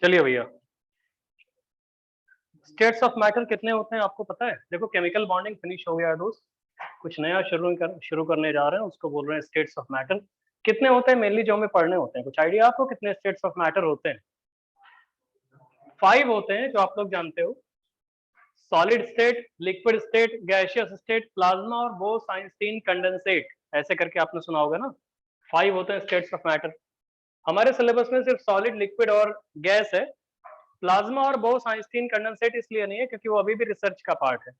चलिए भैया, states of matter कितने होते हैं आपको पता है? देखो, केमिकल बॉन्डिंग फिनिश हो गया है दोस्त, कुछ नया शुरू करने जा रहे हैं, उसको बोल रहे हैं स्टेट्स ऑफ मैटर। कितने होते हैं मेनली जो हमें पढ़ने होते हैं? कुछ आइडिया आपको कितने स्टेट्स ऑफ मैटर होते हैं? 5 होते हैं जो आप लोग जानते हो। Solid state, liquid state, gaseous state, plasma और बोस-आइंस्टीन कंडेंसेट, ऐसे करके आपने सुना होगा ना। 5 होते हैं स्टेट्स ऑफ मैटर। हमारे सिलेबस में सिर्फ सॉलिड, लिक्विड और गैस है। प्लाज्मा और बोस-आइंस्टीन कंडेंसेट इसलिए नहीं है क्योंकि वो अभी भी रिसर्च का पार्ट है।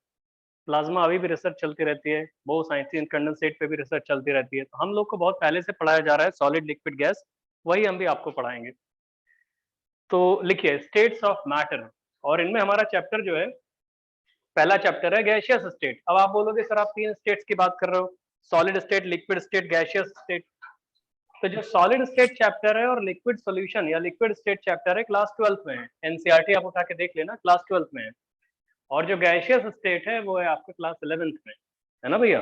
प्लाज्मा अभी भी रिसर्च चलती रहती है, बोस-आइंस्टीन कंडेंसेट पे भी रिसर्च चलती रहती है। तो हम लोग को बहुत पहले से पढ़ाया जा रहा है सॉलिड, लिक्विड, गैस, वही हम भी आपको पढ़ाएंगे। तो लिखिए स्टेट्स ऑफ मैटर, और इनमें हमारा चैप्टर जो है, पहला चैप्टर है गैसियस स्टेट। अब आप बोलोगे सर आप 3 स्टेट्स की बात कर रहे हो, solid state, liquid state, gaseous state. तो जो सॉलिड स्टेट चैप्टर है और लिक्विड सॉल्यूशन या लिक्विड स्टेट चैप्टर है, क्लास 12th में है। एनसीईआरटी आप उठा के देख लेना, क्लास 12th में है। और जो गैसियस स्टेट है वो है आपके क्लास 11th में, है ना भैया?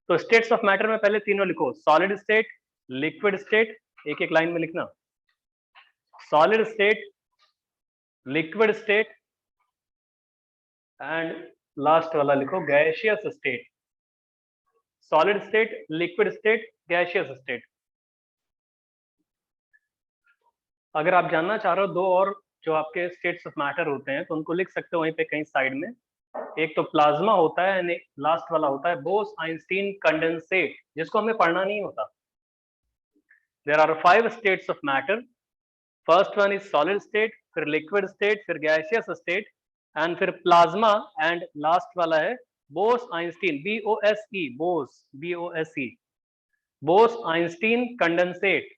तो स्टेट्स ऑफ मैटर में पहले तीनों लिखो, सॉलिड स्टेट, लिक्विड स्टेट, एक एक लाइन में लिखना। Solid state, liquid state and last वाला लिखो gaseous state. Solid state, liquid state, gaseous state. अगर आप जानना चाह रहे हो दो और जो आपके स्टेट्स ऑफ मैटर होते हैं तो उनको लिख सकते हो वहीं पे कहीं साइड में। एक तो प्लाज्मा होता है एंड लास्ट वाला होता है बोस-आइंस्टीन कंडेंसेट, जिसको हमें पढ़ना नहीं होता। There are 5 states of matter. First one is solid state, फिर लिक्विड स्टेट, फिर गैसियस स्टेट एंड फिर प्लाज्मा एंड लास्ट वाला है Bose Einstein, BOSE, Bose, BOSE, Bose Einstein condensate,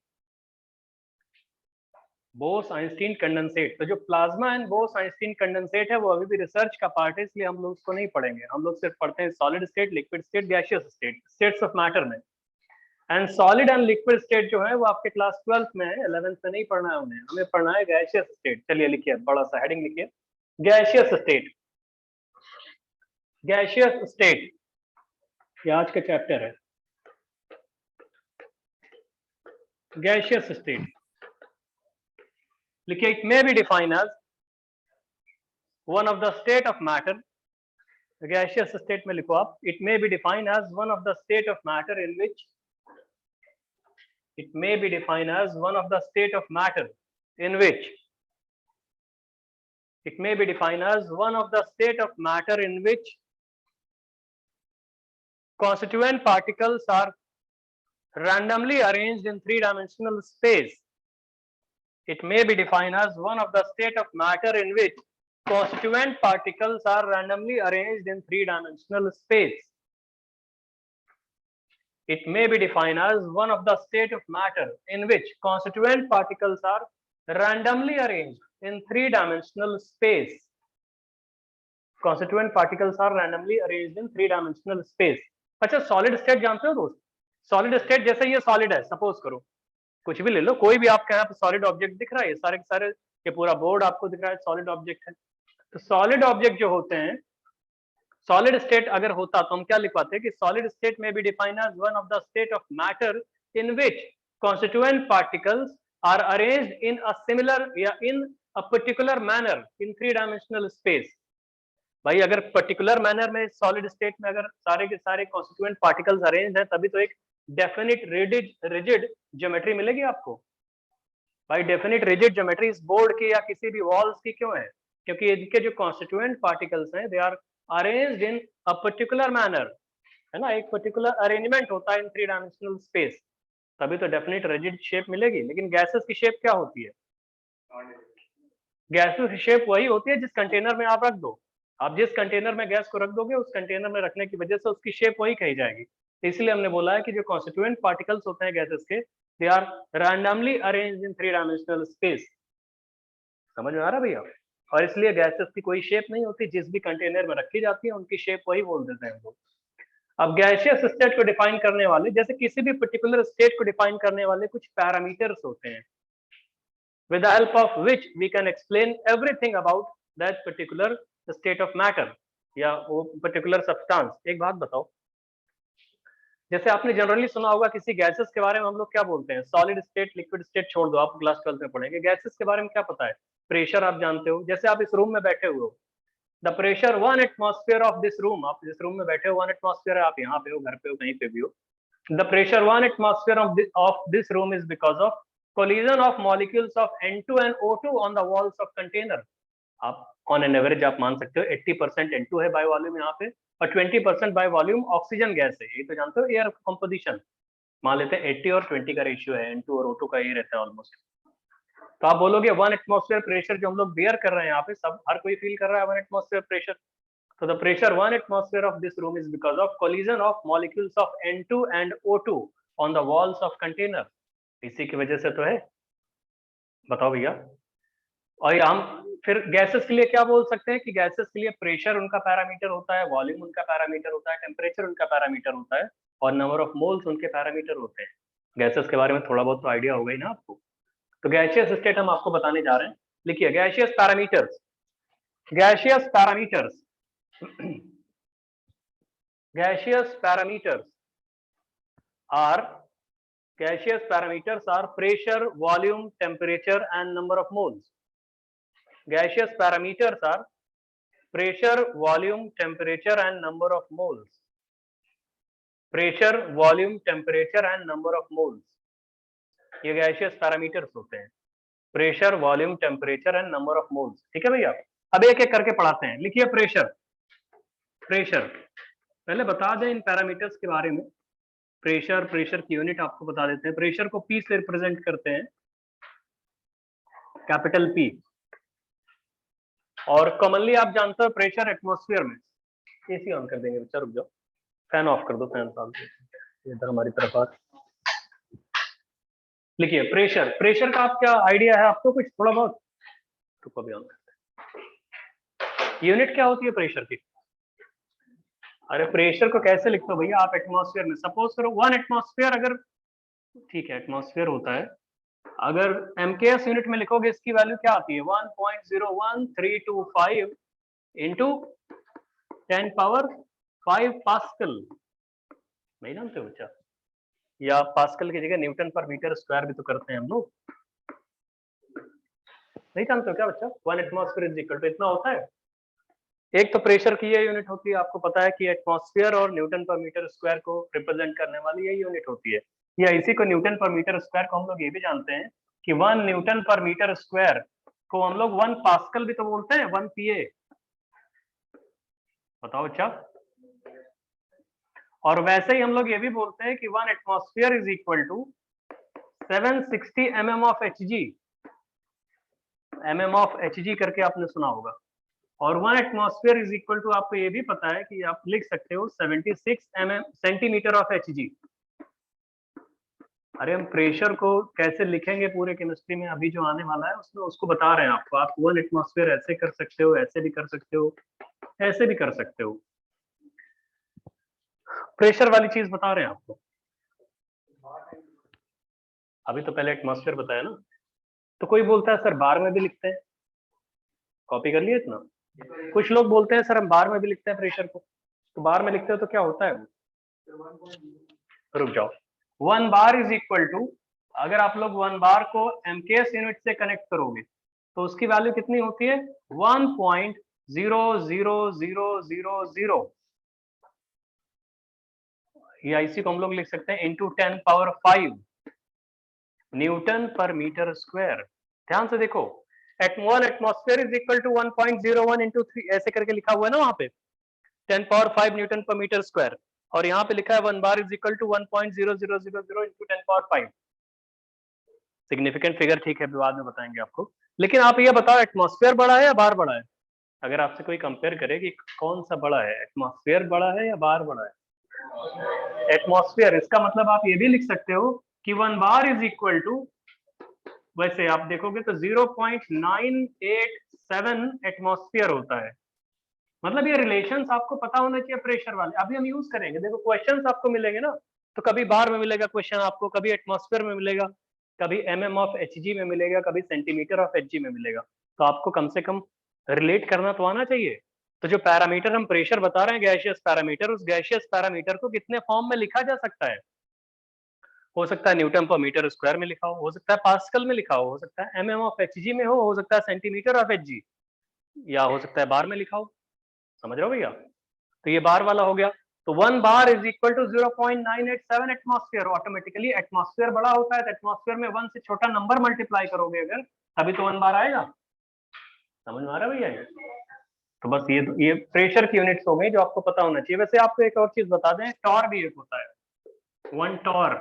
Bose Einstein condensate. तो जो प्लाज्मा एंड बोस-आइंस्टीन कंडेंसेट है वो अभी भी रिसर्च का पार्ट है, इसलिए हम लोग उसको नहीं पढ़ेंगे। हम लोग सिर्फ पढ़ते हैं solid state, liquid state, gaseous state, states of matter में। And solid and liquid state जो है वो आपके क्लास 12th में है, 11th में नहीं पढ़ना है उन्हें, हमें पढ़ना है गैसियस स्टेट। चलिए लिखिए, बड़ा सा हेडिंग लिखिए, गैसियस स्टेट। गैसियस स्टेट ये आज का चैप्टर है, गैसियस स्टेट। लिखिए, it may be defined as one of the state of matter. Gaseous state में लिखो आप, it may be defined as one of the state of matter in which, it may be defined as one of the state of matter in which, it may be defined as one of the state of matter in which constituent particles are randomly arranged in three-dimensional space. It may be defined as one of the state of matter in which constituent particles are randomly arranged in three-dimensional space. It may be defined as one of the state of matter in which constituent particles are randomly arranged in three-dimensional space. Constituent particles are randomly arranged in three-dimensional space. अच्छा, solid state जानते हो दोस्त? Solid state जैसे ये solid है, suppose करो, कुछ भी ले लो, कोई भी आपके यहाँ पे सॉलिड ऑब्जेक्ट दिख रहा है, ये सारे के सारे, ये पूरा बोर्ड आपको दिख रहा है, सॉलिड ऑब्जेक्ट है। तो सॉलिड ऑब्जेक्ट जो होते हैं, सॉलिड स्टेट अगर होता तो हम क्या लिखवाते कि सॉलिड स्टेट में be defined as one of the state of matter in which constituent particles are arranged in a similar या in a particular manner in three dimensional space. भाई अगर पर्टिकुलर मैनर में सॉलिड स्टेट में अगर सारे के सारे कॉन्स्टिट्यूएंट पार्टिकल्स अरेंज हैं तभी तो एक डेफिनिट रिजिड ज्योमेट्री मिलेगी आपको। भाई डेफिनिट रिजिड ज्योमेट्री इस बोर्ड की या किसी भी वॉल्स की क्यों है? क्योंकि इनके जो कॉन्स्टिट्यूएंट पार्टिकल्स हैं they are arranged in a particular manner, है ना, एक पर्टिकुलर अरेंजमेंट होता है इन थ्री डायमेंशनल स्पेस, तभी तो डेफिनिट रिजिड शेप मिलेगी। लेकिन गैसेस की शेप क्या होती है? गैसेस की शेप वही होती है जिस कंटेनर में आप रख दो। आप जिस कंटेनर में गैस को रख दोगे उस कंटेनर में रखने की वजह से उसकी शेप वही कही जाएगी। इसलिए हमने बोला है कि जो कॉन्स्टिट्यूएंट पार्टिकल्स होते हैं गैसेस के, they are randomly arranged in three dimensional space. समझ में आ रहा है भैया? और इसलिए गैसेस की कोई शेप नहीं होती, जिस भी कंटेनर में रखी जाती है उनकी शेप वही बोल देते हैं हम लोग। अब गैसियस स्टेट को डिफाइन करने वाले, जैसे किसी भी पर्टिकुलर स्टेट को डिफाइन करने वाले कुछ पैरामीटर्स होते हैं, with the help of which we can explain everything about that particular state of matter या वो particular substance। एक बात बताओ, जैसे आपने जनरली सुना होगा किसी गैसेस के बारे में हम लोग क्या बोलते हैं, सॉलिड स्टेट, लिक्विड स्टेट छोड़ दो, आप क्लास 12 में पढ़ेंगे। गैसेस के बारे में क्या पता है, प्रेशर आप जानते हो। जैसे आप इस रूम में बैठे हुए हो, the pressure 1 atmosphere of this room, आप जिस रूम में बैठे हो 1 एटमॉस्फेयर है, आप यहाँ पे हो, घर पे हो, कहीं पे भी हो। The pressure 1 atmosphere of this room is because of collision of molecules of N2 and O2 on the walls of container. आप ऑन एन एवरेज आप मान सकते हो 80% N2 है बाय वॉल्यूम यहाँ पे, और 20% बाय वॉल्यूम ऑक्सीजन गैस है। ये तो जानते हो एयर कंपोजिशन, मान लेते हैं 80 और 20 का रेशियो है, N2 और O2 का ये रहता है ऑलमोस्ट। तो आप बोलोगे 1 एटमॉस्फेयर प्रेशर जो हम लोग बेयर कर रहे हैं यहाँ पे, सब हर कोई फील कर रहा है 1 एटमॉस्फेयर प्रेशर। तो the pressure 1 atmosphere of this room is because of collision of molecules of N2 and O2 on the walls of container. इसी की वजह से तो है, बताओ भैया। और हम फिर गैसेस के लिए क्या बोल सकते हैं कि गैसेस के लिए प्रेशर उनका पैरामीटर होता है, वॉल्यूम उनका पैरामीटर होता है, टेम्परेचर उनका पैरामीटर होता है, और नंबर ऑफ मोल्स उनके पैरामीटर होते हैं। गैसेस के बारे में थोड़ा बहुत तो आइडिया होगा ही ना आपको। तो गैसियस स्टेट हम आपको बताने जा रहे हैं। लिखिए gaseous parameters, gaseous parameters, gaseous parameters are pressure, volume, temperature and number of moles. Gaseous parameters are pressure, volume, temperature and number of moles. Pressure, volume, temperature and number of moles. ये gaseous parameters होते हैं, pressure, volume, temperature and number of moles. ठीक है भैया, अब एक एक करके पढ़ाते हैं। लिखिए प्रेशर, प्रेशर पहले बता दें इन पैरामीटर्स के बारे में। प्रेशर, प्रेशर की यूनिट आपको बता देते हैं। प्रेशर को पी से रिप्रेजेंट करते हैं, कैपिटल पी। और कॉमनली आप जानते हो प्रेशर एटमॉस्फेयर में, एसी ऑन कर देंगे बच्चा, रुक जाओ, फैन ऑफ कर दो, फैन साफ इधर हमारी तरफ आ। लिखिए प्रेशर, प्रेशर का आप क्या आइडिया है आपको कुछ थोड़ा बहुत? रुको अभी ऑन करते हैं। यूनिट क्या होती है प्रेशर की? अरे प्रेशर को कैसे लिखते हो भैया आप एटमॉस्फेयर में? सपोज करो 1 एटमॉस्फेयर, अगर ठीक है एटमॉस्फेयर होता है, अगर MKS यूनिट में लिखोगे इसकी वैल्यू क्या आती है? 1.01325 इंटू 10 पावर 5 पास्कल। नहीं जानते हो बच्चा? या पास्कल की जगह न्यूटन पर मीटर स्क्वायर भी तो करते हैं हम लोग, नहीं जानते हो क्या बच्चा? 1 एटमॉस्फेयर इज इक्वल टू इतना होता है। एक तो प्रेशर की ये यूनिट होती है, आपको पता है कि एटमॉस्फेयर और न्यूटन पर मीटर स्क्वायर को रिप्रेजेंट करने वाली यही यूनिट होती है। या इसी को न्यूटन पर मीटर स्क्वायर को हम लोग ये भी जानते हैं कि 1 न्यूटन पर मीटर स्क्वायर को हम लोग 1 पास्कल भी तो बोलते हैं, 1 PA। बताओ बच्चा। और वैसे ही हम लोग ये भी बोलते हैं कि 1 atmosphere is equal to 760 mm of Hg। mm of Hg करके आपने सुना होगा। और 1 एटमॉस्फेयर इज इक्वल टू, आपको ये भी पता है कि आप लिख सकते हो 76 सेंटीमीटर ऑफ Hg। अरे हम प्रेशर को कैसे लिखेंगे पूरे केमिस्ट्री में अभी जो आने वाला है उसमें, उसको बता रहे हैं आपको। आप 1 एटमॉस्फेयर ऐसे कर सकते हो, ऐसे भी कर सकते हो, ऐसे भी कर सकते हो। प्रेशर वाली चीज बता रहे हैं आपको। अभी तो पहले एटमॉस्फेयर बताया ना। तो कोई बोलता है सर बार में भी लिखते हैं, कॉपी कर लिए इतना। कुछ लोग बोलते हैं सर हम बार में भी लिखते हैं प्रेशर को। तो बार में लिखते हो तो क्या होता है? रुक जाओ, 1 बार इज इक्वल टू, अगर आप लोग 1 बार को MKS यूनिट से कनेक्ट करोगे तो उसकी वैल्यू कितनी होती है? 1.00000। या इसी को हम लोग लिख सकते हैं इंटू 10 पावर 5 न्यूटन पर मीटर स्क्वायर। ध्यान से देखो, 1 atmosphere is equal to 1.01 into 3 ऐसे करके लिखा हुआ है ना वहां पे, 10 पावर 5 न्यूटन पर मीटर स्क्वायर। और यहाँ पे लिखा है 1 bar is equal to 1.0000 into 10 power 5। Significant figure, ठीक है बाद में बताएंगे आपको। लेकिन आप ये बताओ एटमॉस्फेयर बड़ा है या बार बड़ा है? अगर आपसे कोई कंपेयर करे कि कौन सा बड़ा है, एटमॉस्फेयर बड़ा है या बार बड़ा है? एटमॉस्फेयर। इसका मतलब आप ये भी लिख सकते हो कि 1 बार इज इक्वल टू, वैसे आप देखोगे तो 0.987 एटमॉस्फेयर होता है। मतलब ये रिलेशंस आपको पता होना चाहिए प्रेशर वाले, अभी हम यूज करेंगे। देखो क्वेश्चंस आपको मिलेंगे ना, तो कभी बार में मिलेगा क्वेश्चन आपको, कभी एटमॉस्फेयर में मिलेगा, कभी mm ऑफ Hg में मिलेगा, कभी सेंटीमीटर ऑफ Hg में मिलेगा। तो आपको कम से कम रिलेट करना तो आना चाहिए। तो जो पैरामीटर हम प्रेशर बता रहे हैं गैसियस पैरामीटर, उस गैसियस पैरामीटर को कितने फॉर्म में लिखा जा सकता है? हो सकता है न्यूटन पर मीटर स्क्वायर में लिखा हो सकता है पास्कल में लिखा हो सकता है mm ऑफ hg में हो सकता है सेंटीमीटर ऑफ hg, या हो सकता है बार में लिखा हो। समझ रहे हो भैया? तो ये बार वाला हो गया। तो 1 bar is equal to 0.987 atmosphere. Automatically atmosphere बड़ा होता है तो एटमॉस्फेयर में 1 से छोटा नंबर मल्टीप्लाई करोगे अगर, तभी तो 1 बार आएगा। समझ में आ रहा है भैया? तो बस ये प्रेशर की यूनिट्स हो गई जो आपको पता होना चाहिए। वैसे आपको एक और चीज बता दें, टॉर भी एक होता है। 1 टॉर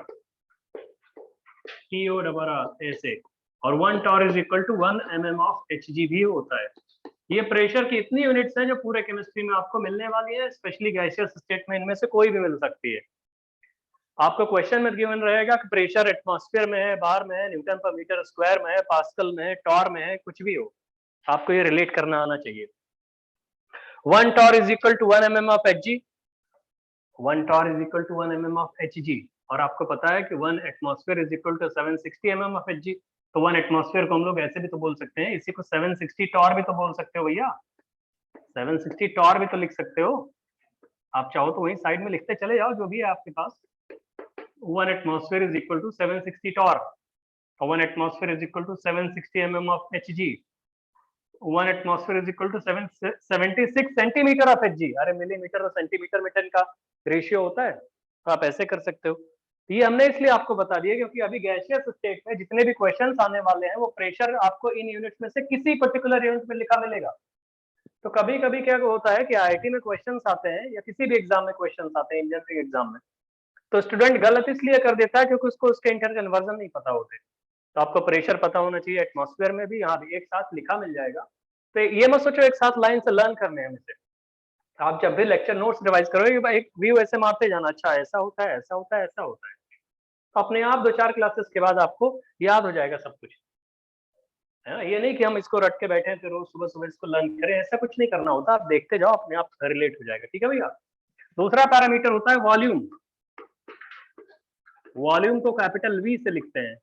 TO ऐसे, और 1 torr is equal to 1 mm of hg भी होता है। ये प्रेशर की इतनी यूनिट्स हैं जो पूरे केमिस्ट्री में आपको मिलने वाली है, स्पेशली गैसियस स्टेट में इनमें से कोई भी मिल सकती है। आपको क्वेश्चन में गिवन रहेगा कि प्रेशर एटमॉस्फेयर में है, बार में है, न्यूटन पर मीटर स्क्वायर में है, पास्कल में है, टॉर में है, कुछ भी हो, आपको ये रिलेट करना आना चाहिए। 1 torr is equal to 1 mm of hg, 1 torr is equal to 1 mm of hg, और आपको पता है कि 1 atmosphere is equal to 760 mm of hg। तो 1 एटमॉस्फेयर को हम लोग ऐसे भी तो बोल सकते हैं, इसी को 760 टॉर भी तो बोल सकते हो भैया, 760 टॉर भी तो लिख सकते हो। आप चाहो तो वहीं साइड में लिखते चले जाओ जो भी है आपके पास। 1 atmosphere is equal to 760 torr, 1 atmosphere is equal to 760 mm of hg, 1 atmosphere is equal to 76 centimetre of hg। अरे मिलीमीटर और सेंटीमीटर में 10 का रेशियो होता है, तो आप ऐसे कर सकते हो। ये हमने इसलिए आपको बता दिया क्योंकि अभी गैसियस स्टेट में जितने भी क्वेश्चंस आने वाले हैं वो प्रेशर आपको इन यूनिट्स में से किसी पर्टिकुलर यूनिट में लिखा मिलेगा। तो कभी कभी क्या होता है कि आईआईटी में क्वेश्चंस आते हैं या किसी भी एग्जाम में क्वेश्चंस आते हैं, इंजीनियरिंग एग्जाम में, तो स्टूडेंट गलत इसलिए कर देता है क्योंकि उसको उसके इंटर कन्वर्जन नहीं पता होते। तो आपको प्रेशर पता होना चाहिए, एटमॉस्फेयर में भी यहाँ भी एक साथ लिखा मिल जाएगा। तो ये मत सोचो एक साथ लाइन से लर्न करने हैं मुझे। आप जब भी लेक्चर नोट्स रिवाइज करोगे एक व्यू ऐसे मारते जाना, अच्छा ऐसा होता है, ऐसा होता है, ऐसा होता है, तो अपने आप 2-4 क्लासेस के बाद आपको याद हो जाएगा सब कुछ, है ना। ये नहीं कि हम इसको रट के बैठे हैं तो रोज सुबह सुबह इसको लर्न करें, ऐसा कुछ नहीं करना होता। आप देखते जाओ, अपने आप रिलेट हो जाएगा। ठीक है भैया? दूसरा पैरामीटर होता है वॉल्यूम। वॉल्यूम को कैपिटल वी से लिखते हैं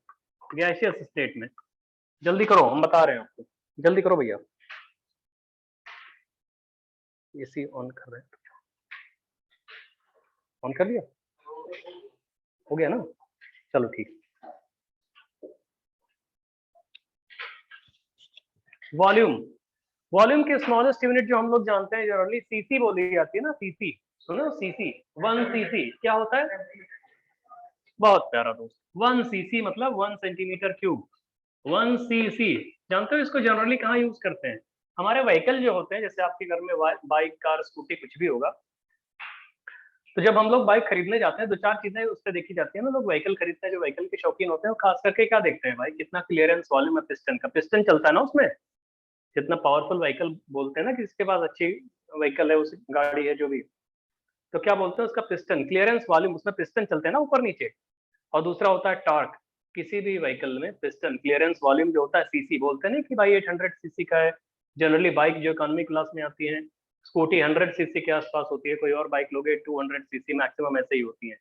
गैसियस स्टेट में। जल्दी करो, हम बता रहे हैं आपको, जल्दी करो भैया। एसी ऑन कर रहे हैं, ऑन कर लिया? हो गया ना? चलो ठीक। वॉल्यूम, वॉल्यूम की स्मॉलेस्ट यूनिट जो हम लोग जानते हैं जनरली सीसी बोली जाती है ना, सीसी। सुनो सीसी, 1 सीसी क्या होता है? बहुत प्यारा दोस्त, 1 सीसी मतलब 1 सेंटीमीटर क्यूब। 1 सीसी जानते हो इसको जनरली कहाँ यूज करते हैं? हमारे व्हीकल जो होते हैं, जैसे आपके घर में बाइक, कार, स्कूटी कुछ भी होगा, तो जब हम लोग बाइक खरीदने जाते हैं 2-4 चीजें उस पर देखी जाती है ना। लोग व्हीकल खरीदते हैं, जो व्हीकल के शौकीन होते हैं वो खास करके क्या देखते हैं भाई, कितना क्लियरेंस वॉल्यूम है पिस्टन का। पिस्टन चलता है ना उसमें, जितना पावरफुल व्हीकल बोलते हैं ना कि इसके पास अच्छी व्हीकल है, उस गाड़ी है जो भी, तो क्या बोलते हैं उसका पिस्टन क्लियरेंस वॉल्यूम, उसमें पिस्टन चलते हैं ना ऊपर नीचे। और दूसरा होता है टॉर्क। किसी भी व्हीकल में पिस्टन क्लियरेंस वॉल्यूम जो होता है सीसी बोलते हैं ना कि भाई 800 सीसी का है। जनरली बाइक जो इकोनॉमी क्लास में आती है, स्कूटी 100 सीसी के आसपास होती है, कोई और बाइक लोगे 200 सीसी मैक्सिमम ऐसे ही होती है।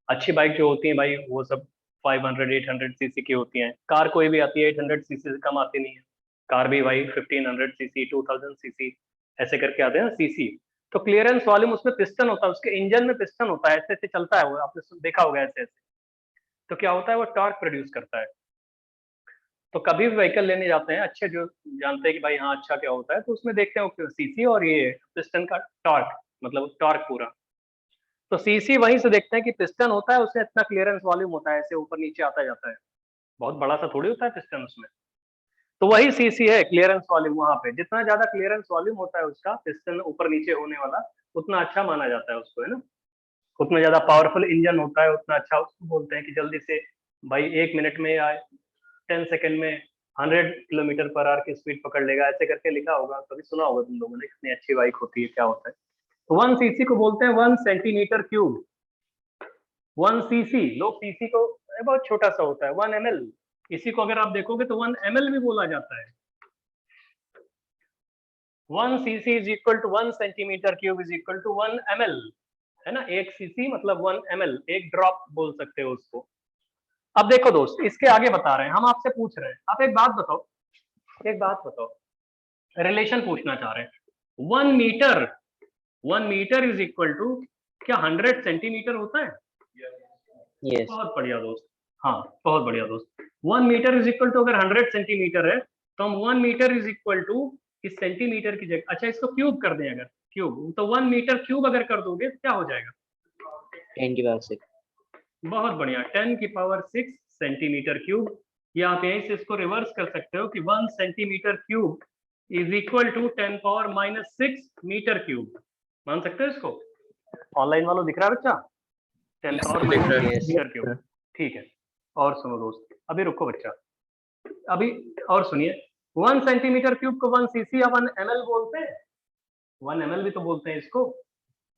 अच्छी बाइक जो होती है भाई वो सब 500-800 सीसी की होती हैं। कार कोई भी आती है 800 सीसी से कम आती नहीं है। कार भी भाई 1500 सीसी, 2000 सीसी ऐसे करके आते हैं ना सीसी। तो क्लियरेंस वॉल्यूम उसमें पिस्टन होता है, उसके इंजन में पिस्टन होता है, ऐसे ऐसे चलता है वो, आपने देखा होगा ऐसे ऐसे। तो क्या होता है वो टॉर्क प्रोड्यूस करता है। तो कभी भी व्हीकल लेने जाते हैं अच्छे जो जानते हैं कि भाई हाँ अच्छा क्या होता है, तो उसमें देखते हैं सीसी और ये पिस्टन का टॉर्क, मतलब टॉर्क पूरा। तो सीसी वहीं से देखते हैं कि पिस्टन होता है उसमें इतना क्लियरेंस वॉल्यूम होता है, ऐसे ऊपर नीचे आता जाता है, बहुत बड़ा सा थोड़ी होता है पिस्टन उसमें। तो वही सीसी है क्लियरेंस वॉल्यूम। वहां पे जितना ज्यादा क्लियरेंस वॉल्यूम होता है उसका पिस्टन ऊपर नीचे होने वाला, उतना अच्छा माना जाता है उसको, है ना। उतना ज्यादा पावरफुल इंजन होता है उतना अच्छा उसको बोलते हैं कि जल्दी से भाई 1 मिनट में या 10 सेकेंड में 100 किलोमीटर पर आवर की स्पीड पकड़ लेगा, ऐसे करके लिखा होगा, कभी सुना होगा तुम लोगों ने, कितनी अच्छी बाइक होती है, क्या होता है। तो 1 सीसी को बोलते हैं 1 सेंटीमीटर क्यूब। 1 सीसी, लोग सीसी को बहुत छोटा सा होता है, 1 ml, इसी को अगर आप देखोगे तो 1 ml भी बोला जाता है। 1 CC is equal to 1 centimetre cube is equal to 1 ml, है ना। 1 सीसी मतलब 1 ml, एक ड्रॉप बोल सकते हो उसको। अब देखो दोस्त, इसके आगे बता रहे हैं, हम आपसे पूछ रहे हैं, आप एक बात बताओ, एक बात बताओ, रिलेशन पूछना चाह रहे हैं। 1 मीटर इज इक्वल टू क्या 100 सेंटीमीटर होता है? Yes. बहुत बढ़िया दोस्त, हाँ बहुत बढ़िया दोस्त। 1 मीटर इज इक्वल टू अगर 100 सेंटीमीटर है तो हम 1 मीटर इज इक्वल टू इस सेंटीमीटर की जगह, अच्छा इसको क्यूब कर दें, अगर क्यूब तो 1 मीटर क्यूब अगर कर दोगे तो क्या हो जाएगा? 10 की पावर 6. बहुत बढ़िया, 10 की पावर 6 सेंटीमीटर क्यूब। या आप यहीं से इसको रिवर्स कर सकते हो कि 1 centimetre cube is equal to 10 power -6 metre cube. मान सकते हो इसको? ऑनलाइन वालों दिख रहा है बच्चा? 10 पावर -6 मीटर क्यूब। ठीक है, और सुनो दोस्त, अभी रुको बच्चा, अभी और सुनिए। 1 सेंटीमीटर क्यूब को 1 सीसी या 1 ml बोलते हैं? 1 ml भी तो बोलते हैं इसको,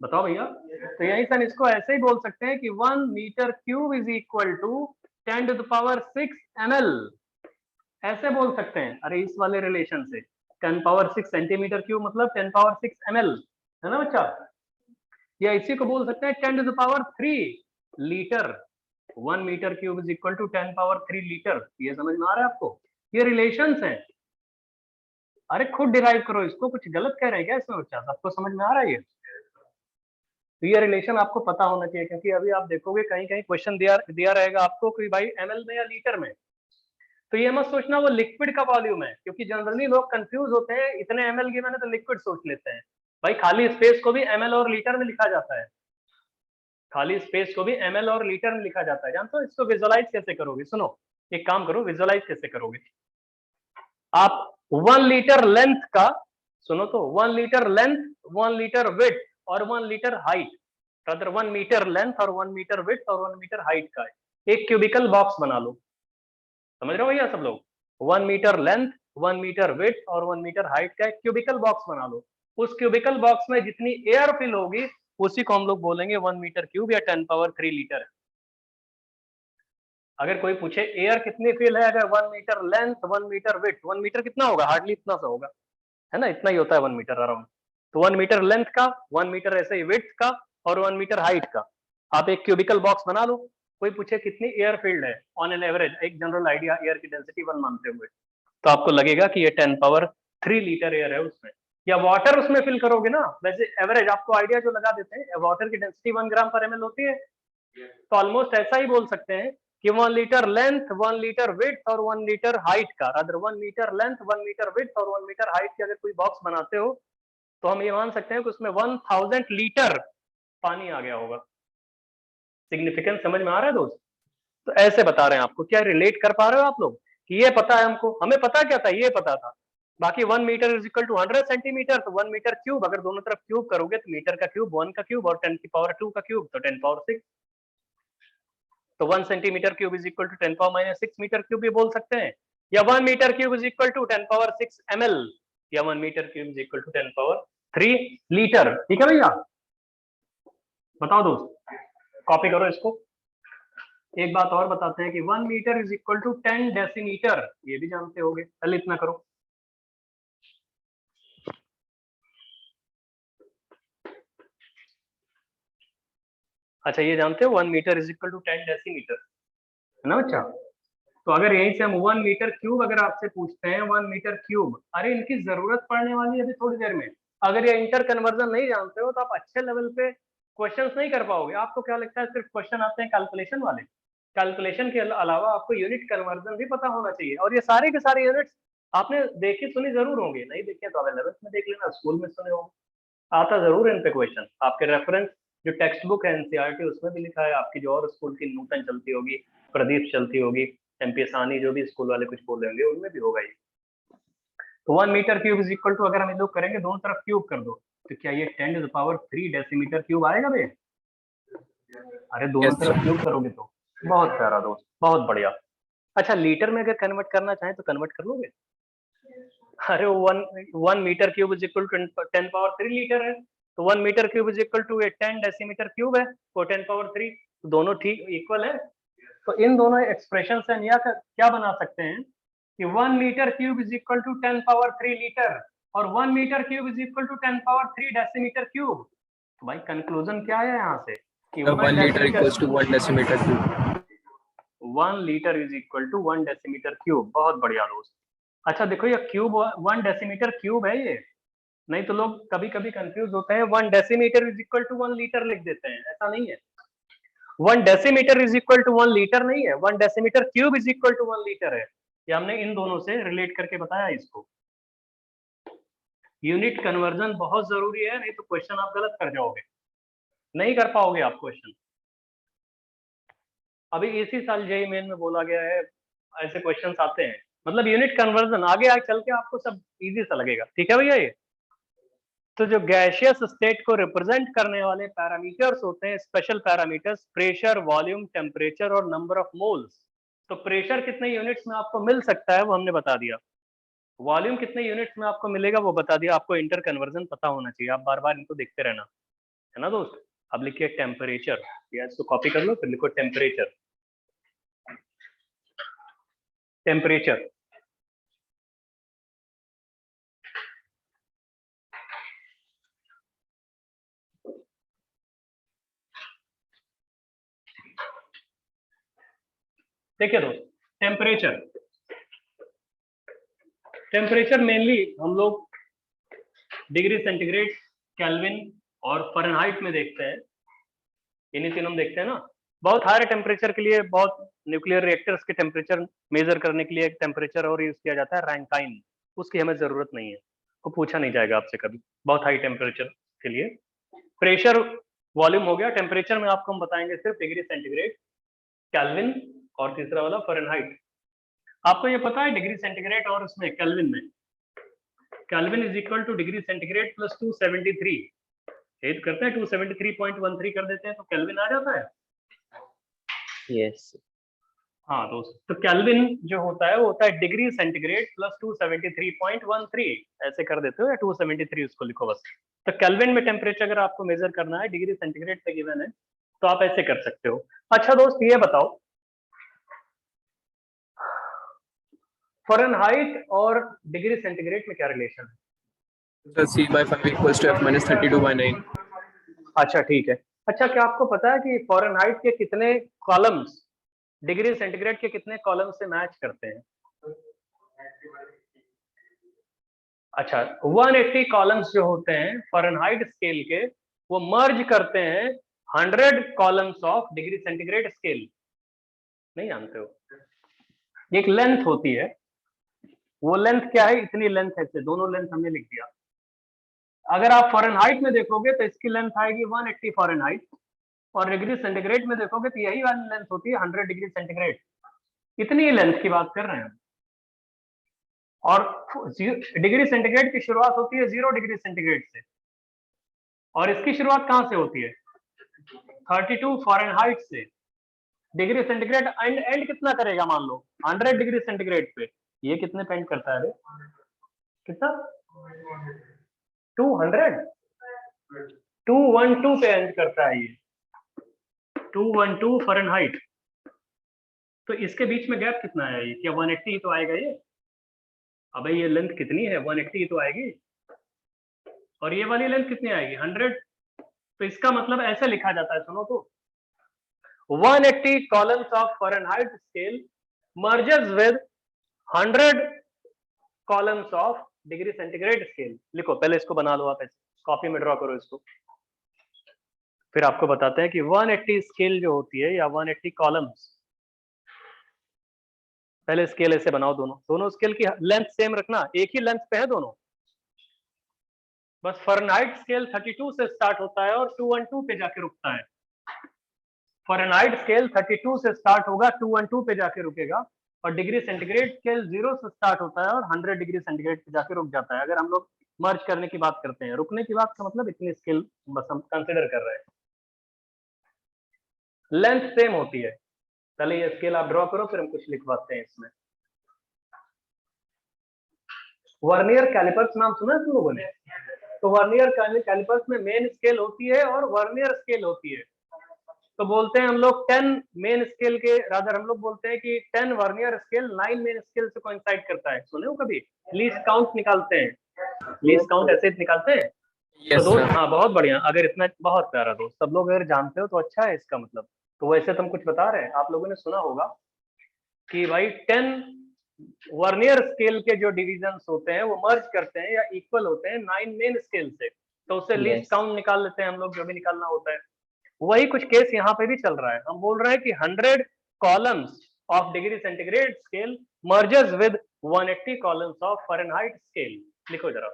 बताओ भैया। तो यही सन इसको ऐसे ही बोल सकते हैं कि 1 metre cube is equal to 10 to the power 6 ml, ऐसे बोल सकते हैं। अरे इस वाले रिलेशन से 10 पावर 6 सेंटीमीटर क्यूब मतलब 10 पावर 6 ml, है ना बच्चा? या इसी को बोल सकते हैं 10 to the power 3 litre. 1 metre cube is equal to 10 power 3 litre. ये समझ में आ रहा है आपको? ये रिलेशंस हैं। अरे खुद डिराइव करो इसको, कुछ गलत कह रहे हैं क्या इसमें बच्चा? सबको समझ में आ रहा है ये? तो ये रिलेशन आपको पता होना चाहिए, क्योंकि अभी आप देखोगे कहीं कहीं क्वेश्चन दिया रहेगा आपको कि भाई ml में या लीटर में, तो ये मत सोचना वो लिक्विड का वॉल्यूम है, क्योंकि जनरली लोग कंफ्यूज होते हैं, इतने ml की मैंने तो लिक्विड सोच लेते हैं। भाई खाली स्पेस को भी ml और लीटर में लिखा जाता है, खाली स्पेस को भी ml और लीटर में लिखा जाता है। जानते हो इसको विजुअलाइज कैसे करोगे? सुनो, एक काम करो, विजुअलाइज कैसे करोगे आप? 1 लीटर लेंथ का, सुनो तो, 1 लीटर लेंथ, 1 लीटर विड्थ और 1 litre height, other 1 metre length और 1 मीटर विड्थ और 1 मीटर हाइट का एक क्यूबिकल बॉक्स बना लो। समझ रहे हो भैया सब लोग? 1 मीटर लेंथ, 1 मीटर विड्थ और 1 मीटर हाइट का एक क्यूबिकल बॉक्स बना लो। उस क्यूबिकल बॉक्स में जितनी एयर फिल होगी उसी को हम लोग बोलेंगे 1 मीटर क्यूब या 10 पावर 3 लीटर। अगर कोई पूछे एयर कितनी फिल है, अगर 1 metre length, 1 metre width, 1 metre कितना होगा? हार्डली इतना सा होगा, है ना? इतना ही होता है 1 मीटर अराउंड। तो 1 मीटर लेंथ का, 1 मीटर ऐसे ही विड्थ का और 1 मीटर हाइट का आप एक क्यूबिकल बॉक्स बना लो। कोई पूछे कितनी एयर फील्ड है ऑन एन एवरेज, एक जनरल आइडिया एयर की डेंसिटी 1 मानते हुए, तो आपको लगेगा कि ये 10 पावर 3 लीटर एयर है उसमें। या वाटर उसमें फिल करोगे ना, वैसे एवरेज आपको आइडिया जो लगा देते हैं, वाटर की डेंसिटी 1 ग्राम पर ml होती है, तो ऑलमोस्ट ऐसा ही बोल सकते हैं कि 1 लीटर लेंथ, 1 लीटर विड्थ और 1 लीटर हाइट का, other 1 metre length, 1 metre width और 1 मीटर हाइट की अगर कोई बॉक्स बनाते हो तो हम ये मान सकते हैं कि उसमें 1000 लीटर पानी आ गया होगा। सिग्निफिकेंस समझ में आ रहा है दोस्त? तो ऐसे बता रहे हैं आपको, क्या रिलेट कर पा रहे हो आप लोग कि ये पता है हमको? हमें पता क्या था? ये पता था। बाकी 1 metre is equal to 100 centimetre, तो 1 मीटर क्यूब अगर दोनों तरफ क्यूब करोगे तो मीटर का क्यूब 1 का क्यूब और 10 की पावर 2 का क्यूब, तो 10 पावर 6। तो 1 centimetre cube is equal to 10 power -6 metre cube भी बोल सकते हैं, या 1 metre cube is equal to 10 power 6 ml, या 1 metre cube is equal to 10 power 3 litre. ठीक है भैया? बताओ दोस्त, कॉपी करो इसको। एक बात और बताते हैं कि 1 metre is equal to 10 decimetre, ये भी जानते होगे, पहले इतना करो। अच्छा ये जानते हो 1 metre is equal to 10 decimetre, है ना बच्चा? तो अगर यहीं से हम 1 मीटर क्यूब अगर आपसे पूछते हैं, 1 मीटर क्यूब, अरे इनकी जरूरत पड़ने वाली है अभी थोड़ी देर में। अगर ये इंटर कन्वर्जन नहीं जानते हो तो आप अच्छे लेवल पे क्वेश्चंस नहीं कर पाओगे। आपको क्या लगता है सिर्फ क्वेश्चन आते हैं कैलकुलेशन वाले? कैलकुलेशन के अलावा आपको यूनिट कन्वर्जन भी पता होना चाहिए, और ये सारे के सारे यूनिट्स आपने देखी सुनी जरूर होंगे, नहीं देखे तो अगर 11th में देख लेना, स्कूल में सुने होंगे, आता जरूर इन पे क्वेश्चन। आपके रेफरेंस जो टेक्स्ट बुक है एनसीईआरटी उसमें भी लिखा है, आपकी जो और स्कूल की नूतन चलती होगी, प्रदीप चलती होगी, एमपीएस आनी, जो भी स्कूल वाले कुछ बोल रहे होंगे उनमें भी होगा ये। तो 1 metre cube is equal to, अगर हम लोग करेंगे दोनों तरफ क्यूब कर दो, तो क्या ये 10 to the power 3 decimetre cube आएगा भैया? अरे दोनों तरफ क्यूब करोगे तो बहुत प्यारा दोस्त, बहुत बढ़िया। अच्छा लीटर में अगर कन्वर्ट करना चाहे तो कन्वर्ट कर लोगे? अरे 1 metre cube is equal to 10 power 3 litre है, तो 1 metre cube is equal to 10 decimetre cube है, वो 10 पावर 3, दोनों ठीक इक्वल है। तो इन दोनों एक्सप्रेशन से हम क्या बना सकते हैं कि 1 metre cube is equal to 10 power 3 litre और 1 metre cube is equal to 10 power 3 decimetre cube. तो भाई कंक्लूजन क्या है यहाँ से कि 1 litre equals to 1 decimetre cube. 1 litre is equal to 1 decimetre cube. बहुत बढ़िया दोस्त। अच्छा देखो ये क्यूब 1 डेसीमीटर क्यूब है ये, नहीं तो लोग कभी कभी कंफ्यूज होते हैं, 1 decimetre is equal to 1 litre लिख देते हैं, ऐसा नहीं है। 1 decimetre is equal to 1 litre नहीं है, 1 decimetre cube is equal to 1 litre है। ये हमने इन दोनों से रिलेट करके बताया इसको। यूनिट कन्वर्जन बहुत जरूरी है, नहीं तो क्वेश्चन आप गलत कर जाओगे, नहीं कर पाओगे आप क्वेश्चन। अभी इसी साल जेईई मेन में बोला गया है, ऐसे क्वेश्चंस आते हैं, मतलब यूनिट कन्वर्जन आगे चल के आपको सब इजी सा लगेगा, ठीक है भैया। ये तो जो गैसियस स्टेट को रिप्रेजेंट करने वाले पैरामीटर्स होते हैं, special parameters, pressure, volume, temperature और नंबर ऑफ मोल्स। तो प्रेशर कितने यूनिट्स में आपको मिल सकता है वो हमने बता दिया, वॉल्यूम कितने यूनिट्स में आपको मिलेगा वो बता दिया। आपको इंटर कन्वर्जन पता होना चाहिए, आप बार बार इनको देखते रहना, है ना दोस्त। अब लिखिए टेम्परेचर, या इसको कॉपी कर लो, फिर लिखो टेम्परेचर। टेम्परेचर देखिए दोस्त, टेम्परेचर टेम्परेचर मेनली हम लोग डिग्री सेंटीग्रेड, केल्विन और फ़ारेनहाइट में देखते हैं, इन्हीं तीनों में देखते हैं ना। बहुत हाई टेम्परेचर के लिए, बहुत न्यूक्लियर रिएक्टर्स के टेम्परेचर मेजर करने के लिए एक टेम्परेचर और यूज किया जाता है, रैंकाइन। उसकी हमें जरूरत नहीं है, वो पूछा नहीं जाएगा आपसे कभी, बहुत हाई टेम्परेचर के लिए। प्रेशर, वॉल्यूम हो गया। टेम्परेचर में आपको हम बताएंगे सिर्फ डिग्री सेंटीग्रेड, केल्विन और तीसरा वाला फ़ारेनहाइट। आपको ये पता है डिग्री सेंटीग्रेड और उसमें केल्विन में, kelvin is equal two degree centigrade plus 273। Head करते हैं 273.13 कर देते हैं तो केल्विन आ जाता है। Yes. हाँ दोस्त, तो केल्विन जो होता है वो होता है डिग्री सेंटीग्रेड प्लस 273.13, ऐसे कर देते हो, या 273 उसको लिखो बस। तो केल्विन में टेम्परेचर अगर आपको मेजर करना है, डिग्री सेंटीग्रेड पे गिवन है, तो आप ऐसे कर सकते हो। अच्छा दोस्त ये बताओ, फ़ारेनहाइट और डिग्री सेंटीग्रेड में क्या रिलेशन है? So C/5 equals to F minus 32/9. अच्छा ठीक है। अच्छा, क्या आपको पता है कि फ़ारेनहाइट के कितने कॉलम्स डिग्री सेंटीग्रेड के कितने कॉलम से मैच करते हैं? अच्छा, 180 कॉलम्स जो होते हैं फ़ारेनहाइट स्केल के, वो मर्ज करते हैं 100 columns of degree centigrade scale. नहीं जानते हो? एक लेंथ होती है, वो लेंथ क्या है, इतनी लेंथ है, से दोनों लेंथ हमने लिख दिया। अगर आप फ़ारेनहाइट में देखोगे तो इसकी लेंथ आएगी 180 फ़ारेनहाइट, और डिग्री सेंटीग्रेड में देखोगे तो यही वाली लेंथ होती है 100 डिग्री सेंटीग्रेड। इतनी लेंथ की बात कर रहे हैं। और डिग्री सेंटीग्रेड की शुरुआत होती है 0 डिग्री सेंटीग्रेड से, और इसकी शुरुआत कहां से होती है? 32 फ़ारेनहाइट से। डिग्री सेंटीग्रेड एंड कितना करेगा, मान लो 100 डिग्री सेंटीग्रेड पे, ये कितने पे एंड करता है रे? कितना? 200, 212 पे एंड करता है ये, 212 फ़ारेनहाइट। तो इसके बीच में गैप कितना है ये? क्या 180 ही तो आएगा ये? अबे ये लेंथ कितनी है? 180 ही तो आएगी। और ये वाली लेंथ कितनी आएगी? 100। तो इसका मतलब ऐसे लिखा जाता है, सुनो तो, 180 columns of Fahrenheit scale merges with 100 columns of degree centigrade scale. लिखो, पहले इसको बना लो, आप कॉपी में ड्रॉ करो इसको, फिर आपको बताते हैं कि 180 स्केल जो होती है, या 180 कॉलम्स। पहले स्केल ऐसे बनाओ, दोनों स्केल की लेंथ सेम रखना, एक ही लेंथ पे है दोनों। बस फ़ारेनहाइट स्केल 32 से स्टार्ट होता है और 212 पे जाके रुकता है। फ़ारेनहाइट स्केल 32 से स्टार्ट होगा, 212 पे जाके रुकेगा, और डिग्री सेंटीग्रेड स्केल 0 से स्टार्ट होता है और 100 डिग्री सेंटीग्रेड पे जाके रुक जाता है। अगर हम लोग मर्ज करने की बात करते हैं, रुकने की बात का मतलब इतनी स्केल बस हम कंसिडर कर रहे हैं। लेंथ सेम होती है। पहले ये स्केल आप ड्रॉ करो, फिर हम कुछ लिखवाते हैं इसमें। वर्नियर कैलिपर्स नाम सुना है तुम लोगों ने? तो वर्नियर कैलिपर्स में मेन स्केल होती है और वर्नियर स्केल होती है। तो बोलते हैं हम लोग 10 मेन स्केल के, रादर हम लोग बोलते हैं कि 10 वर्नियर स्केल 9 मेन स्केल से कोइंसाइड करता है। सुने हो कभी? लीस्ट काउंट निकालते हैं, लीस्ट काउंट ऐसे निकालते हैं। Yes, तो दोस्त, sir. हाँ बहुत बढ़िया, अगर इतना, बहुत प्यारा दोस्त, सब लोग अगर जानते हो तो अच्छा है इसका मतलब। तो वैसे तुम कुछ बता रहे हैं, आप लोगों ने सुना होगा कि भाई 10 वर्नियर स्केल के जो डिविजन्स होते हैं वो मर्ज करते हैं या इक्वल होते हैं 9 मेन स्केल से, तो उससे लीस्ट Yes. काउंट निकाल लेते हैं हम लोग, जो भी निकालना होता है। वही कुछ केस यहाँ पे भी चल रहा है। हम बोल रहे हैं कि 100 columns of degree centigrade scale merges with 180 columns of Fahrenheit scale. लिखो जरा,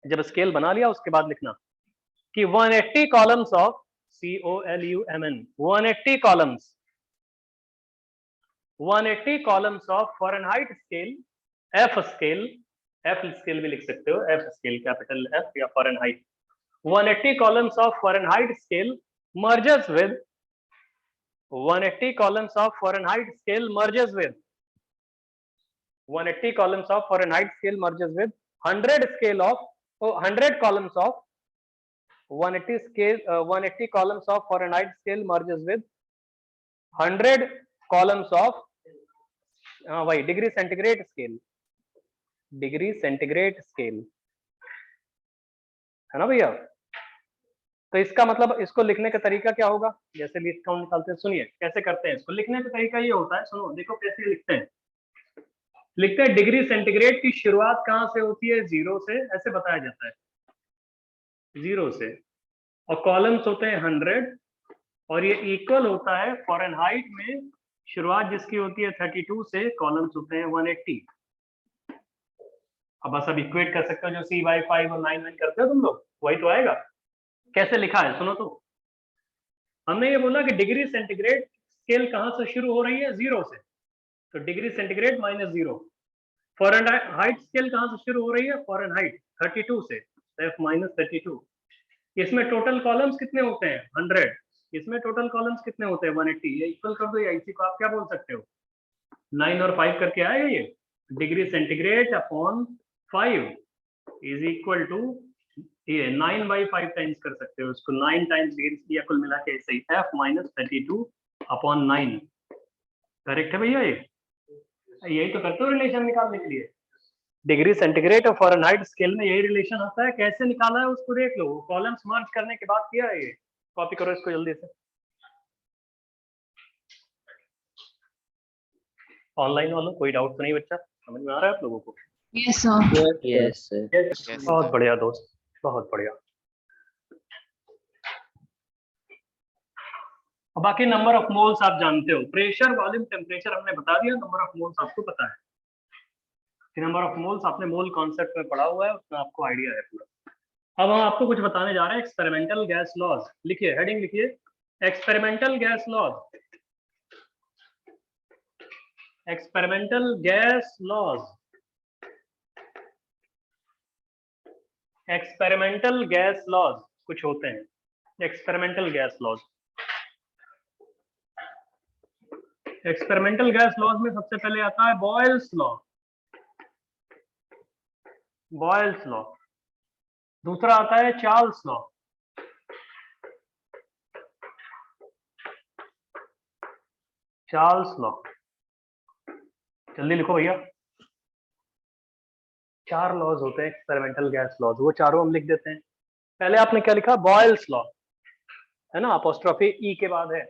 जब स्केल बना लिया उसके बाद लिखना कि 180 columns of COLUMN 180 columns 180 columns of Fahrenheit scale, F scale भी लिख सकते हो, F स्केल कैपिटल F या Fahrenheit. 180 columns of Fahrenheit scale merges with 180 columns of Fahrenheit scale merges with 180 columns of Fahrenheit scale merges with 100 scale of 100 columns of 180 columns of Fahrenheit scale merges with 100 columns of वही degree centigrade scale है ना भैया। तो इसका मतलब इसको लिखने का तरीका क्या होगा, जैसे लीस्ट काउंट निकालते हैं, सुनिए कैसे करते हैं इसको। लिखने का तरीका ये होता है, सुनो देखो कैसे लिखते हैं। लिखते हैं डिग्री सेंटीग्रेड की शुरुआत कहां से होती है, 0 से, ऐसे बताया जाता है 0 से, और कॉलम्स होते हैं 100, और ये इक्वल होता है फ़ारेनहाइट में शुरुआत जिसकी होती है 32 से, कॉलम्स होते हैं 180। अब बस अब इक्वेट कर सकते हो, जो C/5 और 9 करते हो तुम लोग, वही तो आएगा। कैसे लिखा है सुनो तो, हमने ये बोला कि डिग्री सेंटीग्रेड स्केल कहां से शुरू हो रही है, 0 से, तो डिग्री सेंटीग्रेड -0। फ़ारेनहाइट स्केल कहां से शुरू हो रही है, फ़ारेनहाइट 32 से, F -32। इसमें टोटल कॉलम्स कितने होते हैं, 100। इसमें टोटल कॉलम्स कितने होते हैं, 180। ये इक्वल कर दो, या इसी को आप क्या बोल सकते हो, 9 और 5 करके आएगा ये। Degree centigrade upon 5 is equal to ये 9/5 टाइम्स कर सकते हो इसको, 9 टाइम्स डिग्री किया कुल मिला के ऐसे ही, F -32 अपॉन 9। करेक्ट है भैया, ये यही तो करते हो रिलेशन निकालने के लिए। डिग्री सेंटीग्रेड और फ़ारेनहाइट स्केल में यही रिलेशन आता है। कैसे निकाला है उसको देख लो, कॉलम्स मर्ज करने के बाद किया है ये। कॉपी करो इसको जल्दी से। ऑनलाइन वालों कोई डाउट तो नहीं बच्चा, समझ में आ रहा है आप लोगों को? Yes, sir. Yes, sir. बहुत बढ़िया दोस्त, बहुत बढ़िया। और बाकी नंबर ऑफ मोल्स आप जानते हो, प्रेशर, वॉल्यूम, टेम्परेचर हमने बता दिया, नंबर ऑफ मोल्स आपको पता है कि नंबर ऑफ मोल्स आपने मोल कॉन्सेप्ट में पढ़ा हुआ है, उसमें आपको आइडिया है पूरा। अब हम आपको कुछ बताने जा रहे हैं, एक्सपेरिमेंटल गैस लॉज। लिखिए, हेडिंग लिखिए, experimental gas laws. Experimental gas laws, experimental gas laws कुछ होते हैं, experimental gas laws. Experimental gas laws में सबसे पहले आता है बॉयल्स लॉ, बॉयल्स लॉ। दूसरा आता है चार्ल्स लॉ, चार्ल्स लॉ। जल्दी लिखो भैया, 4 लॉज होते हैं एक्सपेरिमेंटल गैस लॉज, वो चारों हम लिख देते हैं। पहले आपने क्या लिखा, बॉयल्स लॉ है ना, अपोस्ट्रोफी ई के बाद है।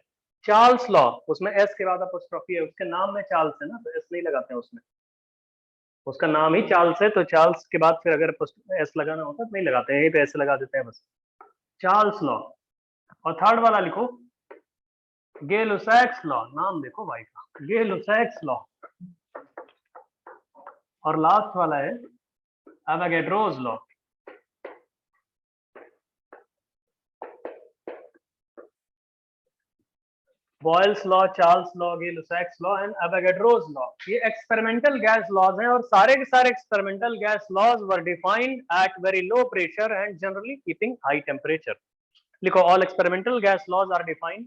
चार्ल्स लॉ, उसमें एस के बाद अपोस्ट्रोफी है, उसके नाम में चार्ल्स है ना, तो एस नहीं लगाते हैं उसमें, उसका नाम ही चार्ल्स है, तो चार्ल्स के बाद फिर अगर एस लगाना होता तो नहीं लगाते हैं, यहीं पे ऐसे लगा देते हैं बस, चार्ल्स लॉ। और थर्ड वाला लिखो, गे-लुसैक्स लॉ, नाम देखो भाई का, गे-लुसैक्स लॉ। और लास्ट वाला है Avogadro's law. Boyle's law, Charles law, Gay Lussac's law and Avogadro's law, ये एक्सपेरिमेंटल गैस लॉज हैं, और सारे के सारे experimental gas laws were defined at very low pressure and generally keeping high temperature. लिखो, all experimental gas laws are defined,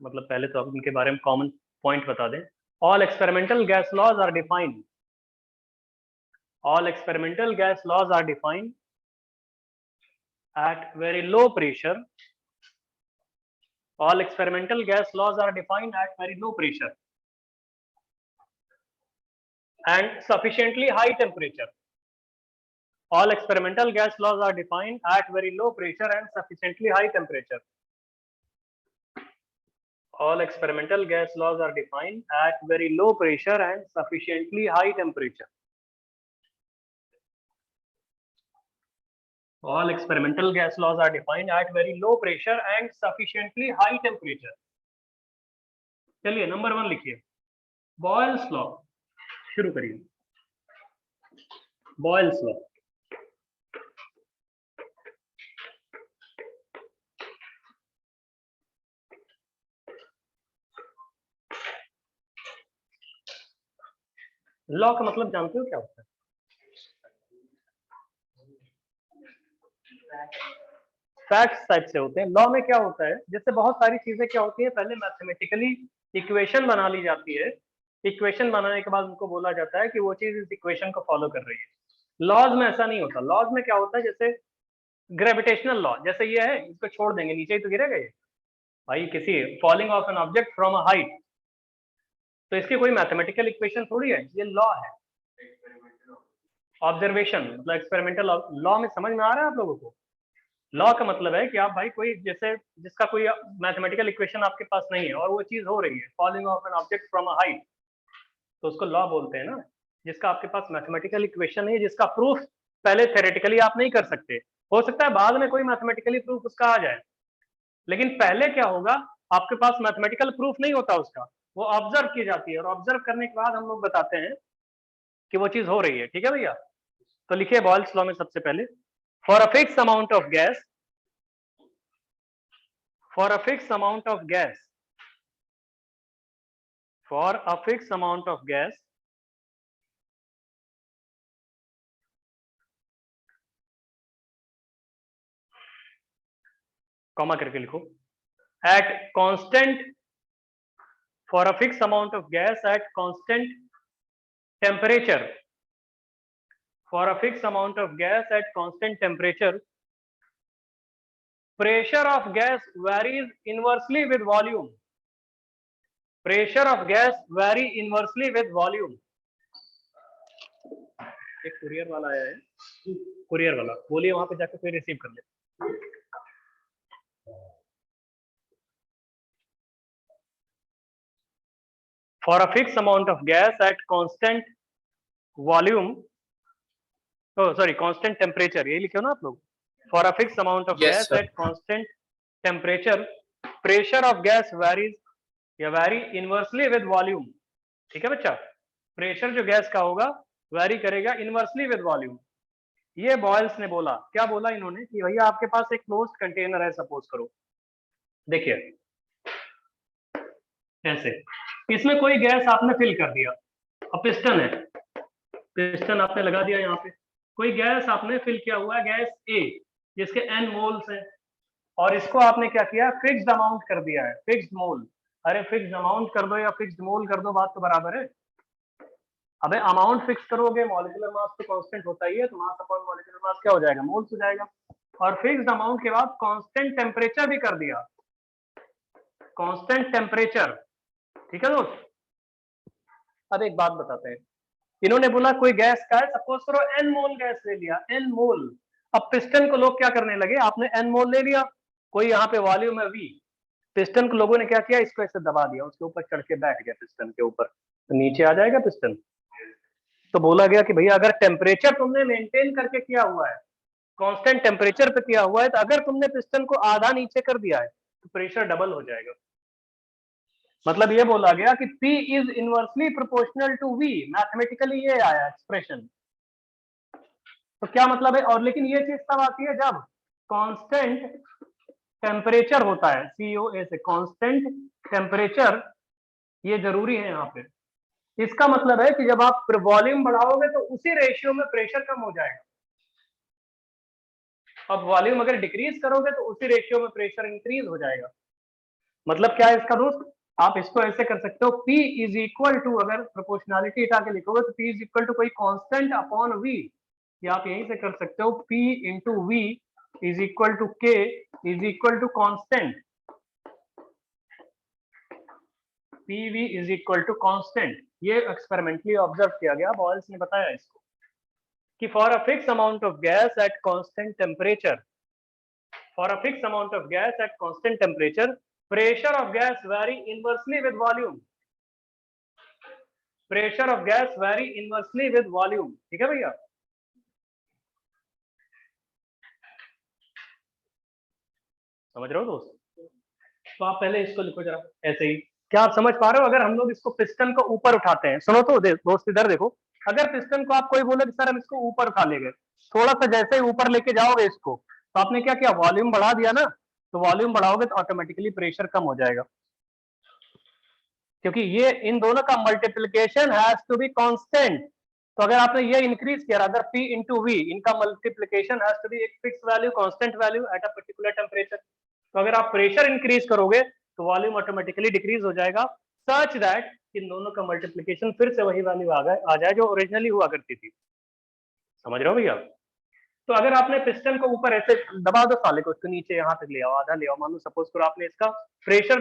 मतलब पहले तो अब इनके बारे में कॉमन पॉइंट बता दें। All experimental gas laws are defined, all experimental gas laws are defined at very low pressure. All experimental gas laws are defined at very low pressure and sufficiently high temperature. All experimental gas laws are defined at very low pressure and sufficiently high temperature. All experimental gas laws are defined at very low pressure and sufficiently high temperature. All experimental gas laws are defined at very low pressure and sufficiently high temperature. चलिए number 1 लिखिए, Boyle's law. शुरू करिए। Boyle's law, law का मतलब जानते हो क्या होता है? फैक्ट्स टाइप से होते हैं। लॉ में क्या होता है, जैसे बहुत सारी चीजें क्या होती है, पहले मैथमेटिकली इक्वेशन बना ली जाती है, इक्वेशन बनाने के बाद उनको बोला जाता है कि वो चीज इस इक्वेशन को फॉलो कर रही है। लॉज में ऐसा नहीं होता। लॉज में क्या होता है, जैसे ग्रेविटेशनल लॉ, जैसे ये है, इसको छोड़ देंगे नीचे ही तो गिरेगा ये भाई, किसी falling of an object from a height, तो इसकी कोई मैथमेटिकल इक्वेशन थोड़ी है, ये लॉ है। ऑब्जर्वेशन मतलब एक्सपेरिमेंटल लॉ में समझ में आ रहा है आप लोगों को? लॉ का मतलब है कि आप भाई कोई जैसे जिसका कोई मैथमेटिकल इक्वेशन आपके पास नहीं है और वो चीज हो रही है, falling of an object from a height, तो उसको लॉ बोलते हैं ना। जिसका आपके पास मैथमेटिकल इक्वेशन नहीं है, जिसका प्रूफ पहले थ्योरेटिकली आप नहीं कर सकते, हो सकता है बाद में कोई मैथमेटिकली प्रूफ उसका आ जाए, लेकिन पहले क्या होगा, आपके पास मैथमेटिकल प्रूफ नहीं होता उसका, वो ऑब्जर्व की जाती है और ऑब्जर्व करने के बाद हम लोग बताते हैं कि वो चीज हो रही है। ठीक है भैया? तो लिखिए बॉयल्स लॉ में सबसे पहले, for a fix amount of gas, for a fixed amount of gas, for a fixed amount of gas, comma करके लिखो, at constant, for a fixed amount of gas at constant temperature, for a fixed amount of gas at constant temperature, pressure of gas varies inversely with volume, pressure of gas vary inversely with volume। एक courier वाला आया है, courier वाला, बोलिए वहां पे जाकर कोई रिसीव कर ले। For a fixed amount of gas at constant volume, oh sorry, constant temperature, यही लिखे हो ना आप लोग? For a fixed amount of Yes, gas sir. at constant temperature, pressure of gas varies या vary inversely with volume। ठीक है बच्चा? प्रेशर जो गैस का होगा वैरी करेगा इनवर्सली विद वॉल्यूम। ये बॉयल्स ने बोला, क्या बोला इन्होंने कि भैया आपके पास एक क्लोज्ड कंटेनर है, सपोज करो, देखिए ऐसे, इसमें कोई गैस आपने फिल कर दिया, अब पिस्टन है, पिस्टन आपने लगा दिया, यहाँ पे कोई गैस आपने फिल किया हुआ है, गैस ए, जिसके n मोल्स हैं, और इसको आपने क्या किया, फिक्स्ड अमाउंट कर दिया है, फिक्स्ड मोल। अरे फिक्स्ड अमाउंट कर दो या फिक्स्ड मोल कर दो, बात तो बराबर है। अबे अमाउंट फिक्स करोगे, मॉलिक्यूलर मास तो कांस्टेंट होता ही है, तो मास अपॉन मॉलिक्यूलर मास क्या हो जाएगा, मोल्स हो जाएगा। और फिक्स्ड अमाउंट के बाद कांस्टेंट टेम्परेचर भी कर दिया, कांस्टेंट टेम्परेचर। ठीक है दोस्त? अब एक बात बताते हैं, इन्होंने बोला कोई गैस का है, सपोज करो एन मोल गैस ले लिया, एन मोल। अब पिस्टन को लोग क्या करने लगे, आपने एन मोल ले लिया, कोई यहाँ पे वॉल्यूम है वी, पिस्टन को लोगों ने क्या किया, इसको ऐसे दबा दिया, उसके ऊपर चढ़ के बैठ गया पिस्टन के ऊपर, तो नीचे आ जाएगा पिस्टन। तो बोला गया कि भैया अगर टेम्परेचर तुमने मेंटेन करके किया हुआ है, कांस्टेंट टेम्परेचर पे किया हुआ है, तो अगर तुमने पिस्टन को आधा नीचे कर दिया है तो प्रेशर डबल हो जाएगा। मतलब ये बोला गया कि P is inversely proportional to V, mathematically ये आया एक्सप्रेशन। तो क्या मतलब है, और लेकिन ये चीज तब आती है जब कांस्टेंट टेम्परेचर होता है, COA से कांस्टेंट टेम्परेचर, ये जरूरी है यहाँ पे। इसका मतलब है कि जब आप वॉल्यूम बढ़ाओगे तो उसी रेशियो में प्रेशर कम हो जाएगा, अब वॉल्यूम अगर डिक्रीज करोगे तो उसी रेशियो में प्रेशर इंक्रीज हो जाएगा। मतलब क्या है इसका दोस्त, आप इसको ऐसे कर सकते हो, P इज इक्वल टू, अगर प्रोपोर्शनलिटी हटा के लिखोगे तो P इज इक्वल टू कोई कांस्टेंट अपॉन V, या आप यहीं से कर सकते हो P into V is equal to K is equal to constant, PV is equal to constant. ये एक्सपेरिमेंटली ऑब्जर्व किया गया, बॉयल्स ने बताया इसको कि for a fix amount of gas at constant temperature, for a fix amount of gas at constant temperature, pressure of gas very inversely with volume, pressure of gas very inversely with volume, ठीक है भैया। समझ रहे हो दोस्त? तो आप पहले इसको लिखो जरा ऐसे ही। क्या आप समझ पा रहे हो? अगर हम लोग इसको पिस्टन को ऊपर उठाते हैं, सुनो तो दोस्त इधर देखो, अगर पिस्टन को आप कोई बोले कि सर हम इसको ऊपर उठा लेंगे, थोड़ा सा जैसे ही ऊपर लेके जाओगे इसको, तो आपने क्या किया, वॉल्यूम बढ़ा दिया ना, तो वॉल्यूम बढ़ाओगे तो ऑटोमेटिकली प्रेशर कम हो जाएगा, क्योंकि ये इन दोनों का multiplication has to be constant. तो अगर आपने ये इंक्रीज किया, अगर P इंटू वी, इनका मल्टीप्लीकेशन हैज टू बी एक fix value, constant value at a particular temperature. तो अगर आप प्रेशर इंक्रीज करोगे तो वॉल्यूम ऑटोमेटिकली डिक्रीज हो जाएगा, सच दैट इन दोनों का मल्टीप्लीकेशन फिर से वही वैल्यू आ जाए जो ओरिजिनली हुआ करती थी। समझ रहे हो भैया? तो अगर आपने पिस्टन को ऊपर ऐसे दबा दो साले को, उसको नीचे यहाँ तक ले आओ, आधा ले आओ, मान लो सपोज करो आपने इसका प्रेशर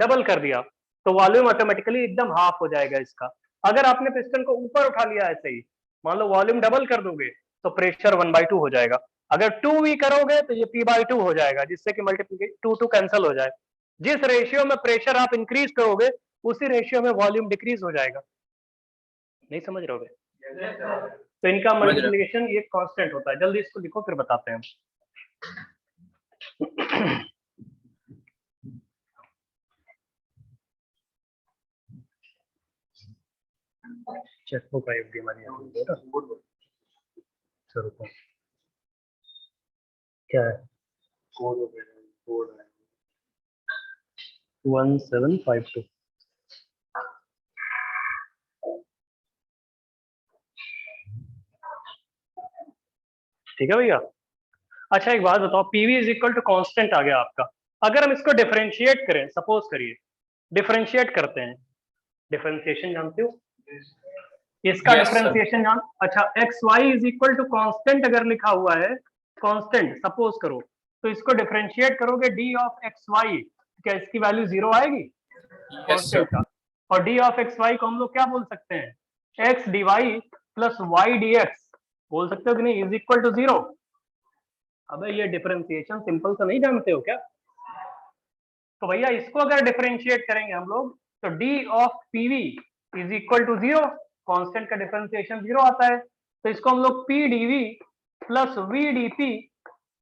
डबल कर दिया, तो वॉल्यूम ऑटोमेटिकली एकदम हाफ हो जाएगा इसका। अगर आपने पिस्टन को ऊपर उठा लिया ऐसे ही, मान लो वॉल्यूम डबल कर दोगे, तो प्रेशर 1/2 हो जाएगा। अगर 2v करोगे तो ये P/2 हो जाएगा, जिससे कि मल्टीप्लीकेशन 2 कैंसिल हो जाए। जिस रेशियो में प्रेशर आप इंक्रीज करोगे उसी रेशियो में वॉल्यूम डिक्रीज हो जाएगा। नहीं समझ रहे हो? तो इनका मल्टीप्लिकेशन ये कांस्टेंट होता है। जल्दी इसको लिखो फिर बताते हैं हम। चेक बुक आई होगी हमारी रुको, क्या है 1752। ठीक है भैया। अच्छा एक बात बताओ, PV is equal to constant आ गया आपका। अगर हम इसको डिफरेंशिएट करें, सपोज करिए डिफरेंशिएट करते हैं, डिफरेंशिएशन जानते हो इसका? Yes, डिफरेंशिएशन जान, अच्छा X Y is equal to constant अगर लिखा हुआ है, कांस्टेंट सपोज करो, तो इसको डिफरेंशिएट करोगे डी ऑफ एक्स वाई, क्या इसकी वैल्यू 0 आएगी कांस्टेंट का? और डी ऑफ एक्स वाई को हम लोग क्या बोल सकते हैं, X D Y plus Y D X बोल सकते हो कि नहीं, इज इक्वल टू 0। अबे ये डिफरेंशिएशन सिंपल सा नहीं जानते हो क्या? तो भैया इसको अगर डिफरेंशिएट करेंगे हम लोग, तो D of PV is equal to 0, constant का डिफरेंशिएशन 0 आता है, तो इसको हम लोग P DV plus V DP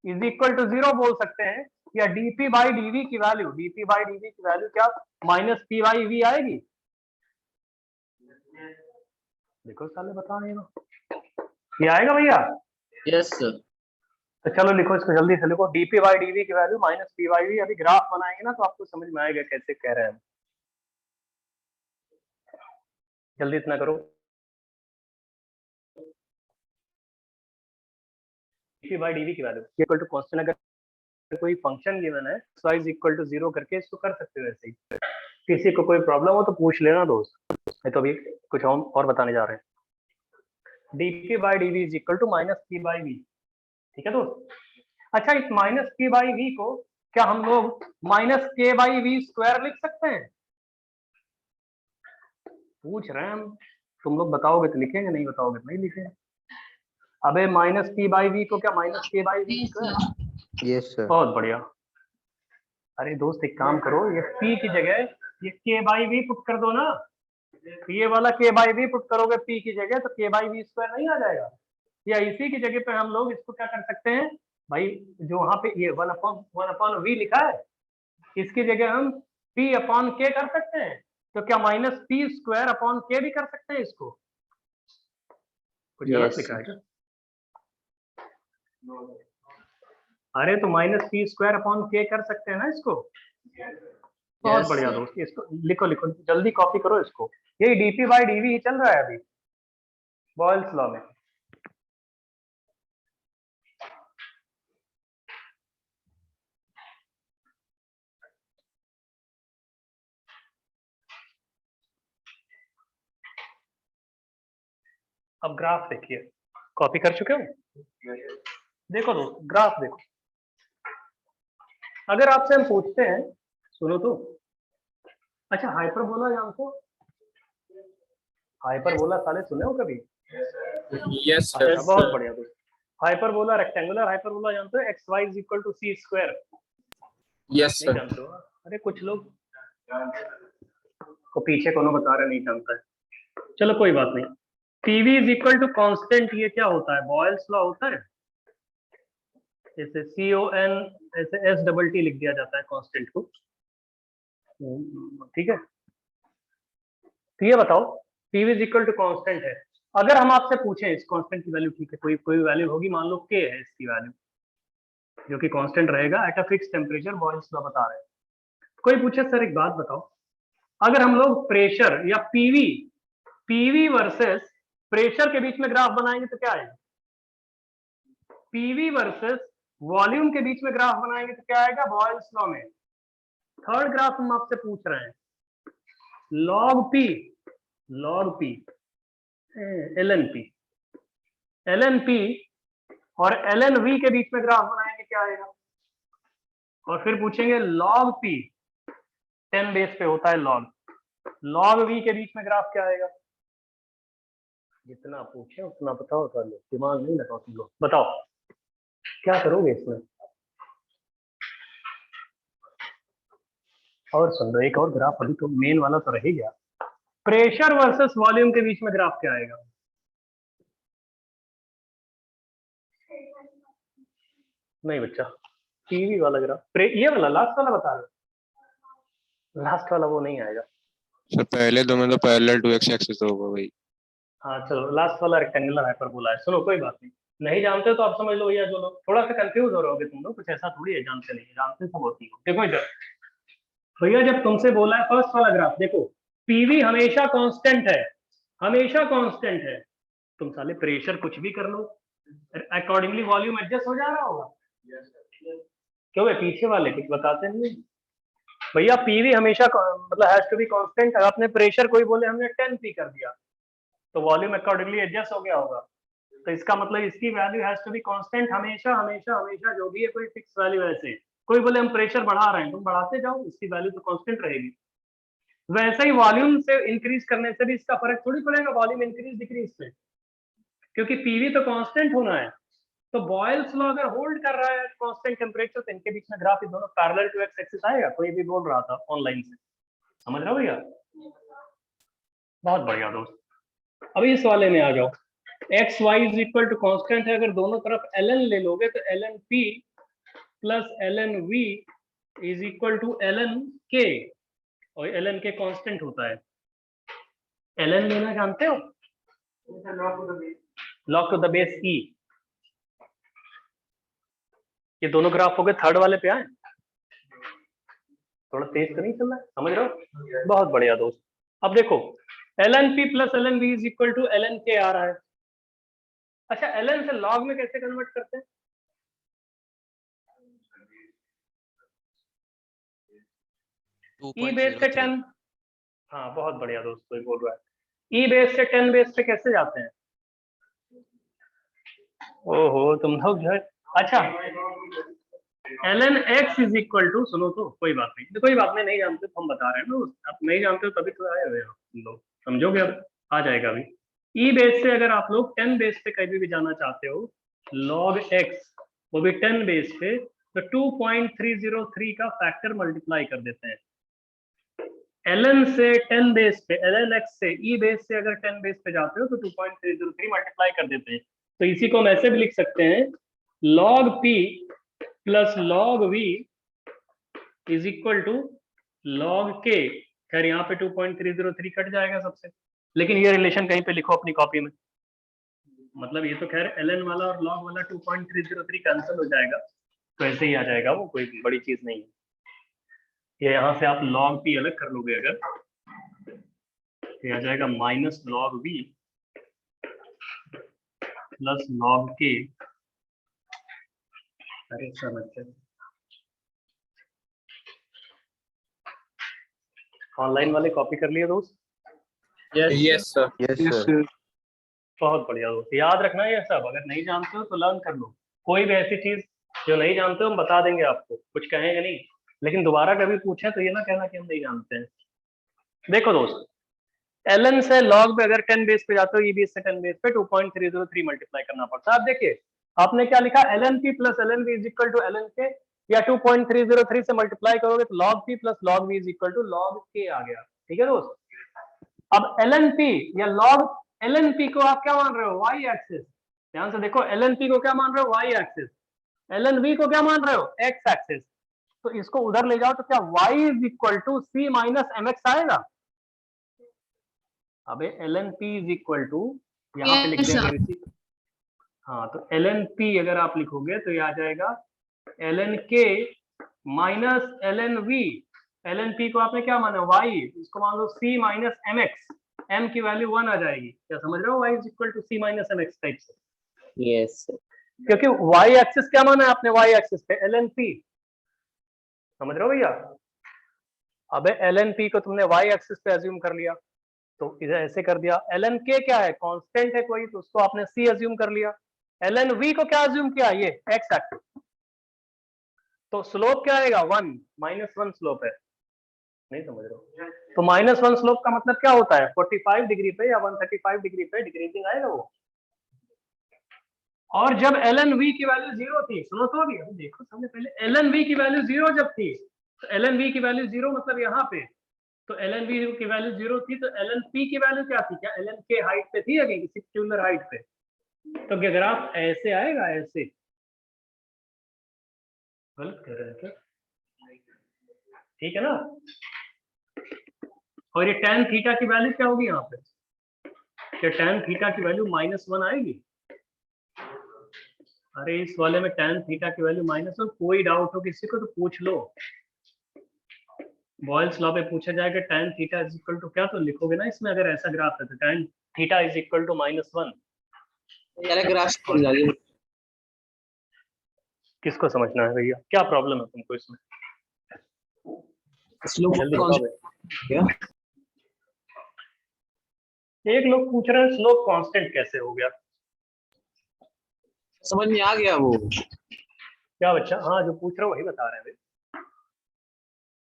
is equal to 0 बोल सकते हैं, या डीपी बाई डीवी की वैल्यू, डीपी बाई डीवी की वैल्यू क्या, माइनस पी बाई वी आएगी। देखो साले बता नहीं हो, ये आएगा भैया? Yes, sir. तो चलो लिखो इसको जल्दी से, लिखो डीपी बाई डीवी की value minus P by V. अभी ग्राफ बनाएंगे ना तो आपको समझ में आएगा कैसे कह रहे हैं। जल्दी इतना करो, डीपी बाई डीवी की वैल्यू इक्वल टू कांस्टेंट, अगर कोई फंक्शन गिवन है y इज इक्वल टू 0 करके इसको कर सकते हो ऐसे ही। किसी को कोई प्रॉब्लम हो तो पूछ लेना दोस्त, नहीं तो अभी कुछ और बताने जा रहे हैं। dp by dv is equal to minus p by v, ठीक है दोस्त? अच्छा इस माइनस p बाई v को क्या हम लोग minus k by v square लिख सकते हैं? पूछ रहे हैं हम, तुम लोग बताओगे तो लिखेंगे, नहीं बताओगे तो नहीं लिखेंगे। अबे माइनस p बाई v को क्या minus k by v square? Yes, sir. बहुत बढ़िया। अरे दोस्त एक काम करो, ये p की जगह ये k बाई v पुट कर दो ना, ये वाला k बाई v पुट करोगे p की जगह तो k बाई v स्क्वायर नहीं आ जाएगा? या इसी की जगह पे हम लोग इसको क्या कर सकते हैं भाई, जो वहां पे ये 1 अपॉन v लिखा है, इसकी जगह हम p अपॉन k कर सकते हैं। तो क्या minus p square upon k भी कर सकते हैं इसको? कुछ गलत लिखा है क्या? अरे तो माइनस पी स्क्वायर अपॉन के कर सकते हैं ना इसको? बहुत बढ़िया दोस्त, इसको लिखो लिखो जल्दी कॉपी करो इसको, यही डीपी बाई डीवी ही चल रहा है अभी बॉयल्स लॉ में। अब ग्राफ देखिए, कॉपी कर चुके हो? देखो दोस्त ग्राफ देखो, अगर आपसे हम पूछते हैं, सुनो तो, अच्छा हाइपरबोला जानते हो? हाइपरबोला साले सुने हो कभी? Yes, sir. अच्छा, बहुत बढ़िया दोस्त। हाइपरबोला रेक्टेंगुलर हाइपरबोला जानते हो, X Y is equal to C square, Yes, नहीं sir. जानते हो? अरे कुछ लोग को पीछे कोनो बता रहे नहीं जानता है। चलो कोई बात नहीं। PV is equal to constant, ये क्या होता है? बॉयल्स लॉ होता है। जैसे CON ऐसे STT लिख दिया जाता है कांस्टेंट को, ठीक है। तो ये बताओ PV is equal to constant है, अगर हम आपसे पूछें इस कांस्टेंट की वैल्यू, ठीक है, कोई कोई वैल्यू होगी, मान लो K है इसकी वैल्यू, जो कि कांस्टेंट रहेगा at a fix temperature, Boyle's law बता रहे हैं। कोई पूछे सर एक बात बताओ, अगर हम लोग प्रेशर या पीवी वर्सेस प्रेशर के बीच में ग्राफ बनाएंगे तो क्या आएगा? पीवी वर्सेस वॉल्यूम के बीच में ग्राफ बनाएंगे तो क्या आएगा? बॉयल्स लॉ में थर्ड ग्राफ हम आपसे पूछ रहे हैं, log P ln P और ln V के बीच में ग्राफ बनाएंगे क्या आएगा? और फिर पूछेंगे log P 10 बेस पे होता है log V के बीच में ग्राफ क्या आएगा? जितना पूछे उतना बताओ, कर लो, दिमाग नहीं लगाओ तुम लोग, बताओ क्या करोगे इसमें? और सुन लो, एक और ग्राफ, अभी तो मेन वाला तो रह ही गया, प्रेशर वर्सेस वॉल्यूम के बीच में ग्राफ क्या आएगा? नहीं बच्चा, पीवी वाला ग्राफ, ये वाला लास्ट वाला बता रहे हो? लास्ट वाला वो नहीं आएगा। सर पहले दो में तो पैरेलल टू एक्स एक्सिस होगा भाई। हाँ चलो, लास्ट वाला रेक्टेंगुलर हाइपरबोला है। सुनो कोई बात नहीं जानते हो तो आप समझ लो भैया, जो लोग थोड़ा सा कंफ्यूज हो रहे होगे तुम लोग, कुछ ऐसा थोड़ी है जानते नहीं, जानते सब होती हो। देखो इधर भैया, जब तुमसे बोला है फर्स्ट वाला ग्राफ, देखो पीवी हमेशा कांस्टेंट है, हमेशा कांस्टेंट है। तुम साले प्रेशर कुछ भी कर लो, अकॉर्डिंगली वॉल्यूम एडजस्ट हो जा रहा होगा। क्यों है पीछे वाले कुछ बताते नहीं भैया? पीवी हमेशा मतलब हैज टू बी कांस्टेंट। अगर आपने प्रेशर कोई बोले हमने 10 पी कर दिया तो वॉल्यूम अकॉर्डिंगली एडजस्ट हो गया होगा। तो इसका मतलब इसकी value has to be constant हमेशा हमेशा हमेशा, जो भी है कोई फिक्स वैल्यू है। ऐसे कोई बोले हम प्रेशर बढ़ा रहे हैं, तुम बढ़ाते जाओ, इसकी वैल्यू तो कांस्टेंट रहेगी। वैसे ही वॉल्यूम से इंक्रीज करने से भी इसका फर्क थोड़ी पड़ेगा वॉल्यूम इंक्रीज डिक्रीज से, क्योंकि पीवी तो कांस्टेंट होना है। तो बॉयल्स लॉ अगर होल्ड कर रहा है कांस्टेंट टेम्परेचर, तो इनके बीच में ग्राफ दोनों पैरेलल टू एक्स एक्सिस आएगा। कोई भी बोल रहा था ऑनलाइन से, समझ रहे हो भैया? बहुत बढ़िया दोस्त। अभी इस वाले में आ जाओ, X Y is equal to constant है, अगर दोनों तरफ ln ले लोगे तो ln P plus ln V is equal to ln K, और ln K कांस्टेंट होता है। ln लेना जानते हो? Log to the base E। ये दोनों ग्राफ हो गए, थर्ड वाले पे आए, थोड़ा तेज तो नहीं चल रहा है, समझ रहे हो? बहुत बढ़िया दोस्त। अब देखो ln P plus ln V is equal to ln K आ रहा है। अच्छा, ln से log में कैसे कन्वर्ट करते हैं? E बेस से 10, हाँ बहुत बढ़िया दोस्त, कोई बोल रहा है E बेस से 10 बेस पे कैसे जाते हैं? ओहो तुम लोग जो है, अच्छा ln x is equal to, सुनो तो कोई बात नहीं, कोई बात नहीं जानते तो हम बता रहे हैं ना, आप नहीं जानते हो तभी तो आए हुए हो तुम लोग, समझोगे अब आ जाएगा अभी। E बेस से अगर आप लोग 10 बेस पे कभी भी जाना चाहते हो, log x वो भी 10 बेस पे, तो 2.303 का फैक्टर मल्टीप्लाई कर देते हैं। ln से 10 बेस पे, ln x से E बेस से अगर 10 बेस पे जाते हो तो 2.303 मल्टीप्लाई कर देते हैं। तो इसी को हम ऐसे भी लिख सकते हैं, log P plus log V is equal to log K। खैर यहाँ पे 2.303 कट जाएगा सबसे, लेकिन ये रिलेशन कहीं पे लिखो अपनी कॉपी में। मतलब ये तो खैर ln वाला और log वाला 2.303 कैंसिल हो जाएगा, तो ऐसे ही आ जाएगा, वो कोई बड़ी चीज नहीं है। ये यहाँ से आप log P अलग कर लोगे अगर, ये आ जाएगा minus log V plus log K। अरे सर अच्छा, ऑनलाइन वाले कॉपी कर लिए दोस्त? Yes, sir. Yes Yes, sir. sir. बहुत बढ़िया दोस्त, याद रखना ये सब, अगर नहीं जानते हो तो लर्न कर लो। कोई भी ऐसी चीज जो नहीं जानते हो हम बता देंगे आपको, कुछ कहेंगे नहीं, लेकिन दोबारा कभी पूछे तो ये ना कहना कि हम नहीं जानते हैं। देखो दोस्त, ln से log पे अगर 10 बेस पे जाते हो, E बेस से 10 बेस पे 2.303 मल्टीप्लाई करना पड़ता है। अब देखिए आपने क्या लिखा, ln P plus ln V is equal to ln K, या 2.303 से मल्टीप्लाई करोगे तो log p plus log v is equal to log k आ गया। ठीक है दोस्त, अब ln p या log ln p को आप क्या मान रहे हो, y एक्सिस। ध्यान से देखो, ln p को क्या मान रहे हो, y एक्सिस, ln v को क्या मान रहे हो, x एक्सिस। तो इसको उधर ले जाओ तो क्या y is equal to c minus mx आएगा। अबे ln p is equal to, यहाँ पे लिख देंगे, हाँ तो ln p अगर आप लिखोगे तो ये आ जाएगा ln k minus ln v। ln p को आपने क्या माना, y, इसको मान लो c माइनस mx, m की वैल्यू 1 आ जाएगी। क्या समझ रहे हो, y is equal to c minus mx type से। यस क्योंकि y एक्सिस क्या माना है आपने, y एक्सिस पे ln p, समझ रहे हो भैया। अबे ln p को तुमने y एक्सिस पे अज्यूम कर लिया, तो इधर ऐसे कर दिया। ln k क्या है, कांस्टेंट है कोई, तो उसको आपने c अज्यूम कर लिया। ln v को क्या अज्यूम किया, ये x एक्सिस, तो स्लोप क्या आएगा, 1, -1 स्लोप है। नहीं समझ रहे हो, तो -1 स्लोप का मतलब क्या होता है, 45 डिग्री पे या 135 डिग्री पे डिक्रीजिंग आएगा वो। और जब ln v की वैल्यू 0 थी, सुनो तो अभी देखो सामने, पहले ln v की वैल्यू 0 जब थी, तो ln v की वैल्यू 0 मतलब यहाँ पे, तो ln v की वैल्यू 0 थी, तो ln p की वैल्यू क्या थी, क्या ln k हाइट पे थी अगे, किसी पर्टिकुलर हाइट पे, तो क्या ग्राफ ऐसे आएगा, ऐसे। गलत कह रहे हैं क्या, ठीक है ना। और ये tan थीटा की वैल्यू क्या होगी यहाँ पे, क्या tan थीटा की वैल्यू -1 आएगी। अरे इस वाले में tan थीटा की वैल्यू -1, कोई डाउट हो किसी को तो पूछ लो। बॉयल्स लॉ पे पूछा जाएगा tan theta is equal to क्या, तो लिखोगे ना इसमें, अगर ऐसा ग्राफ है तो tan theta is equal to -1। यार ग्राफ समझा ली, किसको समझना है भैया, क्या प्रॉब्लम है तुमको इसमें, स्लोप जल्दी कौन बताओ क्या भैया। एक लोग पूछ रहे हैं स्लोप कांस्टेंट कैसे हो गया। समझ में आ गया वो। क्या बच्चा, हाँ जो पूछ रहा हूँ वही बता रहे हैं भैया।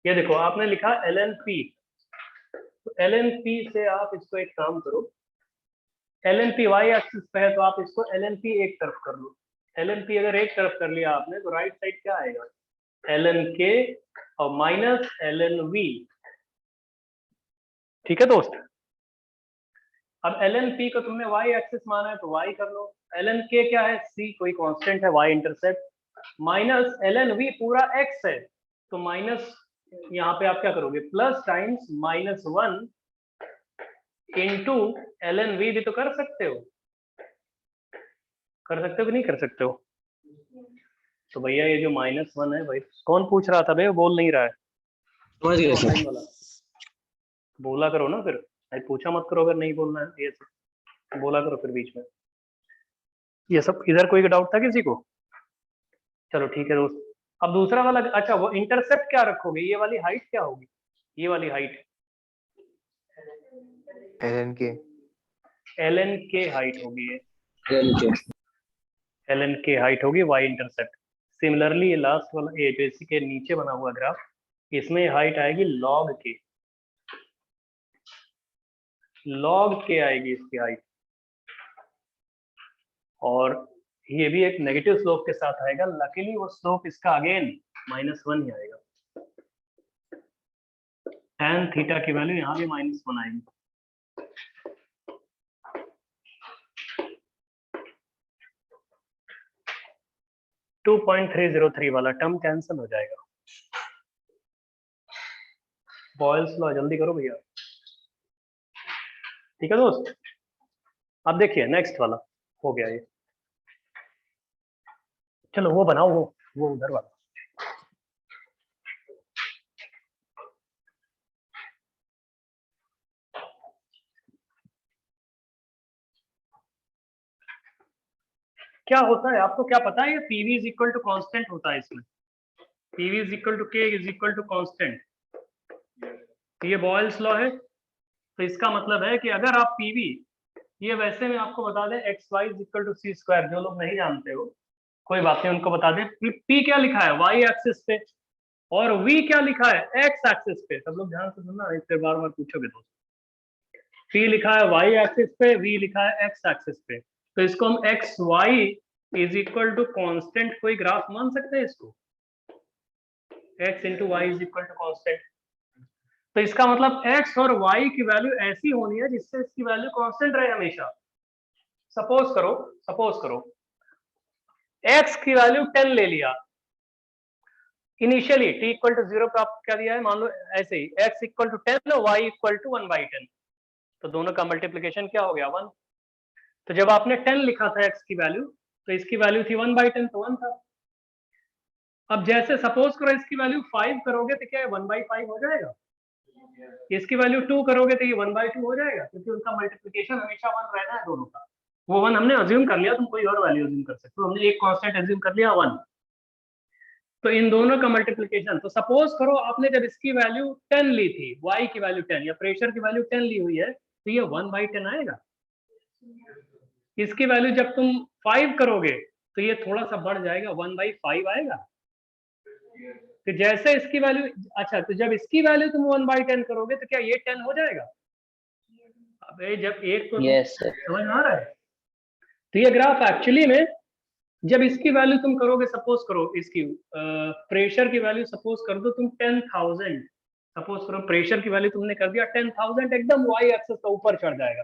ये देखो आपने लिखा ln p, तो ln p से आप इसको एक काम करो, ln p y एक्सिस पे है तो आप इसको ln p एक तरफ कर लो। ln p अगर एक तरफ कर लिया आपने तो राइट साइड क्या आएगा, ln k और माइनस ln v। ठीक है दोस्त, अब ln p को तुमने y एक्सिस माना है तो y कर लो, ln k क्या है, c कोई कांस्टेंट है, y intercept, minus ln v पूरा x है, तो माइनस यहाँ पे आप क्या करोगे, plus times -1 into ln v भी तो कर सकते हो, कि नहीं कर सकते हो। तो भैया ये जो -1 है भाई, कौन पूछ रहा था भाई, वो बोल नहीं रहा है, समझ गए सर। ऑनलाइन वाला, बोला करो ना फिर, भाई पूछा मत करो, अगर नहीं बोलना है ये सब बोला करो फिर बीच में। ये सब इधर कोई डाउट था किसी को, चलो ठीक है दोस्त। अब दूसरा वाला, अच्छा वो इंटरसेप्ट क्या रखोगे, ये वाली हाइट क्या होगी, ये वाली हाइट ln k हाइट होगी, ये ln k हाइट होगी y इंटरसेप्ट। सिमिलरली ये लास्ट वाला, ये जो इसी के नीचे बना हुआ ग्राफ, इसमें हाइट आएगी log k, आएगी इसकी हाइट, और ये भी एक नेगेटिव स्लोप के साथ आएगा। लकीली वो स्लोप इसका अगेन -1 ही आएगा, tan थीटा की वैल्यू यहाँ भी -1 आएगी। टू 2.303 वाला टर्म कैंसिल हो जाएगा। बॉयल्स लॉ जल्दी करो भैया, ठीक है दोस्त। अब देखिए नेक्स्ट वाला हो गया ये, चलो वो बनाओ, वो उधर वाला। क्या होता है आपको क्या पता है, ये PV is equal to constant होता है इसमें, PV is equal to K is equal to constant, ये बॉयल्स लॉ है। तो इसका मतलब है कि अगर आप पीवी, ये वैसे मैं आपको बता दें X Y is equal to C square, जो लोग नहीं जानते हो कोई बात नहीं, उनको बता दें। पी क्या लिखा है वाई एक्सिस पे, और वी क्या लिखा है एक्स एक्सिस पे। सब लोग ध्यान से सुनना, इस बार बार पूछोगे दोस्त। पी लिखा है वाई एक्सिस पे, वी लिखा है एक्स एक्सिस पे, तो इसको हम X Y is equal to constant कोई ग्राफ मान सकते हैं इसको, x into Y is equal to constant. तो इसका मतलब x और y की वैल्यू ऐसी होनी है जिससे इसकी वैल्यू कांस्टेंट रहे हमेशा। सपोज करो x की वैल्यू 10 ले लिया इनिशियली, t इक्वल टू 0 पे आपको क्या दिया है, मान लो ऐसे ही x इक्वल टू 10 और y इक्वल टू 1/10, तो दोनों का मल्टीप्लिकेशन क्या हो गया 1। तो जब आपने 10 लिखा था x की वैल्यू, तो इसकी वैल्यू थी 1/10, तो 1 था। अब जैसे सपोज करो इसकी वैल्यू 5 करोगे तो क्या 1/5 हो जाएगा, इसकी वैल्यू 2 करोगे तो ये 1/2 हो जाएगा, क्योंकि उनका मल्टीप्लिकेशन हमेशा 1 रहना है दोनों का। वो 1 हमने अज्यूम कर लिया, तुम कोई और वैल्यू अज्यूम कर सकते हो, हमने एक कांस्टेंट अज्यूम कर लिया 1। तो इन दोनों का मल्टीप्लिकेशन, तो सपोज करो आपने जब इसकी वैल्यू 10 ली थी, y की वैल्यू 10 या प्रेशर की वैल्यू 10 ली हुई है, तो ये 1/10 आएगा। इसकी वैल्यू जब तुम 5 करोगे तो ये थोड़ा सा बढ़ जाएगा, 1/5 आएगा। तो जैसे इसकी वैल्यू, अच्छा तो जब इसकी वैल्यू तुम 1/10 करोगे तो क्या ये 10 हो जाएगा। अबे जब एक तो यस सर। समझ में आ रहा है। तो ये ग्राफ एक्चुअली में जब इसकी वैल्यू तुम करोगे, सपोज करो इसकी प्रेशर की वैल्यू सपोज कर दो तुम 10,000, सपोज करो प्रेशर की वैल्यू तुमने कर दिया 10,000, एकदम y एक्सिस का ऊपर चढ़ जाएगा,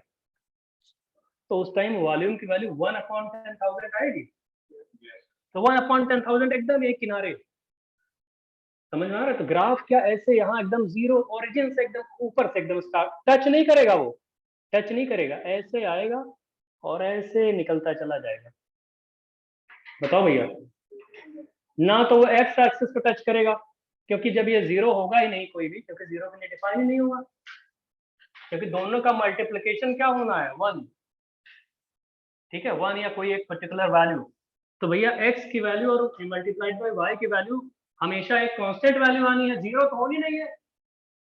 तो उस टाइम वॉल्यूम की वैल्यू 1/10,000 आएगी। तो 1/10,000 एकदम एक किनारे, समझ में आ रहा है। तो ग्राफ क्या ऐसे यहाँ एकदम जीरो ओरिजिन से एकदम ऊपर से एकदम स्टार्ट, टच नहीं करेगा, वो टच नहीं करेगा, ऐसे आएगा और ऐसे निकलता चला जाएगा। बताओ भैया, ना तो वो एक्स एक्सिस को टच करेगा, क्योंकि जब ये जीरो होगा ही नहीं कोई भी, क्योंकि जीरो के लिए डिफाइन ही नहीं होगा, क्योंकि दोनों का मल्टीप्लिकेशन क्या होना है 1, ठीक है, 1 या कोई एक पर्टिकुलर वैल्यू। तो भैया x की वैल्यू और मल्टीप्लाइड बाय y की वैल्यू हमेशा एक कांस्टेंट वैल्यू आनी है, जीरो तो होनी नहीं है।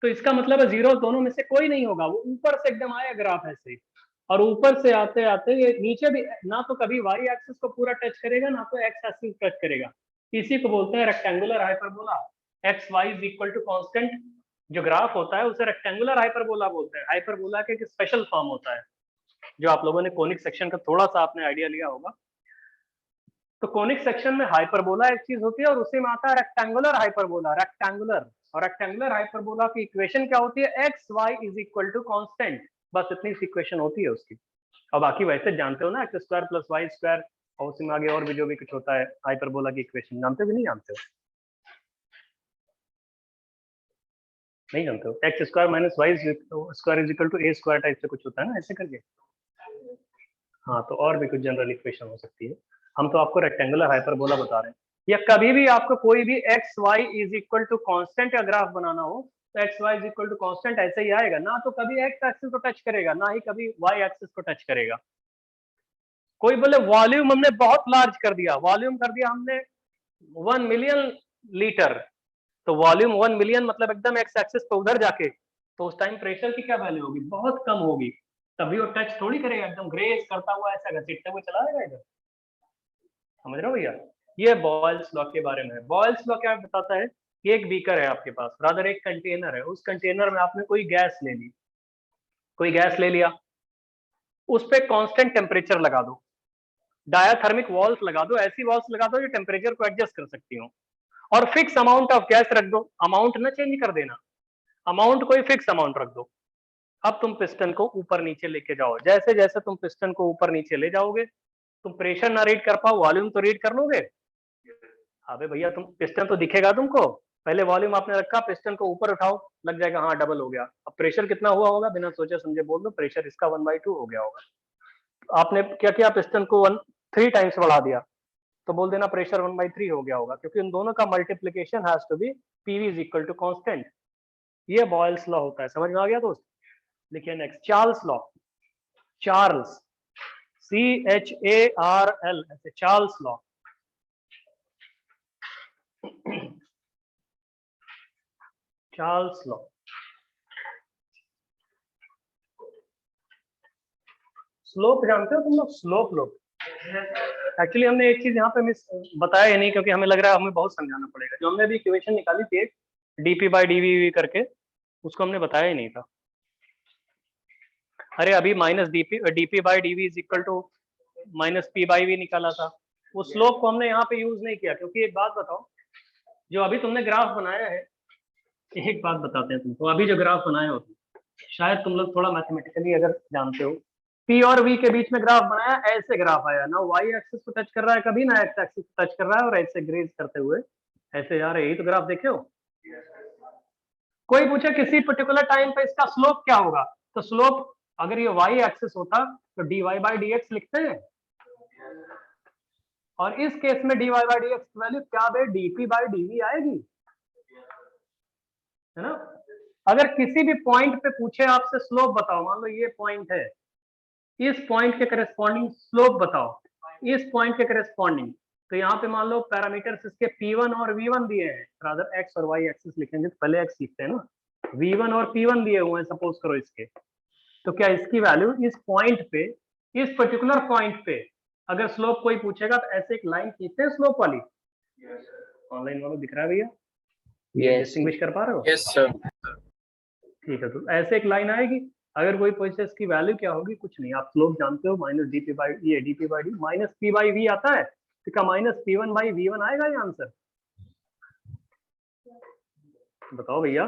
तो इसका मतलब है जीरो दोनों में से कोई नहीं होगा, वो ऊपर से एकदम आया ग्राफ ऐसे ही, और ऊपर से आते आते ये नीचे भी ना तो कभी y एक्सिस को पूरा टच करेगा, ना तो x एक्सिस टच करेगा। इसी को बोलते हैं rectangular hyperbola. X Y is equal to constant जो ग्राफ होता है उसे रेक्टेंगुलर हाइपरबोला बोलते हैं। हाइपरबोला का एक स्पेशल फॉर्म होता है, जो आप लोगों ने कोनिक सेक्शन का थोड़ा सा आपने आइडिया लिया होगा। तो कोनिक सेक्शन में हाइपरबोला एक चीज होती है और उसी में आता है रेक्टेंगुलर हाइपरबोला, रेक्टेंगुलर। और रेक्टेंगुलर हाइपरबोला की इक्वेशन क्या होती है, X Y is equal to constant, बस इतनी सी इक्वेशन होती है उसकी। और बाकी वैसे जानते हो ना, X square plus Y square, और उसमें आगे और भी जो भी कुछ होता है हाइपरबोला की इक्वेशन, जानते हो कि नहीं जानते हो? नहीं जानते हो, X square minus Y square is equal to A square type से कुछ होता है ना, ऐसे करके। हाँ, तो और भी कुछ जनरल इक्वेशन हो सकती है, हम तो आपको रेक्टेंगुलर हाइपरबोला बता रहे हैं। या कभी भी आपको कोई भी X Y is equal to constant का ग्राफ बनाना हो, तो X Y is equal to constant ऐसे ही आएगा, ना तो कभी एक्स एक्सिस को टच करेगा, ना ही कभी वाई एक्सिस को टच करेगा। कोई बोले वॉल्यूम हमने बहुत लार्ज कर दिया, वॉल्यूम कर दिया हमने 1 मिलियन लीटर, तो वॉल्यूम 1 मिलियन मतलब एकदम एक्स एक्सिस पे उधर जाके, तो उस टाइम प्रेशर की क्या वैल्यू होगी, बहुत कम होगी, तभी वो टच थोड़ी करेगा, एकदम ग्रेस करता हुआ ऐसा घसीटते हुए चला जाएगा इधर। समझ रहे हो भैया, ये बॉयल्स लॉ के बारे में है। बॉयल्स लॉ क्या बताता है, एक बीकर है आपके पास, रादर एक कंटेनर है, उस कंटेनर में आपने कोई गैस ले ली, कोई गैस ले लिया, उस पर कांस्टेंट टेम्परेचर लगा दो, डायाथर्मिक वॉल्स लगा दो, ऐसी वॉल्स लगा दो जो टेम्परेचर को एडजस्ट कर सकती हो, और फिक्स अमाउंट ऑफ गैस रख दो, अमाउंट ना चेंज कर देना, अमाउंट कोई फिक्स अमाउंट रख दो। अब तुम पिस्टन को ऊपर नीचे लेके जाओ, जैसे जैसे तुम पिस्टन को ऊपर नीचे ले जाओगे, तुम प्रेशर ना रीड कर पाओ, वॉल्यूम तो रीड कर लोगे। अबे भैया तुम पिस्टन तो दिखेगा तुमको, पहले वॉल्यूम आपने रखा, पिस्टन को ऊपर उठाओ, लग जाएगा हाँ डबल हो गया। अब प्रेशर कितना हुआ होगा, बिना सोचे समझे बोल दो, प्रेशर इसका 1/2 हो गया होगा। आपने क्या किया, पिस्टन को 3 टाइम्स बढ़ा दिया, तो बोल देना प्रेशर 1/3 हो गया होगा, क्योंकि उन दोनों का multiplication has to be PV is equal to constant. ये बॉयल्स लॉ होता है, समझ में आ गया दोस्त। लिखिए next, Charles law, Charles CHARL ऐसे, Charles law. Charles law, slope जानते हो तुम लोग, स्लोप लोग। एक्चुअली हमने एक चीज यहाँ पे मिस बताया ही नहीं, क्योंकि हमें लग रहा है हमें बहुत समझाना पड़ेगा। जो हमने अभी इक्वेशन निकाली थी dp/dv करके, उसको हमने बताया ही नहीं था। अरे अभी minus dp/dv is equal to -p/v निकाला था, वो स्लोप को हमने यहाँ पे यूज नहीं किया, क्योंकि एक बात बताओ, जो अभी तुमने ग्राफ बनाया है, एक बात बताते हैं तुमको, अभी जो ग्राफ बनाया हो शायद तुम लोग थोड़ा मैथमेटिकली अगर जानते हो, पी और वी के बीच में ग्राफ बनाया, ऐसे ग्राफ आया ना, वाई एक्सिस को टच कर रहा है कभी, ना एक्स एक्सिस को टच कर रहा है, और ऐसे ग्रेज करते हुए ऐसे जा रहे हैं, यही तो ग्राफ देखे हो। कोई पूछे किसी पर्टिकुलर टाइम पे इसका स्लोप क्या होगा, तो स्लोप अगर ये वाई एक्सिस होता तो D Y by D X लिखते हैं, और इस केस में D Y by D X की वैल्यू क्या बे, डीपी बाई डीवी आएगी, है ना। अगर किसी भी पॉइंट पे पूछे आपसे स्लोप बताओ, मान लो ये पॉइंट है, इस पॉइंट के करस्पॉन्डिंग स्लोप बताओ, इस पॉइंट के करस्पॉन्डिंग, तो यहाँ पे मान लो पैरामीटर्स इसके P1 और V1 दिए हैं, रादर एक्स और वाई एक्सिस लिखेंगे तो पहले एक्स लिखते हैं ना, V1 और P1 दिए हुए हैं सपोज करो इसके, तो क्या इसकी वैल्यू इस पॉइंट पे, इस पर्टिकुलर पॉइंट पे अगर स्लोप कोई पूछेगा तो ऐसे एक लाइन खींचते हैं स्लोप वाली, ऑनलाइन वालों दिख रहा है भैया, ये डिस्टिंग्विश कर पा रहे हो? Yes, sir. ठीक है, तो ऐसे एक लाइन आएगी, अगर कोई पूछे इसकी वैल्यू क्या होगी, कुछ नहीं, आप लोग जानते हो, माइनस डी पी बाई ये D P by D minus P by V आता है, तो क्या minus P one by V one आएगा ये आंसर, बताओ भैया।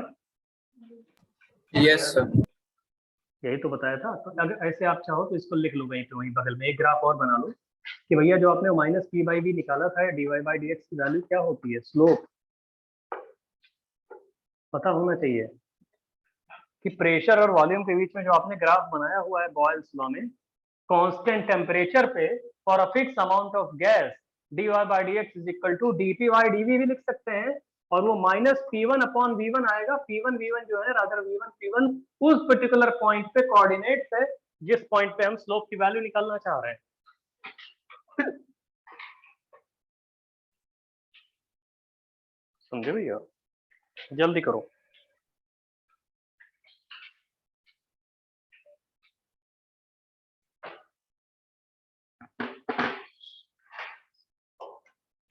Yes, sir. यही तो बताया था, तो अगर ऐसे आप चाहो तो इसको लिख लो वहीं पे, वहीं बगल में एक ग्राफ और बना लो कि भैया जो आपने माइनस पी बाई वी निकाला था, D Y by D X की वैल्यू क्या होती है, स्लोप पता होना चाहिए कि प्रेशर और वॉल्यूम के बीच में जो आपने ग्राफ बनाया हुआ है बॉयल्स लॉ में, कांस्टेंट टेम्परेचर पे for a fix amount of gas D Y by D X is equal to D P by D V भी लिख सकते हैं, और वो minus P one upon V one आएगा, पी वन वी वन जो है rather V one P one उस पर्टिकुलर पॉइंट पे कोऑर्डिनेट्स है जिस पॉइंट पे हम स्लोप की वैल्यू निकालना चाह रहे हैं। समझे भैया, जल्दी करो।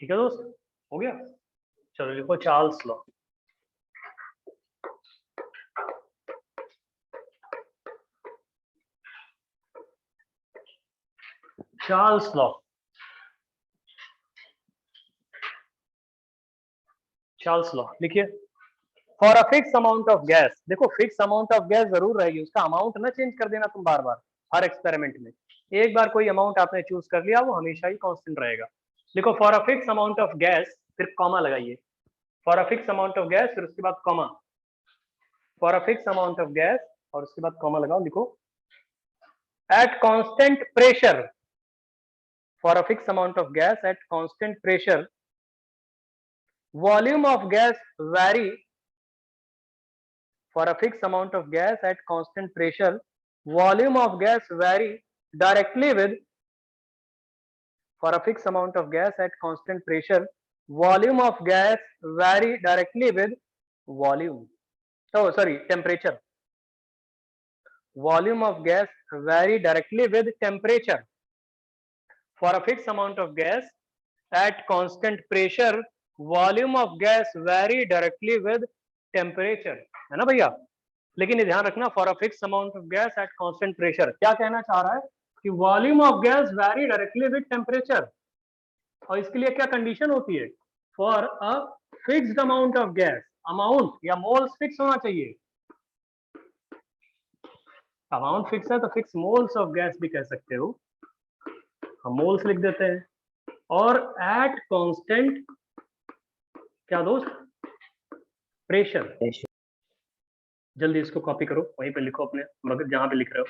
ठीक है दोस्त, हो गया, चलो लिखो Charles law. Charles law, Charles law लिखिए, for a fix amount of gas, देखो फिक्स अमाउंट ऑफ गैस जरूर रहेगी, उसका अमाउंट ना चेंज कर देना तुम बार बार हर एक्सपेरिमेंट में, एक बार कोई अमाउंट आपने चूज कर लिया वो हमेशा ही कांस्टेंट रहेगा। लिखो for a fix amount of gas, फिर कॉमा लगाइए, for a fix amount of gas, फिर उसके बाद comma, for a fix amount of gas और उसके बाद कॉमा लगाओ, लिखो eight constant pressure, for a fix amount of gas at constant pressure volume of gas vary, for a fixed amount of gas at constant pressure volume of gas vary directly with, for a fixed amount of gas at constant pressure volume of gas vary directly with volume, oh sorry, temperature, volume of gas vary directly with temperature, for a fixed amount of gas at constant pressure volume of gas very directly with temperature, है ना भैया। लेकिन ये ध्यान रखना, for a fix amount of gas at constant pressure, क्या कहना चाह रहा है कि volume of gas very directly with temperature, और इसके लिए क्या कंडीशन होती है, for a fixed amount of gas, amount या मोल्स फिक्स होना चाहिए, अमाउंट फिक्स है तो फिक्स मोल्स ऑफ गैस भी कह सकते हो, हम मोल्स लिख देते हैं, और एट कांस्टेंट क्या दोस्त, प्रेशर। जल्दी इसको कॉपी करो, वहीं पे लिखो अपने मगर जहां पे लिख रहे हो,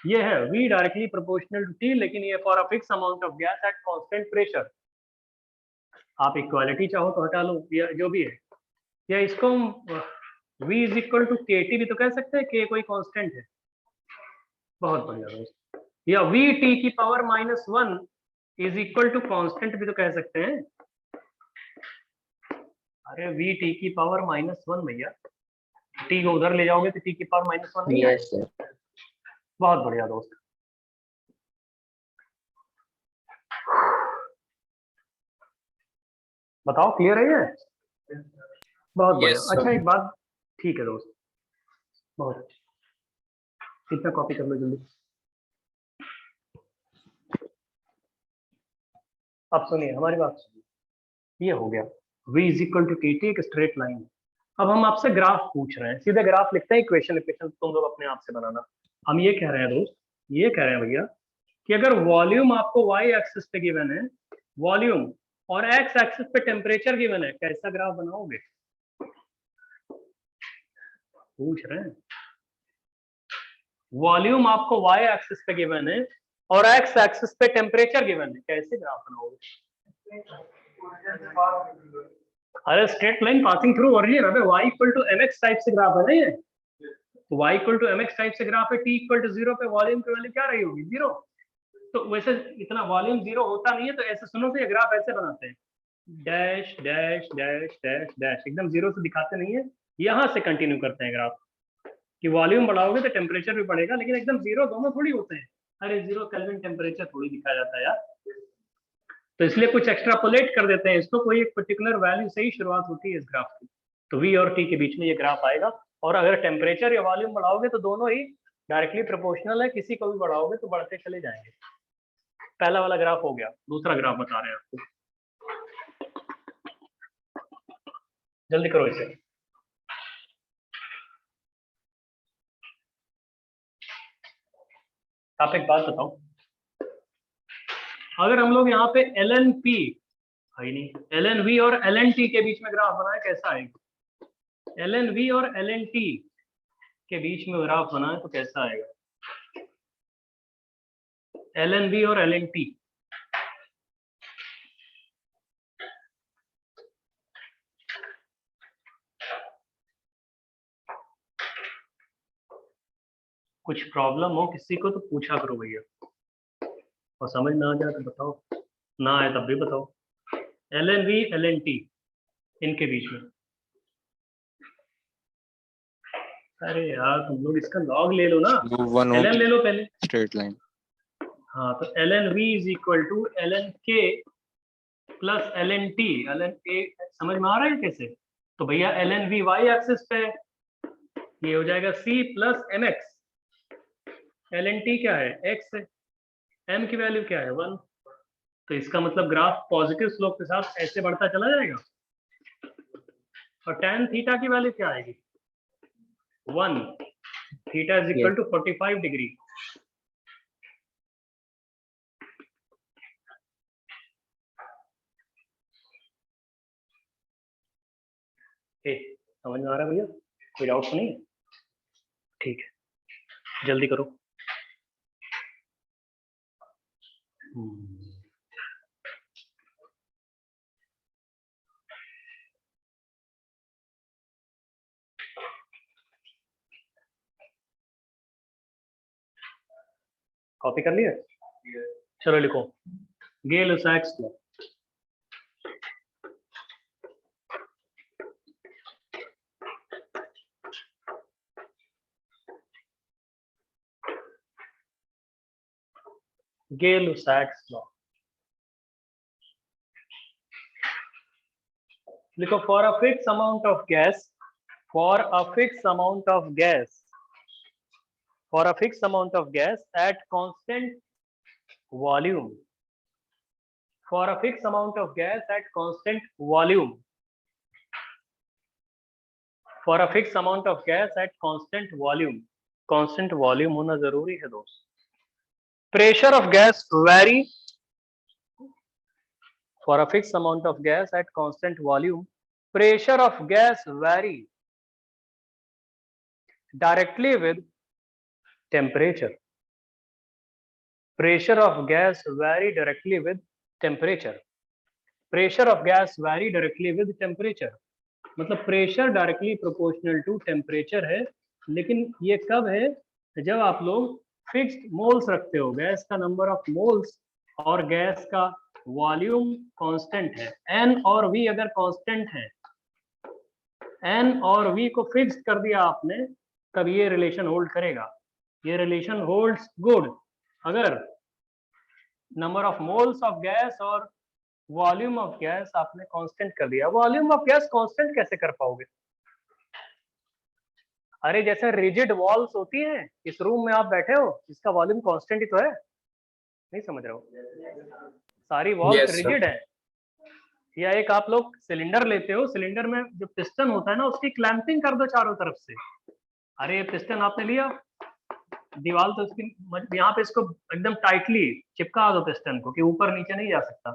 ये है V directly proportional to T, लेकिन ये for a fix amount of gas at constant pressure, आप इक्वालिटी चाहो तो हटा लो या जो भी है, या इसको V is equal to KT भी तो कह सकते हैं, K कोई कांस्टेंट है, बहुत बढ़िया दोस्त, या VT की power -1 is equal to constant भी तो कह सकते हैं, अरे VT की पावर -1 भैया, T को उधर ले जाओगे तो T की पावर -1 नहीं है, बहुत बढ़िया दोस्त। बताओ क्लियर है ये, बहुत बढ़िया। Yes, sir. अच्छा एक बात, ठीक है दोस्त, बहुत अच्छा, इतना कॉपी कर लो जल्दी। अब सुनिए हमारी बात सुनिए, ये हो गया v is equal to T T, एक स्ट्रेट लाइन। अब हम आपसे ग्राफ पूछ रहे हैं, सीधे ग्राफ लिखते हैं, इक्वेशन तुम लोग अपने आप से बनाना। हम ये कह रहे हैं दोस्त, ये कह रहे हैं भैया कि अगर वॉल्यूम आपको y एक्सिस पे गिवन है, वॉल्यूम, और x एक्सिस पे टेम्परेचर गिवन है, कैसा ग्राफ बनाओगे? पूछ रहे हैं। वॉल्यूम आपको y एक्सिस पे गिवन है और x एक्सिस पे टेम्परेचर गिवन है, कैसे ग्राफ बनाओगे? अरे straight line passing through origin, अबे y equal to mx type से ग्राफ है ना ये, तो y equal to mx type से ग्राफ है। t इक्वल टू 0 पे वॉल्यूम की वैल्यू क्या रही होगी? 0। तो वैसे इतना वॉल्यूम 0 होता नहीं है, तो ऐसे सुनो तो ये ग्राफ ऐसे बनाते हैं, dash dash dash dash dash, एकदम 0 से दिखाते नहीं है, यहाँ से कंटिन्यू करते हैं ग्राफ कि वॉल्यूम बढ़ाओगे तो टेम्परेचर भी बढ़ेगा, लेकिन एकदम 0 दोनों थोड़ी होते हैं। अरे 0 केल्विन टेम्परेचर थोड़ी दिखाया जाता है यार, तो इसलिए कुछ एक्स्ट्रापोलेट कर देते हैं इसको, कोई एक पर्टिकुलर वैल्यू से ही शुरुआत होती है इस ग्राफ की। तो v और t के बीच में ये ग्राफ आएगा, और अगर टेम्परेचर या वॉल्यूम बढ़ाओगे तो दोनों ही डायरेक्टली प्रोपोर्शनल है, किसी को भी बढ़ाओगे तो बढ़ते चले जाएंगे। पहला वाला ग्राफ हो गया, दूसरा ग्राफ बता रहे हैं आपको, जल्दी करो इसे। आप एक बात बताओ, अगर हम लोग यहाँ पे ln p है नहीं, ln v और ln t के बीच में ग्राफ बनाए, कैसा आएगा? ln v और ln t के बीच में ग्राफ बनाए तो कैसा आएगा? ln v और ln t, कुछ प्रॉब्लम हो किसी को तो पूछा करो भैया, और समझ ना आ जाए तो बताओ, ना आए तब भी बताओ। ln v ln t इनके बीच में, अरे यार तुम लोग इसका लॉग ले लो ना, ln ले लो पहले, स्ट्रेट लाइन। हाँ तो ln v is equal to ln k plus ln t, ln a समझ में आ रहा है कैसे? तो भैया ln v y एक्सिस पे, ये हो जाएगा c plus mx, ln t क्या है? x है, m की वैल्यू क्या है? 1। तो इसका मतलब ग्राफ पॉजिटिव स्लोप के साथ ऐसे बढ़ता चला जाएगा, और tan थीटा की वैल्यू क्या आएगी? 1। Theta is equal to 45 degree. समझ में आ रहा है भैया? कोई डाउट तो नहीं? ठीक है, जल्दी करो। कॉपी कर लिया? चलो लिखो, Gay-Lussac's लॉ। Gay-Lussac's लॉ लिखो, for a fix amount of gas, for a fix amount of gas, for a fixed amount of gas at constant volume, for a fixed amount of gas at constant volume, for a fixed amount of gas at constant volume, constant volume होना जरूरी है दोस्त। pressure of gas vary, for a fixed amount of gas at constant volume, pressure of gas vary directly with temperature, pressure of gas vary directly with temperature, pressure of gas vary directly with temperature, मतलब pressure directly proportional to temperature है, लेकिन ये कब है? जब आप लोग fixed moles रखते हो, गैस का नंबर ऑफ मोल्स और गैस का वॉल्यूम कांस्टेंट है, n और v अगर कांस्टेंट है, n और v को फिक्स्ड कर दिया आपने, तब ये रिलेशन होल्ड करेगा। ये रिलेशन होल्ड्स गुड अगर number of moles of gas और वॉल्यूम ऑफ गैस आपने कांस्टेंट कर दिया। वॉल्यूम ऑफ गैस कांस्टेंट कैसे कर पाओगे? अरे जैसे रिजिड वॉल्स होती हैं, इस रूम में आप बैठे हो, इसका वॉल्यूम कांस्टेंट ही तो है, नहीं समझ रहे हो? सारी वॉल्स Yes, sir. रिजिड है, या एक आप लोग सिलेंडर लेते हो, सिलेंडर में जो पिस्टन होता है ना उसकी क्लैंपिंग कर दो चारों तरफ से। अरे ये पिस्टन आपने लिया, दीवार तो उसकी यहाँ पे इसको एकदम टाइटली चिपका दो पिस्टन को कि ऊपर नीचे नहीं जा सकता,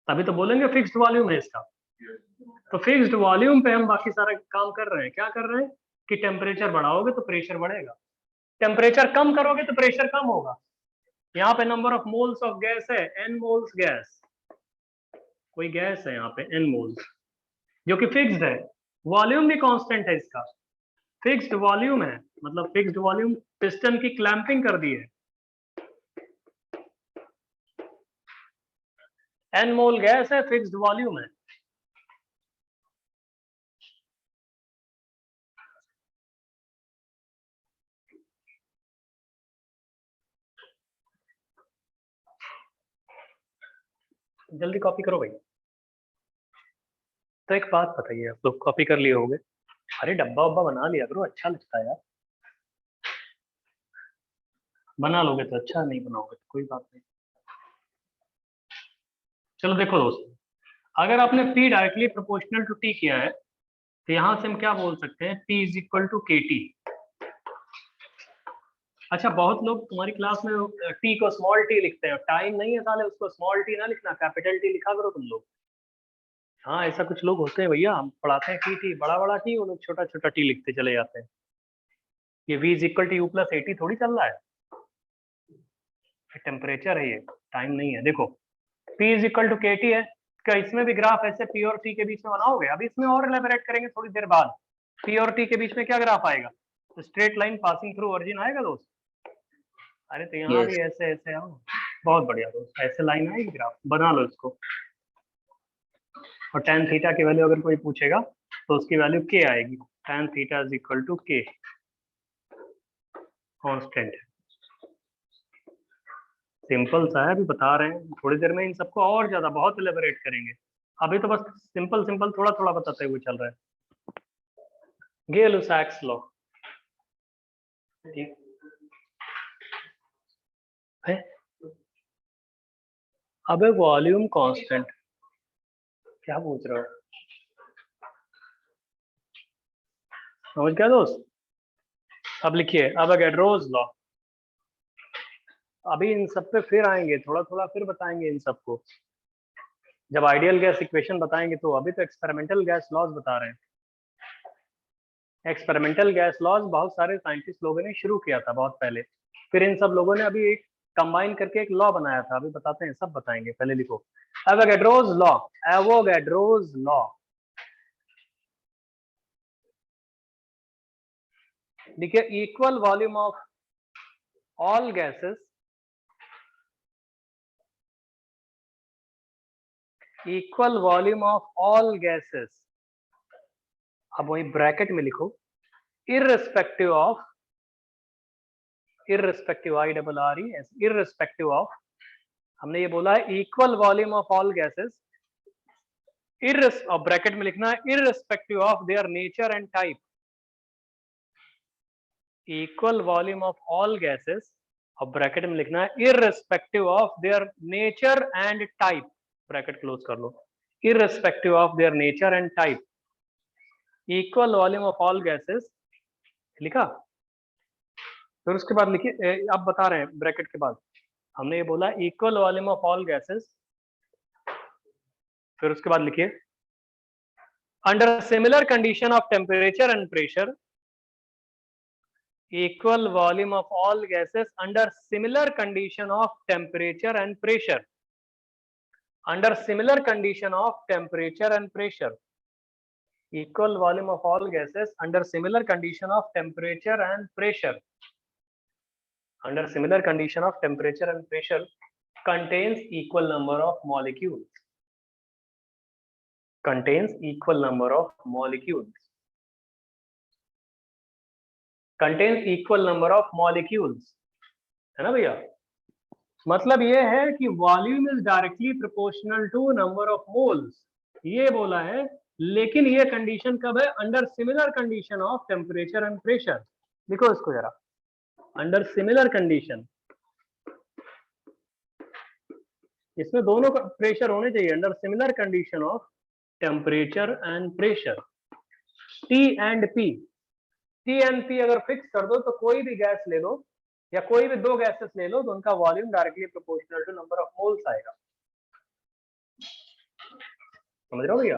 तभी तो बोलेंगे फिक्स्ड वॉल्यूम है इसका। तो फिक्स्ड वॉल्यूम पे हम बाकी सारा काम कर रहे हैं। क्या कर रहे हैं कि टेम्परेचर बढ़ाओगे तो प्रेशर बढ़ेगा, टेम्परेचर कम करोगे तो प्रेशर कम होगा। यहाँ पे number of moles of gas है n मोल्स गैस, कोई गैस है यहाँ पे n मोल्स जो कि फिक्स्ड है, वॉल्यूम भी कांस्टेंट है इसका, फिक्स्ड वॉल्यूम है, मतलब फिक्स्ड वॉल्यूम पिस्टन की क्लैंपिंग कर दी है। n मोल गैस है, फिक्स्ड वॉल्यूम है। जल्दी कॉपी करो भाई। तो एक बात बताइए, आप लोग कॉपी कर लिए होंगे, अरे डब्बा वब्बा बना लिया करो, अच्छा लगता है यार। बना लोगे तो अच्छा, नहीं बनाओगे तो कोई बात नहीं। चलो देखो दोस्तों, अगर आपने P directly proportional to T किया है तो यहां से हम क्या बोल सकते हैं, P is equal to KT। अच्छा, बहुत लोग तुम्हारी क्लास में T को स्मॉल t लिखते हैं, टाइम नहीं है साले, उसको स्मॉल t ना लिखना, कैपिटल T लिखा करो तुम लोग। हाँ ऐसा कुछ लोग होते हैं भैया, हम पढ़ाते हैं T बड़ा बड़ा T, वो लोग छोटा छोटा T लिखते चले जाते हैं। ये V is equal to U plus AT थोड़ी चल रहा है, टेम्परेचर है ये, टाइम नहीं है। देखो P is equal to KT है, क्या इसमें भी ग्राफ ऐसे P और T के बीच में बनाओगे? अभी इसमें और एलेबोरेट करेंगे थोड़ी देर बाद। P और T के बीच में क्या ग्राफ आएगा, तो straight line passing through origin आएगा दोस्त। अरे तो यहाँ Yes. भी ऐसे ऐसे आओ, बहुत बढ़िया दोस्त, ऐसे लाइन आएगी, ग्राफ बना लो इसको। और tan थीटा की वैल्यू अगर कोई पूछेगा तो उसकी वैल्यू k आएगी, tan theta is equal to k, constant. Simple सा है, अभी बता रहे हैं, थोड़ी देर में इन सबको और ज्यादा बहुत एलेबोरेट करेंगे, अभी तो बस सिंपल सिंपल थोड़ा थोड़ा बताते हुए चल रहा है। गै-लुसाक्स लॉ, ठीक है। अब वॉल्यूम कांस्टेंट, क्या पूछ रहे हो, समझ गया दोस्त? अब लिखिए अवोगाड्रोस लॉ, अभी इन सब पे फिर आएंगे, थोड़ा थोड़ा फिर बताएंगे इन सबको जब आइडियल गैस इक्वेशन बताएंगे। तो अभी तो एक्सपेरिमेंटल गैस लॉज बता रहे हैं। एक्सपेरिमेंटल गैस लॉज बहुत सारे साइंटिस्ट लोगों ने शुरू किया था बहुत पहले, फिर इन सब लोगों ने अभी एक कंबाइन करके एक लॉ बनाया था, अभी बताते हैं, सब बताएंगे। पहले लिखो एवोगाड्रोस लॉ, एवोगाड्रोस लॉ। देखिए equal volume of all gases, equal volume of all gases, अब वही ब्रैकेट में लिखो, irrespective of, irrespective IRRE, irrespective of, हमने ये बोला है equal volume of all gases, और ब्रैकेट में लिखना है irrespective of their nature and type, equal volume of all gases, और ब्रैकेट में लिखना है irrespective of their nature and type, bracket close कर लो, irrespective of their nature and type, equal volume of all gases लिखा। फिर उसके बाद लिखिए, आप बता रहे हैं ब्रैकेट के बाद, हमने ये बोला equal volume of all gases, फिर उसके बाद लिखिए under similar condition of temperature and pressure, equal volume of all gases under similar condition of temperature and pressure, under similar condition of temperature and pressure, equal volume of all gases under similar condition of temperature and pressure, under similar condition of temperature and pressure, contains equal number of molecules, contains equal number of molecules, contains equal number of molecules, है ना भैया? मतलब ये है कि volume is directly proportional to number of moles, ये बोला है, लेकिन ये कंडीशन कब है, under similar condition of temperature and pressure. देखो इसको जरा, अंडर सिमिलर कंडीशन, इसमें दोनों का प्रेशर होने चाहिए, under similar condition of temperature and pressure, T and P. T and P अगर फिक्स कर दो तो कोई भी गैस ले लो या कोई भी दो गैसेस ले लो तो उनका volume directly proportional to number of moles आएगा। समझ रहे हो भैया?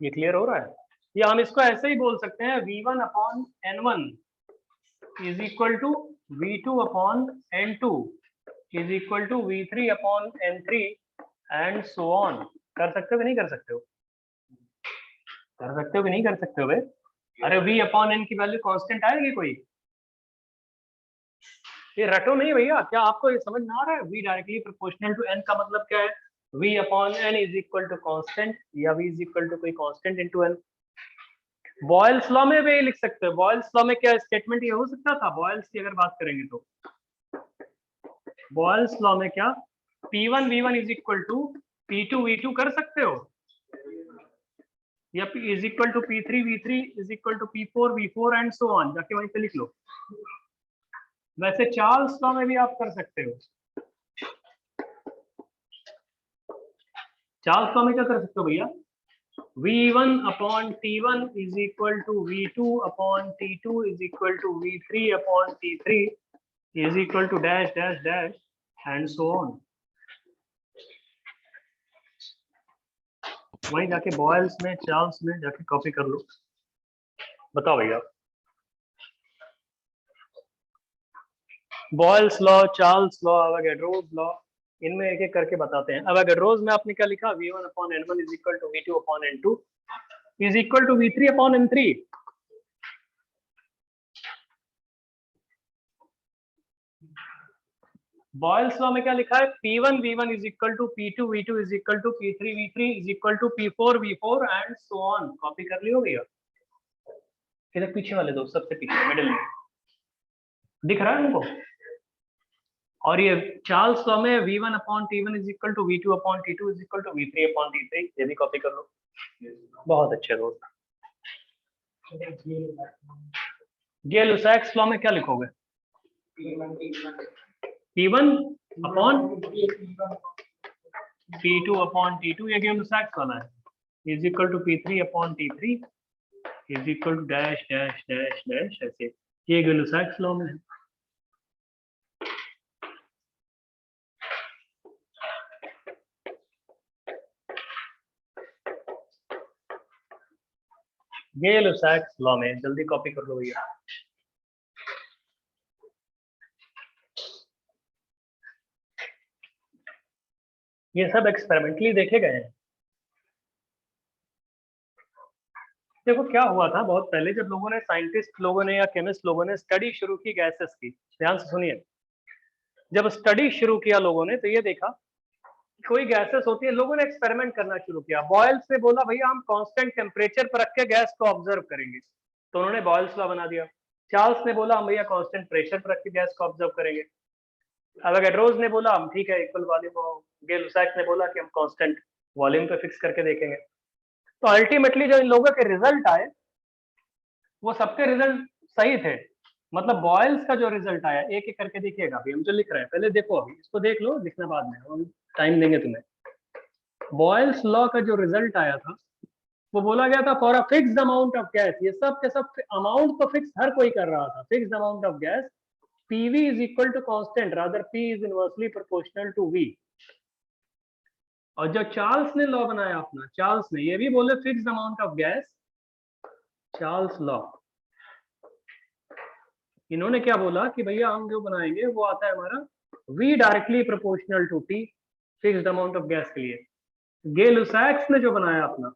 ये क्लियर हो रहा है? या हम इसको ऐसे ही बोल सकते हैं V1 upon N1 is equal to V2 upon N2 is equal to V3 upon N3 and so on. कर सकते हो कि नहीं कर सकते हो? कर सकते हो कि नहीं कर सकते हो भाई? अरे V अपॉन N की वैल्यू कांस्टेंट आएगी कोई? ये रटो नहीं भैया, क्या आपको ये समझ में आ रहा है? V directly proportional to N का मतलब क्या है? V upon N is equal to constant या V इज इक्वल टू कोई constant into N। Boyle's law में भी लिख सकते हो। बॉयल्स लॉ में क्या स्टेटमेंट ये हो सकता था? बॉयल्स की अगर बात करेंगे तो बॉयल्स लॉ में क्या P1 V1 is equal to P2 V2 कर सकते हो, या is equal to P3 V3 is equal to P4 V4 and so on, जाके वहीं पे लिख लो। वैसे चार्ल्स लॉ में भी आप कर सकते हो। चार्ल्स लॉ में क्या कर सकते हो भैया? V1 upon T1 is equal to V2 upon T2 is equal to V3 upon T3 is equal to dash dash dash and so on. वहीं जाके बॉयल्स में चार्ल्स में जाके कॉपी कर लो। बताओ भैया, Boyle's law, Charles law, Avogadro's law, इनमें एक एक करके बताते हैं। अवोगाड्रोस में आपने क्या लिखा? V1 upon N1 is equal to V2 upon N2 is equal to V3 upon N3। Boyle's law में क्या लिखा है? P1 V1 is equal to P2 V2 is equal to P3 V3 is equal to P4 V4 and so on. Copy कर लियो भैया? इधर पीछे वाले दो, सबसे पीछे मिडिल में दिख रहा है उनको? और ये चार्ल्स लॉ में V1 upon T1 is equal to V2 upon T2 is equal to V3 upon T3, ये भी कॉपी कर लो। बहुत अच्छे दोस्त। गे-लुसाक्स लॉ में क्या लिखोगे? P1 upon P2 upon T2, ये गे-लुसाक्स वाला है, इज इक्वल टू P3 अपॉन T3 is equal to dash dash dash dash, ऐसे। ये गे-लुसाक्स लॉ में है। गे-लुसाक्स लॉ में जल्दी कॉपी कर लो भैया। ये सब एक्सपेरिमेंटली देखे गए हैं। देखो क्या हुआ था बहुत पहले, जब लोगों ने, साइंटिस्ट लोगों ने या केमिस्ट लोगों ने स्टडी शुरू की गैसेस की, ध्यान से सुनिए। जब स्टडी शुरू किया लोगों ने तो ये देखा कोई गैसेस होती है, लोगों ने एक्सपेरिमेंट करना शुरू किया। बॉयल्स ने बोला भैया हम कांस्टेंट टेम्परेचर पर रख के गैस को ऑब्जर्व करेंगे, तो उन्होंने बॉयल्स लॉ बना दिया। चार्ल्स ने बोला हम भैया कांस्टेंट प्रेशर पर रख के गैस को ऑब्जर्व करेंगे। अवोगाड्रोस ने बोला हम ठीक है इक्वल वॉल्यूम। गे-लुसाक ने बोला कि हम कांस्टेंट वॉल्यूम पे फिक्स करके देखेंगे। तो अल्टीमेटली जो इन लोगों के रिजल्ट आए वो सबके रिजल्ट सही थे। मतलब बॉयल्स का जो रिजल्ट आया, एक एक करके देखिएगा अभी हम जो लिख रहे हैं, पहले देखो, अभी इसको देख लो, लिखना बाद में, हम टाइम देंगे तुम्हें। बॉयल्स लॉ का जो रिजल्ट आया था वो बोला गया था for a fixed amount of gas, ये सब के सब अमाउंट तो फिक्स हर कोई कर रहा था, fixed amount of gas, PV is equal to constant, rather P is inversely proportional to V। और जो चार्ल्स ने लॉ बनाया अपना, चार्ल्स ने ये भी बोले fixed amount of gas, Charles law, इन्होंने क्या बोला कि भैया हम जो बनाएंगे वो आता है हमारा V directly proportional to T, fixed amount of gas के लिए। गे-लुसाक्स ने जो बनाया अपना,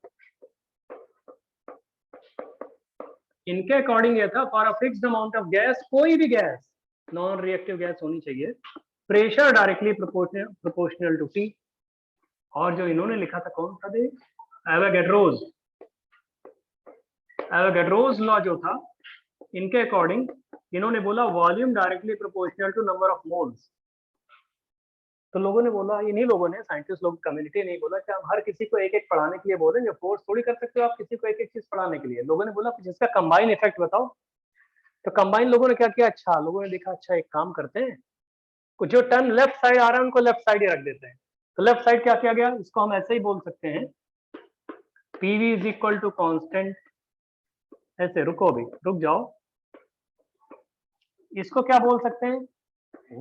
इनके अकॉर्डिंग ये था for a fixed amount of gas, कोई भी गैस नॉन रिएक्टिव गैस होनी चाहिए, pressure directly proportional to T। और जो इन्होंने लिखा था कौन था? एवोगाड्रोस। एवोगाड्रोस लॉ जो था, इनके अकॉर्डिंग इन्होंने बोला volume directly proportional to number of moles. तो लोगों ने बोला, इन्हीं लोगों ने, साइंटिस्ट लोग, कम्युनिटी नहीं बोला कि हम हर किसी को एक एक पढ़ाने के लिए बोलेंगे, फोर्स थोड़ी कर सकते हो आप किसी को एक एक चीज पढ़ाने के लिए। लोगों ने बोला जिसका कंबाइन इफेक्ट बताओ। तो कंबाइन लोगों ने क्या किया? अच्छा, लोगों ने देखा अच्छा एक काम करते हैं, जो टर्न लेफ्ट साइड आ रहा है उनको लेफ्ट साइड ही रख देते हैं, तो लेफ्ट साइड क्या किया गया, इसको हम ऐसे ही बोल सकते हैं PV is equal to constant, ऐसे रुको अभी, रुक जाओ, इसको क्या बोल सकते हैं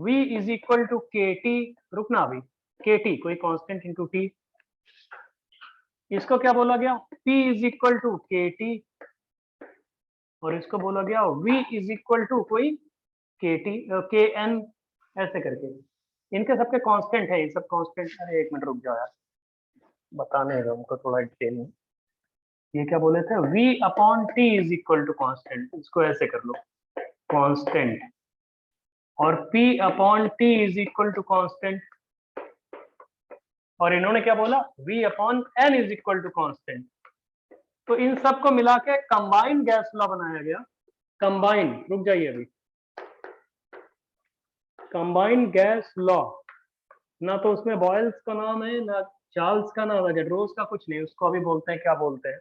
V is equal to KT, रुकना अभी, KT कोई कांस्टेंट इंटू T, इसको क्या बोला गया P is equal to KT, और इसको बोला गया V इज इक्वल टू कोई KT KN, ऐसे करके इनके सबके कांस्टेंट है, ये सब कांस्टेंट। अरे एक मिनट रुक जाओ यार, बताने दो हमको थोड़ा डिटेल में। ये क्या बोले थे, V upon T is equal to constant, इसको ऐसे कर लो कांस्टेंट, और P upon T is equal to constant, और इन्होंने क्या बोला V upon N is equal to constant. तो इन सबको मिला के कंबाइंड गैस लॉ बनाया गया। कंबाइंड, रुक जाइए अभी, कंबाइंड गैस लॉ, ना तो उसमें बॉयल्स का नाम है, ना चार्ल्स का, ना गेड्रोस का, कुछ नहीं, उसको अभी बोलते हैं, क्या बोलते हैं।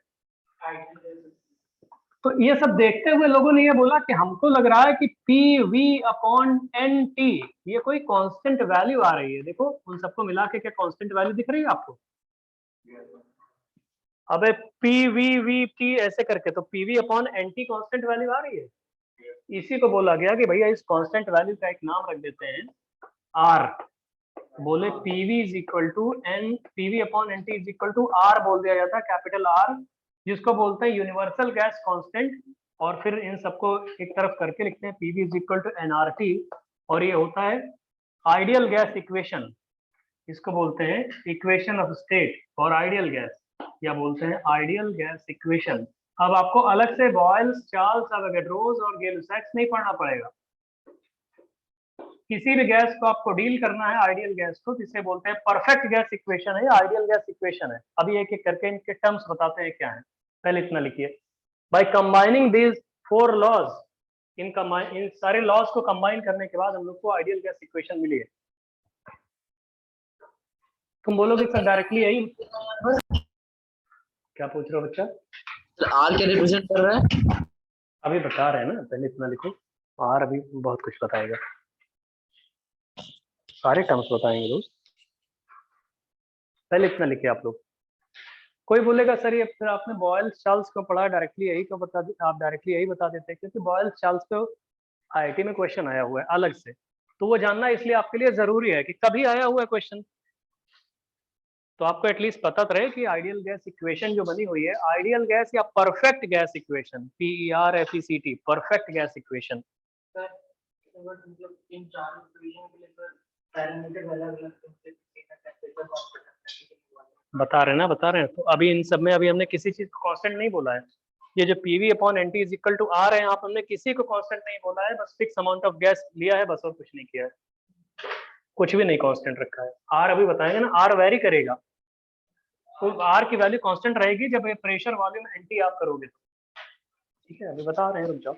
तो ये सब देखते हुए लोगों ने ये बोला कि हमको लग रहा है कि PV अपॉन NT ये कोई कांस्टेंट वैल्यू आ रही है। देखो उन सबको मिला के क्या कांस्टेंट वैल्यू दिख रही है आपको? अबे PVVT ऐसे करके, तो PV upon NT constant value आ रही है। इसी को बोला गया कि भैया इस कांस्टेंट वैल्यू का एक नाम रख देते हैं R, बोले PV is equal to N, PV upon NT is equal to R बोल दिया जाता है, कैपिटल R, जिसको बोलते हैं यूनिवर्सल गैस कांस्टेंट, और फिर इन सबको एक तरफ करके लिखते हैं PV is equal to NRT, और ये होता है आइडियल गैस इक्वेशन, इसको बोलते हैं equation of state for ideal gas, या बोलते हैं आइडियल गैस इक्वेशन। अब आपको अलग से बॉयल्स, चार्ल्स, अवोगाड्रोस और गे-लुसाक्स नहीं पढ़ना पड़ेगा। किसी भी गैस को आपको डील करना है, आइडियल गैस को, जिसे बोलते हैं परफेक्ट गैस इक्वेशन है, आइडियल गैस इक्वेशन है। अभी एक एक करके इनके टर्म्स बताते हैं क्या है। पहले इतना लिखिए, बाय कंबाइनिंग दीज 4 लॉज, इन सारे लॉज को कंबाइन करने के बाद हम लोग को आइडियल गैस इक्वेशन मिली है। तुम बोलोगे सर डायरेक्टली यही, क्या पूछ रहे हो बच्चा? R क्या रिप्रेजेंट कर रहा है? अभी बता रहे हैं ना, पहले इतना लिखो, और अभी बहुत कुछ बताएगा, सारे टर्म्स बताएंगे दोस्त, पहले इतना लिखिए आप लोग। कोई बोलेगा सर ये फिर आपने बॉयल्स चार्ल्स को पढ़ा, डायरेक्टली यही को बता, आप डायरेक्टली यही बता देते हैं, क्योंकि बॉयल्स चार्ल्स को IIT में क्वेश्चन आया हुआ है अलग से, तो वो जानना इसलिए आपके लिए जरूरी है कि कभी आया हुआ है क्वेश्चन, तो आपको एटलीस्ट पता तो रहे कि आइडियल गैस इक्वेशन जो बनी हुई है, आइडियल गैस या perfect gas equation, PERFECT, perfect gas equation. बता रहे हैं। तो अभी इन सब में अभी हमने किसी चीज को कांस्टेंट नहीं बोला है। ये जो PV upon NT is equal to R है, यहाँ पर हमने किसी को कांस्टेंट नहीं बोला है, बस फिक्स अमाउंट ऑफ गैस लिया है बस, और कुछ नहीं किया है, कुछ भी नहीं कांस्टेंट रखा है। R अभी बताएंगे ना, R वेरी करेगा, तो R की वैल्यू कांस्टेंट रहेगी जब ये प्रेशर वॉल्यूम NT आप करोगे तो, ठीक है, अभी बता रहे हैं, रुक जाओ।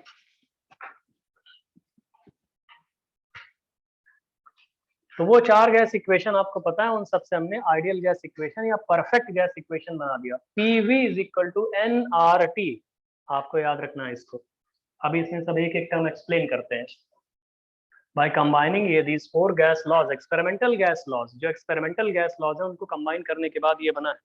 तो वो 4 गैस इक्वेशन आपको पता है, उन सबसे हमने आइडियल गैस इक्वेशन या परफेक्ट गैस इक्वेशन बना दिया। PV is equal to NRT, आपको याद रखना है इसको। अभी इसमें सब एक एक टर्म एक्सप्लेन करते हैं। बाय कंबाइनिंग ये these 4 gas laws, experimental gas laws, जो एक्सपेरिमेंटल गैस लॉज है उनको कंबाइन करने के बाद ये बना है।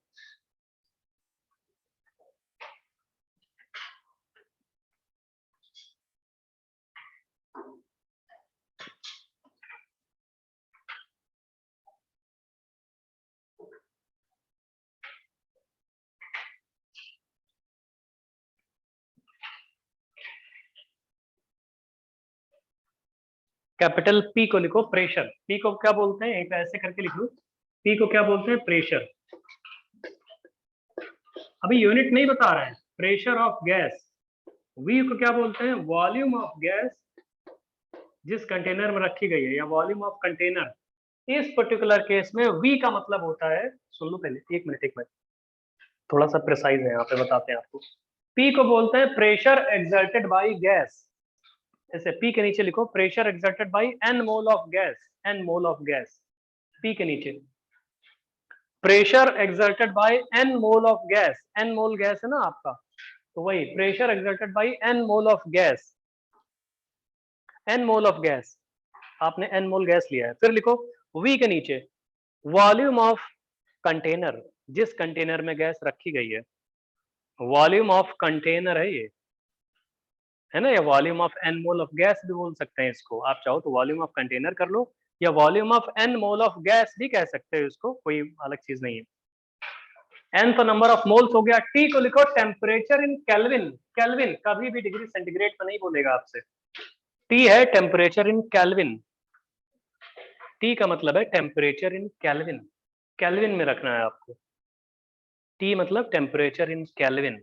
कैपिटल P को लिखो प्रेशर, P को क्या बोलते हैं, एक ऐसे करके लिख लो, P को क्या बोलते हैं, प्रेशर। अभी यूनिट नहीं बता रहे हैं, प्रेशर ऑफ गैस। V को क्या बोलते हैं, वॉल्यूम ऑफ गैस जिस कंटेनर में रखी गई है, या वॉल्यूम ऑफ कंटेनर। इस पर्टिकुलर केस में V का मतलब होता है, सुन लो पहले, एक मिनट, थोड़ा सा प्रिसाइज है यहाँ पे, बताते हैं आपको। P को बोलते हैं प्रेशर एक्सर्टेड बाई गैस, ऐसे P के नीचे लिखो pressure exerted by N mole of gas, N mole of gas, P के नीचे pressure exerted by N mole of gas, N mole gas है ना आपका, तो वही pressure exerted by N mole of gas, N mole of gas, आपने N मोल gas लिया है। फिर लिखो V के नीचे वॉल्यूम ऑफ कंटेनर, जिस कंटेनर में गैस रखी गई है, वॉल्यूम ऑफ कंटेनर है ये, है ना, या volume of n mole of gas भी बोल सकते हैं इसको, आप चाहो तो वॉल्यूम ऑफ कंटेनर कर लो या volume of n mole of gas भी कह सकते हो इसको, कोई अलग चीज नहीं है। एन तो नंबर ऑफ मोल्स हो गया। टी को लिखो टेम्परेचर इन केल्विन, केल्विन कभी भी डिग्री सेंटीग्रेड में नहीं बोलेगा आपसे, टी है टेम्परेचर इन केल्विन, टी का मतलब है टेम्परेचर इन केल्विन, केल्विन में रखना है आपको, टी मतलब टेम्परेचर इन केल्विन।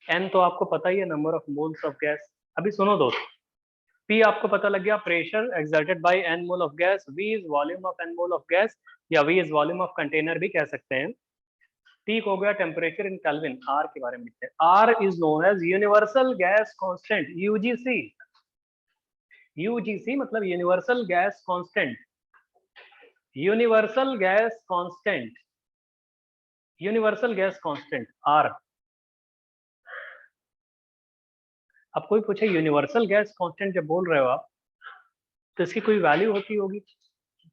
एन तो आपको पता ही है, number of moles of gas. अभी सुनो दोस्त, पी आपको पता लग गया, pressure exerted by n mole of gas, V is volume of n mole of gas या V is volume of container भी कह सकते हैं। टी को हो गया टेम्परेचर इन केल्विन। आर के बारे में लिखते हैं, R is known as universal gas constant, UGC, UGC मतलब universal gas constant, universal gas constant, universal gas constant R. अब कोई पूछे यूनिवर्सल गैस कांस्टेंट जब बोल रहे हो आप, तो इसकी कोई वैल्यू होती होगी?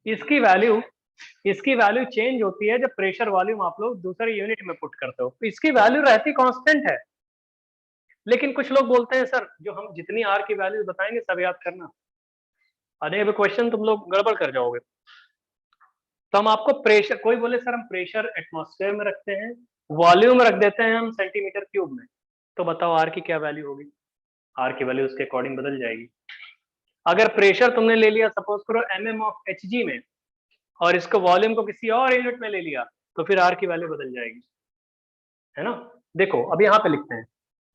इसकी वैल्यू चेंज होती है जब प्रेशर वॉल्यूम आप लोग दूसरे यूनिट में पुट करते हो, तो इसकी वैल्यू रहती कांस्टेंट है। लेकिन कुछ लोग बोलते हैं सर जो हम जितनी आर की वैल्यू बताएंगे सब याद करना, अरे अब क्वेश्चन तुम लोग गड़बड़ कर जाओगे। तो हम आपको प्रेशर, कोई बोले सर हम प्रेशर एटमॉस्फेयर में रखते हैं, वॉल्यूम रख देते हैं हम सेंटीमीटर क्यूब में, तो बताओ आर की क्या वैल्यू होगी? आर की वैल्यू उसके अकॉर्डिंग बदल जाएगी। अगर प्रेशर तुमने ले लिया सपोज करो mm ऑफ hg में, और इसको वॉल्यूम को किसी और यूनिट में ले लिया, तो फिर आर की वैल्यू बदल जाएगी, है ना। देखो अब यहाँ पे लिखते हैं,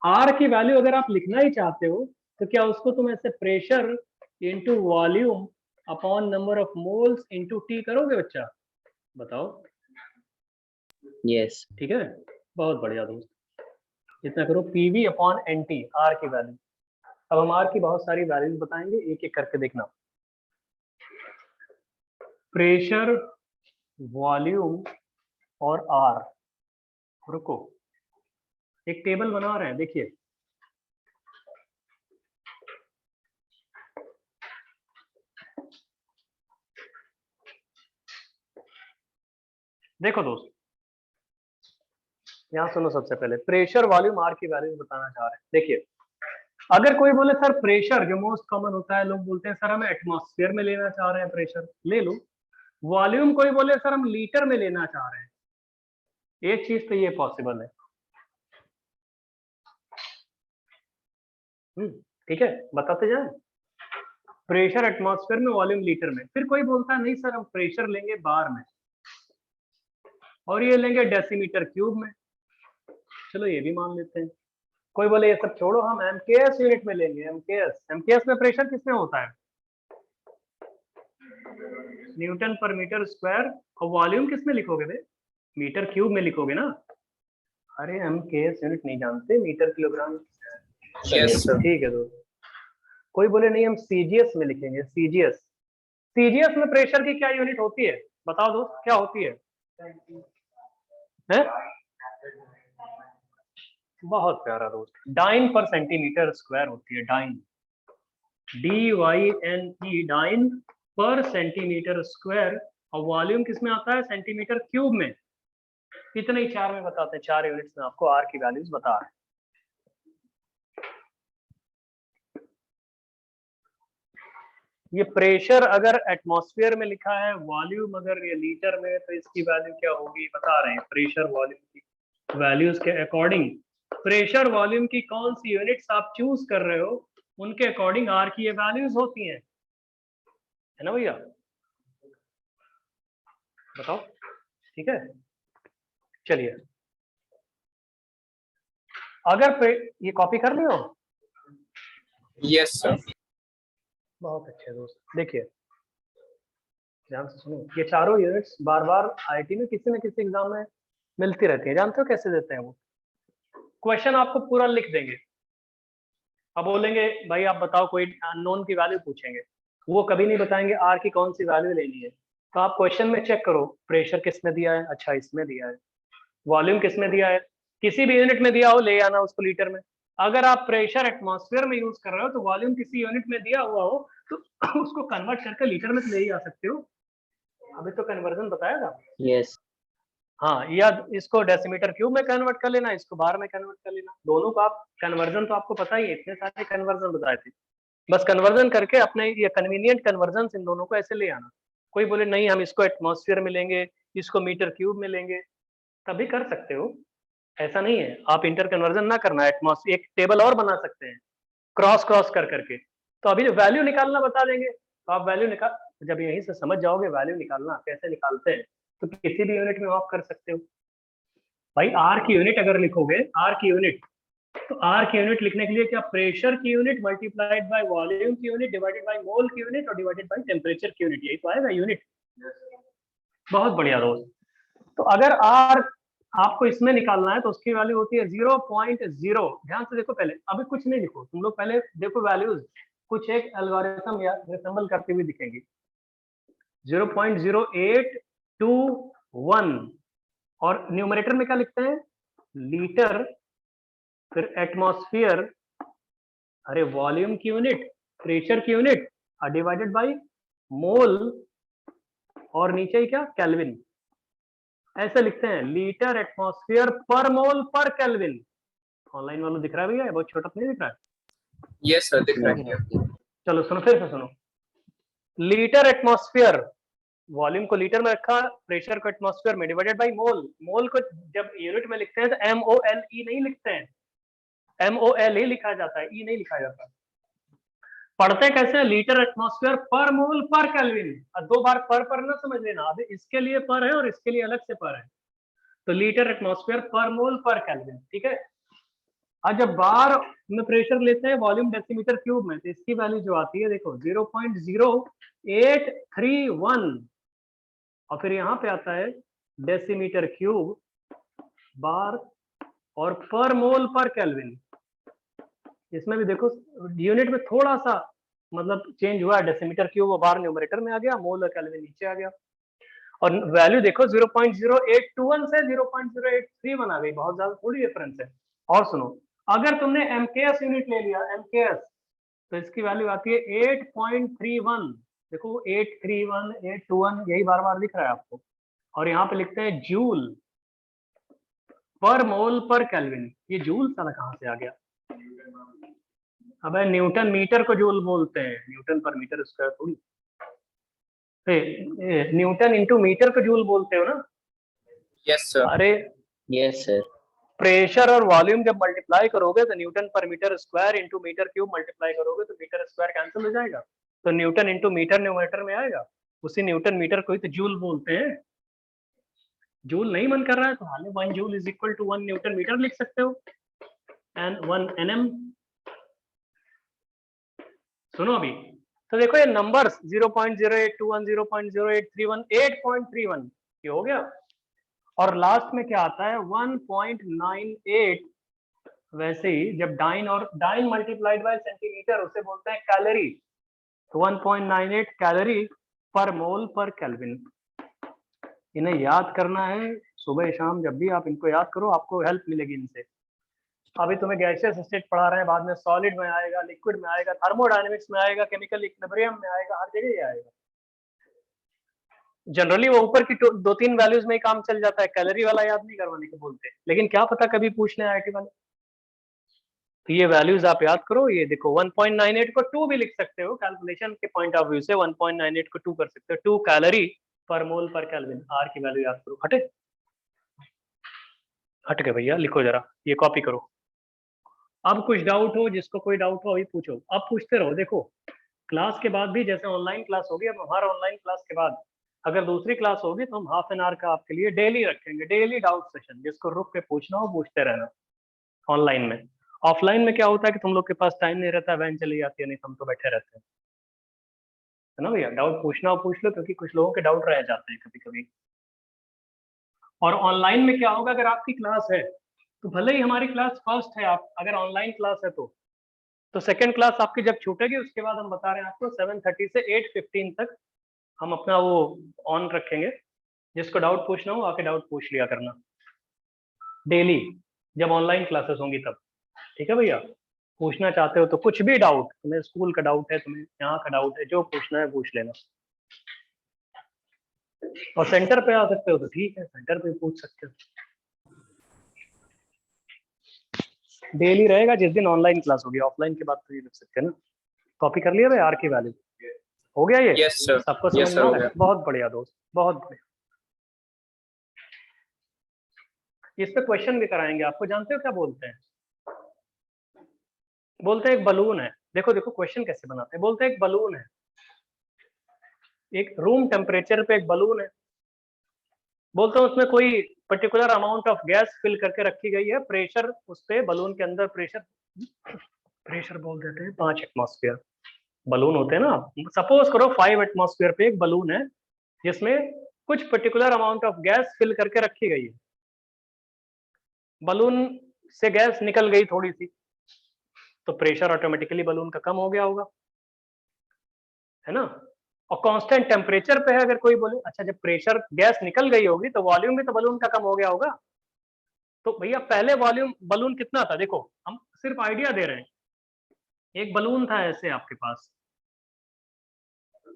आर की वैल्यू अगर आप लिखना ही चाहते हो तो क्या उसको तुम ऐसे pressure into volume upon number of moles into T करोगे बच्चा? बताओ। यस। ठीक है, बहुत बढ़िया दोस्त, इतना करो, PV upon n T, R की वैल्यू। अब हम आर की बहुत सारी वैल्यूज बताएंगे, एक एक करके देखना। प्रेशर, वॉल्यूम और आर, रुको एक टेबल बना रहे हैं, देखिए देखो दोस्त, यहां सुनो, सबसे पहले प्रेशर वॉल्यूम आर की वैल्यूज बताना चाह रहे हैं। देखिए अगर कोई बोले सर प्रेशर, जो मोस्ट कॉमन होता है, लोग बोलते हैं सर हमें एटमॉस्फेयर में लेना चाह रहे हैं प्रेशर, ले लो। वॉल्यूम कोई बोले सर हम लीटर में लेना चाह रहे हैं, एक चीज तो ये पॉसिबल है, ठीक है, बताते जाए। प्रेशर एटमॉस्फेयर में, वॉल्यूम लीटर में। फिर कोई बोलता है नहीं सर हम प्रेशर लेंगे बार में और ये लेंगे डेसीमीटर क्यूब में, चलो ये भी मान लेते हैं। कोई बोले ये सब छोड़ो हम एमकेएस यूनिट में लेंगे, एमकेएस, एमकेएस में प्रेशर किसमें होता है? न्यूटन पर मीटर स्क्वायर। और वॉल्यूम किसमें लिखोगे बे? मीटर क्यूब में लिखोगे ना। अरे एमकेएस यूनिट नहीं जानते, मीटर किलोग्राम। Yes, sir. ठीक है दोस्त। कोई बोले नहीं हम सीजीएस में लिखेंगे, सीजीएस। सीजीएस में प्रेशर की क्या यूनिट होती है? बताओ दोस्त क्या होती है? बहुत प्यारा दोस्त, डाइन पर सेंटीमीटर स्क्वायर होती है, डाइन, DYNE, डाइन पर सेंटीमीटर स्क्वायर। और वॉल्यूम किस में आता है? सेंटीमीटर क्यूब में। इतने ही चार में बताते हैं, चार यूनिट्स में आपको आर की वैल्यूज बता रहे हैं। ये प्रेशर अगर एटमॉस्फेयर में लिखा है, वॉल्यूम अगर ये लीटर में, तो इसकी वैल्यू क्या होगी बता रहे हैं। प्रेशर वॉल्यूम की वैल्यूज के अकॉर्डिंग, प्रेशर वॉल्यूम की कौन सी यूनिट्स आप चूज कर रहे हो, उनके अकॉर्डिंग आर की ये वैल्यूज होती हैं, है ना भैया? बताओ, ठीक है। चलिए अगर ये कॉपी कर लियो? Yes, sir. बहुत अच्छे दोस्त, देखिए ध्यान से सुनो, ये चारों यूनिट्स बार बार आईआईटी में किसी न किसी एग्जाम में मिलती रहती है। जानते हो कैसे देते हैं वो? क्वेश्चन आपको पूरा लिख देंगे, अब बोलेंगे भाई आप बताओ, कोई अननोन की वैल्यू पूछेंगे, वो कभी नहीं बताएंगे आर की कौन सी वैल्यू लेनी है। तो आप क्वेश्चन में चेक करो, प्रेशर किस में दिया है, अच्छा इसमें दिया है, वॉल्यूम किस में दिया है, किसी भी यूनिट में दिया हो ले आना उसको लीटर में। अगर आप प्रेशर एटमॉस्फेयर में यूज कर रहे हो तो वॉल्यूम किसी यूनिट में दिया हुआ हो तो उसको कन्वर्ट करके लीटर में ले ही आ सकते हो। अभी तो कन्वर्जन बताया था। यस हाँ, या इसको डेसीमीटर क्यूब में कन्वर्ट कर लेना, इसको बार में कन्वर्ट कर लेना, दोनों का आप कन्वर्जन तो आपको पता ही है, इतने सारे कन्वर्जन बताए थे। बस कन्वर्जन करके अपने ये कन्वीनियंट कन्वर्जन इन दोनों को ऐसे ले आना। कोई बोले नहीं हम इसको एटमॉस्फेयर में लेंगे, इसको मीटर क्यूब में लेंगे, तभी कर सकते हो, ऐसा नहीं है। आप इंटर कन्वर्जन ना करना, एटमॉस्फेयर एक टेबल और बना सकते हैं क्रॉस क्रॉस कर करके। तो अभी जो वैल्यू निकालना बता देंगे, तो आप वैल्यू निकाल, जब यहीं से समझ जाओगे वैल्यू निकालना कैसे निकालते हैं, तो किसी भी यूनिट में आप कर सकते हो। भाई आर की यूनिट अगर लिखोगे, आर की यूनिट, तो आर की यूनिट लिखने के लिए क्या, प्रेशर की यूनिट मल्टीप्लाइड बाय वॉल्यूम की यूनिट डिवाइडेड बाय मोल की यूनिट और डिवाइडेड बाय टेम्परेचर की यूनिट, यही तो आएगा यूनिट। बहुत बढ़िया दोस्त। तो अगर आर आपको इसमें निकालना है तो उसकी वैल्यू होती है 0.0। ध्यान से देखो, पहले अभी कुछ नहीं लिखो तुम लोग, पहले देखो वैल्यूज कुछ एक एल्गोरिथम या रिसेंबल करती हुई दिखेंगी। 0.0821 और न्यूमरेटर में क्या लिखते हैं, लीटर, फिर एटमॉस्फेयर, अरे वॉल्यूम की यूनिट, प्रेशर की यूनिट, डिवाइडेड बाय मोल, और नीचे ही क्या, केल्विन। ऐसे लिखते हैं, लीटर एटमॉस्फेयर पर मोल पर केल्विन। ऑनलाइन वालों दिख रहा है भैया, बहुत छोटा तो नहीं दिख रहा है? Yes, sir. दिख रहा है। चलो सुनो, फिर से सुनो। लीटर एटमॉस्फेयर, वॉल्यूम को लीटर में रखा, प्रेशर को एटमॉस्फेयर में, डिवाइडेड बाय मोल। मोल को जब यूनिट में लिखते हैं तो MOLE नहीं लिखते हैं, MOL ही लिखा जाता है, ई नहीं लिखा जाता। पढ़ते कैसे हैं, लीटर एटमॉस्फेयर पर मोल पर केल्विन। दो बार पर ना समझ लेना, अभी इसके लिए पर है और इसके लिए अलग से पर है। तो लीटर एटमॉस्फेयर पर मोल पर केल्विन, ठीक है। आज जब बार में प्रेशर लेते हैं वॉल्यूम डेसीमीटर क्यूब में, तो इसकी वैल्यू जो आती है देखो 0.0831, और फिर यहाँ पे आता है डेसीमीटर क्यूब बार और पर मोल पर केल्विन। इसमें भी देखो यूनिट में थोड़ा सा मतलब चेंज हुआ, डेसीमीटर क्यूब और बार न्यूमरेटर में आ गया, मोल और केल्विन नीचे आ गया। और वैल्यू देखो 0.0821 से 0.0831 आ गई, बहुत ज्यादा थोड़ी डिफरेंस है। और सुनो, अगर तुमने MKS यूनिट ले लिया, MKS, तो इसकी वैल्यू आती है 8.31। देखो 831 821 यही बार बार दिख रहा है आपको, और यहाँ पे लिखते हैं जूल पर मोल पर केल्विन। ये जूल साला कहाँ से आ गया? अबे न्यूटन मीटर को जूल बोलते हैं, न्यूटन पर मीटर स्क्वायर थोड़ी। न्यूटन इंटू मीटर को जूल बोलते हो ना? Yes, sir. अरे यस सर प्रेशर और वॉल्यूम जब मल्टीप्लाई करोगे तो न्यूटन पर metre square into metre cube multiply करोगे तो मीटर स्क्वायर कैंसिल हो जाएगा, तो न्यूटन इंटू मीटर न्यूमरेटर में आएगा। उसी न्यूटन मीटर को ही तो जूल बोलते हैं। जूल नहीं मन कर रहा है तो हाल 1 joule is equal to 1 newton metre लिख सकते हो, एंड 1 nm। सुनो अभी, तो देखो ये नंबर्स 0.0821 0.0831 8.31 ये हो गया, और लास्ट में क्या आता है 1.98। वैसे ही जब डाइन और डाइन मल्टीप्लाइड बाय सेंटीमीटर उसे बोलते हैं कैलोरी, तो 1.98 कैलोरी पर मोल पर केल्विन। इन्हें याद करना है, सुबह शाम जब भी आप इनको याद करो आपको हेल्प मिलेगी इनसे। अभी तुम्हें गैसियस स्टेट पढ़ा रहे हैं, बाद में सॉलिड में आएगा, लिक्विड में आएगा, थर्मोडायनेमिक्स में आएगा, केमिकल इक्विलिब्रियम में आएगा, हर जगह ये आएगा। जनरली वो ऊपर की 2-3 वैल्यूज में ही काम चल जाता है, कैलोरी वाला याद नहीं करवाने को बोलते, लेकिन क्या पता कभी पूछ लें IIT वाले। तो ये वैल्यूज आप याद करो, ये देखो 1.98 को 2 भी लिख सकते हो, कैलकुलेशन के पॉइंट ऑफ व्यू से 1.98 को 2 कर सकते हो, 2 कैलोरी पर मोल पर केल्विन। आर की वैल्यू याद करो। हटे हट गए भैया, लिखो जरा, ये कॉपी करो। अब कुछ डाउट हो, जिसको कोई डाउट हो अभी पूछो, अब पूछते रहो। देखो क्लास के बाद भी, जैसे ऑनलाइन क्लास होगी, अब हमारा ऑनलाइन क्लास के बाद अगर दूसरी क्लास होगी तो हम हाफ एन आवर का आपके लिए डेली रखेंगे, डेली डाउट सेशन, जिसको रुक के पूछना हो पूछते रहना ऑनलाइन में। ऑफलाइन में क्या होता है कि तुम लोग के पास टाइम नहीं रहता, वैन चली जाती है, नहीं तो हम तो बैठे रहते हैं, है ना भैया। डाउट पूछना हो पूछ लो, क्योंकि कुछ लोगों के डाउट रह जाते हैं कभी कभी। और ऑनलाइन में क्या होगा, अगर आपकी क्लास है तो भले ही हमारी क्लास फर्स्ट है, आप अगर ऑनलाइन क्लास है तो सेकंड क्लास आपकी जब छूटेगी उसके बाद हम बता रहे हैं आपको 7:30 से 8:15 तक हम अपना वो ऑन रखेंगे। जिसको डाउट पूछना हो आके डाउट पूछ लिया करना डेली, जब ऑनलाइन क्लासेस होंगी तब। ठीक है भैया, पूछना चाहते हो तो कुछ भी डाउट, तुम्हें स्कूल का डाउट है, तुम्हें यहाँ का डाउट है, जो पूछना है पूछ लेना। और सेंटर पे आ सकते हो तो ठीक है, सेंटर पे पूछ सकते हो। डेली रहेगा, जिस दिन ऑनलाइन क्लास होगी, ऑफलाइन के बाद तो ये रख सकते हैं ना। कॉपी कर लिया भाई आर की वैल्यू, हो गया ये? Yes sir. सबको Yes समझ sir, में आ हो रहा है? गया. बहुत बढ़िया दोस्त, बहुत बढ़िया। इस पे क्वेश्चन भी कराएंगे आपको। जानते हो क्या बोलते हैं? बोलते हैं एक बलून है, देखो देखो क्वेश्चन कैसे बनाते हैं। बोलते हैं एक बलून है, एक रूम टेम्परेचर पे एक बलून है। बोलते हैं उसमें कोई particular amount of gas fill करके रखी गई है, प्रेशर उस पे बलून के अंदर प्रेशर, प्रेशर बोल देते हैं 5 एटमॉस्फेयर। बलून होते हैं ना, सपोज करो 5 एटमॉस्फेयर पे एक बलून है जिसमें कुछ particular amount of gas fill करके रखी गई है। बलून से गैस निकल गई थोड़ी सी, तो प्रेशर ऑटोमेटिकली बलून का कम हो गया होगा, है ना। और कांस्टेंट टेम्परेचर पे है, अगर कोई बोले अच्छा जब प्रेशर गैस निकल गई होगी तो वॉल्यूम भी तो बलून का कम हो गया होगा। तो भैया पहले वॉल्यूम बलून कितना था, देखो हम सिर्फ आइडिया दे रहे हैं। एक बलून था ऐसे आपके पास,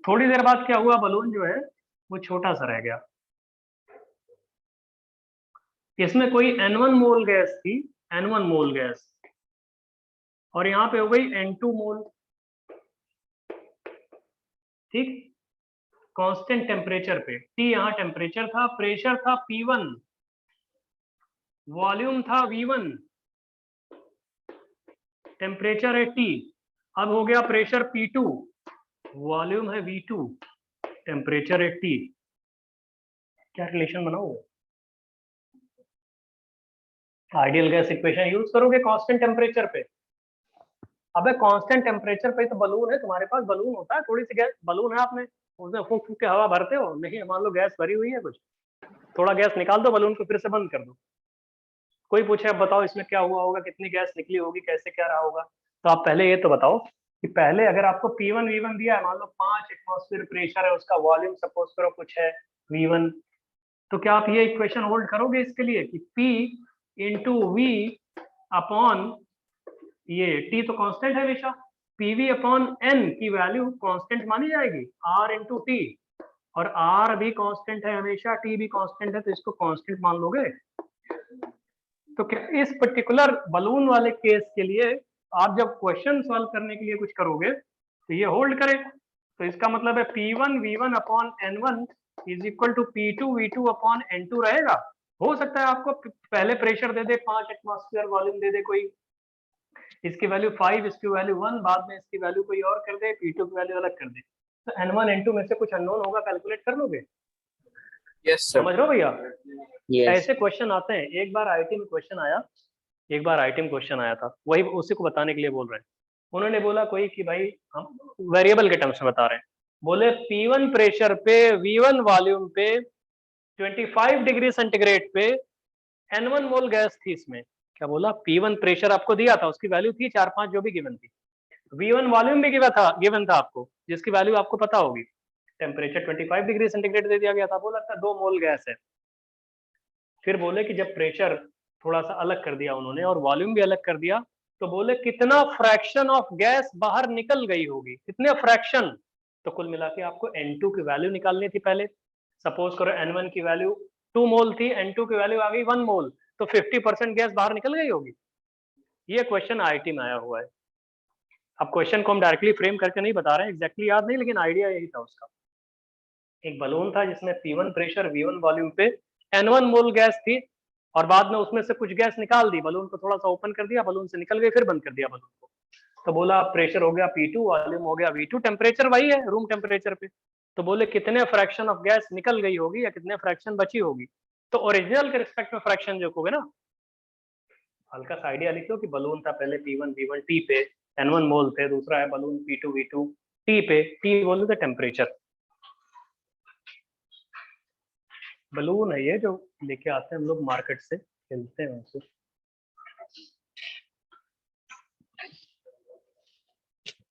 थोड़ी देर बाद क्या हुआ, बलून जो है वो छोटा सा रह गया। इसमें कोई N1 मोल गैस थी, N1 मोल गैस, और यहाँ पे हो गई N2 मोल, ठीक। कांस्टेंट टेम्परेचर पे, T यहाँ टेम्परेचर था, प्रेशर था P1, वॉल्यूम था V1, टेम्परेचर है T। अब हो गया प्रेशर P2, वॉल्यूम है V2, टेम्परेचर है T। क्या रिलेशन बनाओ? आइडियल गैस इक्वेशन यूज करोगे कांस्टेंट टेम्परेचर पे। अबे कांस्टेंट टेम्परेचर पे तो बलून है तुम्हारे पास, बलून होता है, थोड़ी सी गैस बलून है, आपने उसमें फूंक फूंक के हवा भरते हो। नहीं मान लो गैस भरी हुई है कुछ, थोड़ा गैस निकाल दो, बलून को फिर से बंद कर दो। कोई पूछे अब बताओ इसमें क्या हुआ होगा, कितनी गैस निकली होगी, कैसे क्या रहा होगा। तो आप पहले ये तो बताओ कि पहले अगर आपको P1 V1 दिया है, मान लो 5 एटमॉस्फेयर प्रेशर है, उसका वॉल्यूम सपोज करो कुछ है V1, तो क्या आप ये इक्वेशन होल्ड करोगे इसके लिए कि P इंटू V अपॉन ये T तो कांस्टेंट है हमेशा, PV अपॉन N की वैल्यू कांस्टेंट मानी जाएगी, R इंटू T, और R भी कांस्टेंट है हमेशा, T भी कांस्टेंट है, तो इसको कांस्टेंट मान लोगे। तो क्या इस पर्टिकुलर बलून वाले केस के लिए आप जब क्वेश्चन सॉल्व करने के लिए कुछ करोगे तो ये होल्ड करे। तो इसका मतलब है P1 V1 upon N1 is equal to P2 V2 upon N2 रहेगा। हो सकता है आपको पहले प्रेशर दे दे 5 एटमॉस्फेयर, वॉल्यूम दे दे कोई, इसकी वैल्यू 5, इसकी वैल्यू 1, बाद में इसकी वैल्यू कोई और कर दे, P2 की वैल्यू अलग कर दे, तो N1 N2 में से कुछ अननोन होगा, कैलकुलेट कर लोगे। Yes sir. समझ रहे हो भैया? Yes. ऐसे क्वेश्चन आते हैं। एक बार आईटी में क्वेश्चन आया, एक बार आईटी में क्वेश्चन आया था, वही उसी को बताने के लिए बोल रहे हैं। उन्होंने बोला कोई कि भाई हम वेरिएबल के टर्म्स में बता रहे हैं, बोले P1 प्रेशर पे V1 वॉल्यूम पे 25 डिग्री सेंटीग्रेड पे N1 मोल गैस थी इसमें। क्या बोला? P1 प्रेशर आपको दिया था, उसकी वैल्यू थी 4-5 जो भी गिवन थी, V1 वॉल्यूम भी गिवन था आपको, जिसकी वैल्यू आपको पता होगी, टेम्परेचर 25 डिग्री सेंटीग्रेड दे दिया गया था, बोला था 2 मोल गैस है। फिर बोले कि जब प्रेशर थोड़ा सा अलग कर दिया उन्होंने और वॉल्यूम भी अलग कर दिया, तो बोले कितना फ्रैक्शन ऑफ गैस बाहर निकल गई होगी, कितने फ्रैक्शन। तो कुल मिला के आपको N2 की वैल्यू निकालनी थी पहले। सपोज करो N1 की वैल्यू 2 मोल थी, N2 की वैल्यू आ गई 1 मोल, तो 50% गैस बाहर निकल गई होगी। ये क्वेश्चन आईटी में आया हुआ है। अब क्वेश्चन को हम डायरेक्टली फ्रेम करके नहीं बता रहे हैं, एग्जैक्टली याद नहीं, लेकिन आइडिया यही था उसका। एक बलून था जिसमें P1 प्रेशर V1 वॉल्यूम पे N1 मोल गैस थी, और बाद में उसमें से कुछ गैस निकाल दी, बलून को थोड़ा सा ओपन कर दिया, बलून से निकल गई, फिर बंद कर दिया बलून को। तो बोला प्रेशर हो गया P2, वॉल्यूम हो गया V2, टेम्परेचर वही है रूम टेम्परेचर पे। तो बोले कितने फ्रैक्शन ऑफ गैस निकल गई होगी या कितने फ्रैक्शन बची होगी। तो ओरिजिनल के रिस्पेक्ट में फ्रैक्शन जो होगा ना, हल्का सा आइडिया लिख लो कि बलून था पहले P1 V1 T पे, N1 मोल थे, दूसरा है बलून P2 V2 T पे, T बोले तो टेम्परेचर। बलून है ये जो लेके आते हैं हम लोग मार्केट से, खेलते हैं उनसे।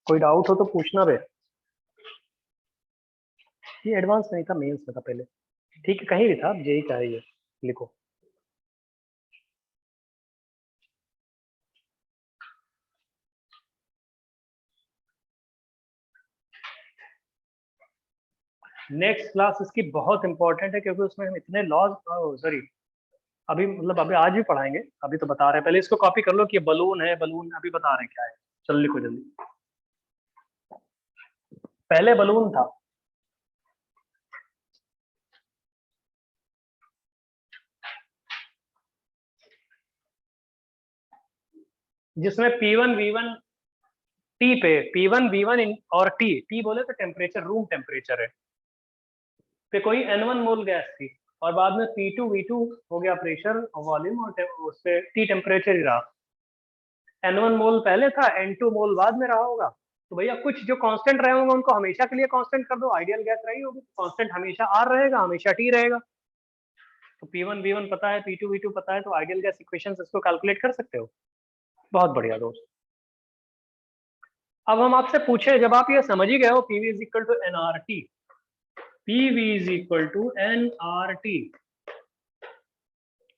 कोई डाउट हो तो पूछना बे। ये एडवांस नहीं था, मेंस में था पहले। ठीक है, कहीं भी था, जेई का है ये, लिखो। नेक्स्ट क्लास इसकी बहुत इंपॉर्टेंट है क्योंकि उसमें हम इतने लॉज, सॉरी अभी मतलब अभी आज भी पढ़ाएंगे, अभी तो बता रहे हैं। पहले इसको कॉपी कर लो कि ये बलून है, बलून अभी बता रहे हैं क्या है। चलो लिखो जल्दी। पहले बलून था, जिसमें P1 V1 T पे, P1 V1 और T बोले तो टेम्परेचर, रूम टेम्परेचर है, पे कोई N1 मोल गैस थी, और बाद में P2 V2 हो गया प्रेशर और वॉल्यूम, और उससे T टेम्परेचर ही रहा। N1 मोल पहले था, N2 मोल बाद में रहा होगा। तो भैया कुछ जो कांस्टेंट रहे होंगे उनको हमेशा के लिए कांस्टेंट कर दो। आइडियल गैस रही होगी, कांस्टेंट हमेशा R रहेगा, हमेशा T रहेगा। तो P1 V1 पता है, P2 V2 पता है, तो आइडियल गैस इक्वेशंस इसको कैलकुलेट कर सकते हो। बहुत बढ़िया दोस्त। अब हम आपसे पूछे, जब आप ये समझ ही गए हो PV is equal to NRT, PV is equal to NRT,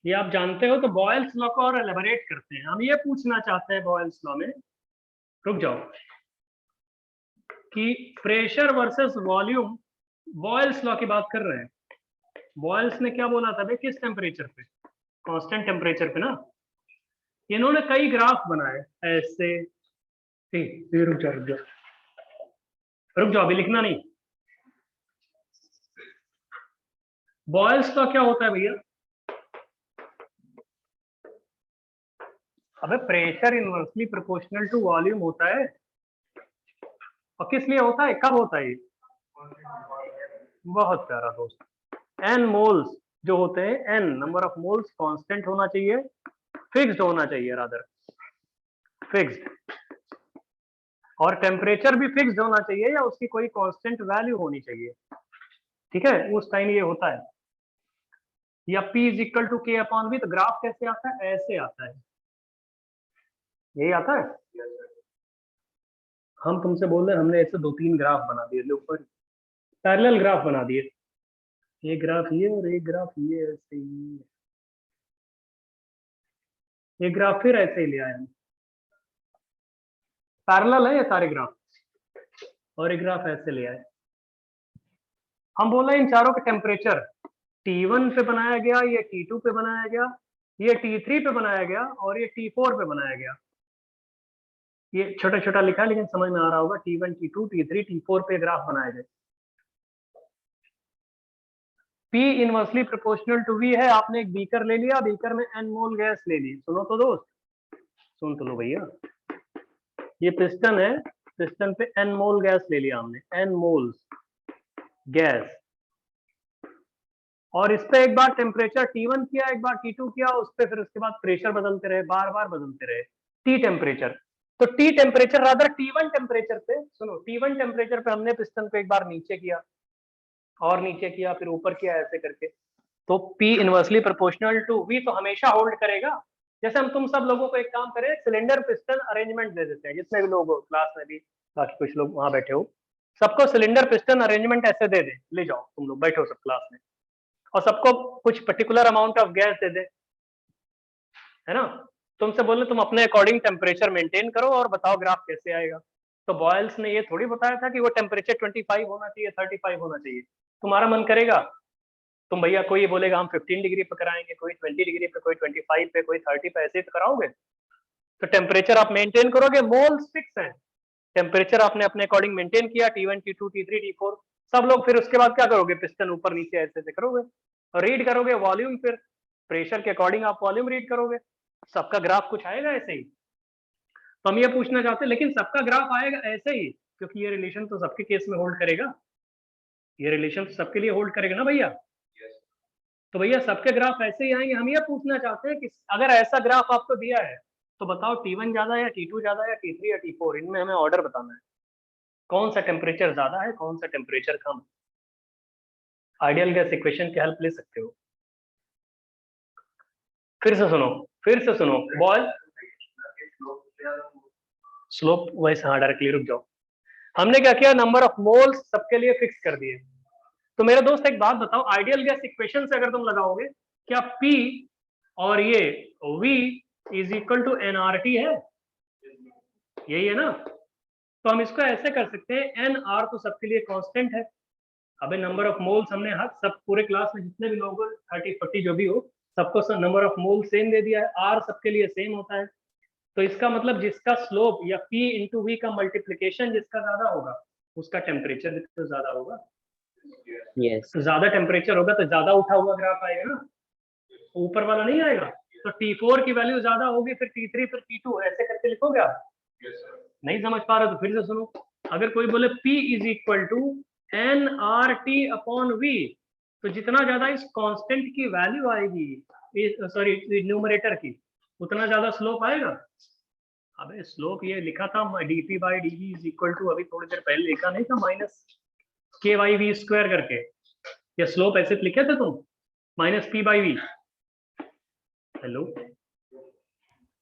ये आप जानते हो, तो बॉयल्स लॉ को और एलिबरेट करते हैं। हम ये पूछना चाहते हैं बॉयल्स लॉ में, रुक जाओ, कि pressure versus volume, Boyle's law की बात कर रहे हैं। बॉयल्स ने क्या बोला था भाई, किस टेम्परेचर पे? कांस्टेंट टेम्परेचर पे ना। इन्होंने कई ग्राफ बनाए ऐसे, ठीक, रुक जाओ रुक जाओ रुक जाओ, अभी लिखना नहीं। बॉयल्स लॉ क्या होता है भैया? अबे pressure inversely proportional to volume होता है। और किस लिए होता है, कब होता है? बहुत प्यारा दोस्त। एन मोल्स जो होते हैं, n number of moles constant होना चाहिए, फिक्स्ड होना चाहिए, रादर फिक्स्ड, और टेम्परेचर भी फिक्स्ड होना चाहिए या उसकी कोई कांस्टेंट वैल्यू होनी चाहिए। ठीक है, उस टाइम ये होता है। या P is equal to K upon V, तो ग्राफ कैसे आता है? ऐसे आता है, यही आता है। हम तुमसे बोल रहे हैं, हमने ऐसे 2-3 ग्राफ बना दिए ऊपर, पैरेलल ग्राफ बना दिए, एक ग्राफ ये और एक ग्राफ ये, ऐसे ही एक ग्राफ फिर ऐसे ही ले आए हम। पैरेलल है ये सारे ग्राफ, और एक ग्राफ ऐसे ले आए। हम बोल रहे हैं इन चारों का टेम्परेचर T1 पे बनाया गया, ये T2 पे बनाया गया, ये T3 पे बनाया गया, और ये T4 पे बनाया गया। ये छोटा छोटा लिखा है लेकिन समझ में आ रहा होगा। T1 T2 T3 T4 पे ग्राफ बनाए गए। P inversely proportional to V है। आपने एक बीकर ले लिया, बीकर में N मोल गैस ले ली। सुनो तो दोस्त, सुन तो लो भैया, ये पिस्टन है, पिस्टन पे N मोल गैस ले लिया हमने, N मोल्स गैस, और इस पे एक बार टेम्परेचर T1 किया, एक बार T2 किया, उस पे फिर उसके बाद प्रेशर बदलते रहे, बार बार बदलते रहे, T टेम्परेचर। तो T temperature rather T1 temperature पे, सुनो, T1 टेम्परेचर पे हमने पिस्टन को एक बार नीचे किया, और नीचे किया, फिर ऊपर किया, ऐसे करके। तो P inversely proportional to V तो हमेशा होल्ड करेगा। जैसे हम तुम सब लोगों को एक काम करें, सिलेंडर पिस्टन अरेंजमेंट दे देते हैं, जितने भी लोग हो क्लास में भी, बाकी कुछ लोग वहां बैठे हो, सबको सिलेंडर पिस्टन अरेंजमेंट ऐसे दे दे, ले जाओ तुम लोग बैठो सब क्लास में, और सबको कुछ पर्टिकुलर अमाउंट ऑफ गैस दे दे, है ना। तुमसे बोले तुम अपने अकॉर्डिंग टेम्परेचर मेंटेन करो और बताओ ग्राफ कैसे आएगा। तो बॉयल्स ने ये थोड़ी बताया था कि वो टेम्परेचर 25 होना चाहिए, 35 होना चाहिए। तुम्हारा मन करेगा, तुम भैया, कोई बोलेगा हम 15 डिग्री पे कराएंगे, कोई 20 डिग्री पे, कोई 25 पे, कोई 30 पे, ऐसे ही तो कराओगे। तो टेम्परेचर आप मेंटेन करोगे, मोल्स फिक्स है, टेम्परेचर आपने अपने अकॉर्डिंग मेंटेन किया, T1 T2 T3 T4 सब लोग। फिर उसके बाद क्या करोगे, पिस्टन ऊपर नीचे ऐसे ऐसे करोगे, और रीड करोगे वॉल्यूम, फिर प्रेशर के अकॉर्डिंग आप वॉल्यूम रीड करोगे। सबका ग्राफ कुछ आएगा ऐसे ही। तो हम ये पूछना चाहते हैं, लेकिन सबका ग्राफ आएगा ऐसे ही, क्योंकि ये रिलेशन तो सबके केस में होल्ड करेगा, ये रिलेशन तो सबके लिए होल्ड करेगा ना भैया। तो भैया सबके ग्राफ ऐसे ही आएंगे। हम ये पूछना चाहते हैं कि अगर ऐसा ग्राफ आपको दिया है तो बताओ T1 ज्यादा या T2 ज्यादा या T3 या T4, इनमें हमें ऑर्डर बताना है, कौन सा टेम्परेचर ज्यादा है, कौन सा टेम्परेचर कम। आइडियल गैस इक्वेशन की हेल्प ले सकते हो। फिर से सुनो, फिर से सुनो, बॉयल स्लोप वैसे, हाँ डायरेक्टली, रुक जाओ। हमने क्या किया, नंबर ऑफ मोल्स सबके लिए फिक्स कर दिए। तो मेरे दोस्त एक बात बताओ, आइडियल गैस इक्वेशन से अगर तुम लगाओगे, क्या P और ये V is equal to NRT है? यही है ना। तो हम इसको ऐसे कर सकते हैं, NR तो सबके लिए कांस्टेंट है, अबे नंबर ऑफ मोल्स हमने हर सब पूरे क्लास में जितने भी लोग 30-40 जो भी हो सबको नंबर ऑफ मोल सेम दे दिया है, आर सबके लिए सेम होता है। तो इसका मतलब जिसका स्लोप या P इंटू वी का मल्टीप्लीकेशन जिसका ज्यादा होगा उसका टेम्परेचर भी तो ज्यादा होगा। यस तो ज्यादा टेम्परेचर होगा तो ज्यादा उठा हुआ ग्राफ आएगा ना, ऊपर वाला नहीं आएगा। तो T4 की वैल्यू ज्यादा होगी, फिर T3 फिर T2 ऐसे करके लिखोगे आप। नहीं समझ पा रहे तो फिर से सुनो। अगर कोई बोले P is equal to n R T upon V, तो जितना ज्यादा इस कांस्टेंट की वैल्यू आएगी, सॉरी न्यूमरेटर की, उतना ज्यादा स्लोप आएगा। अबे स्लोप ये लिखा था dp by dv is equal to, अभी थोड़ी देर पहले लिखा नहीं था, माइनस के वाई वी स्क्वायर करके। ये स्लोप ऐसे लिखे थे तुम, minus p by V. Hello,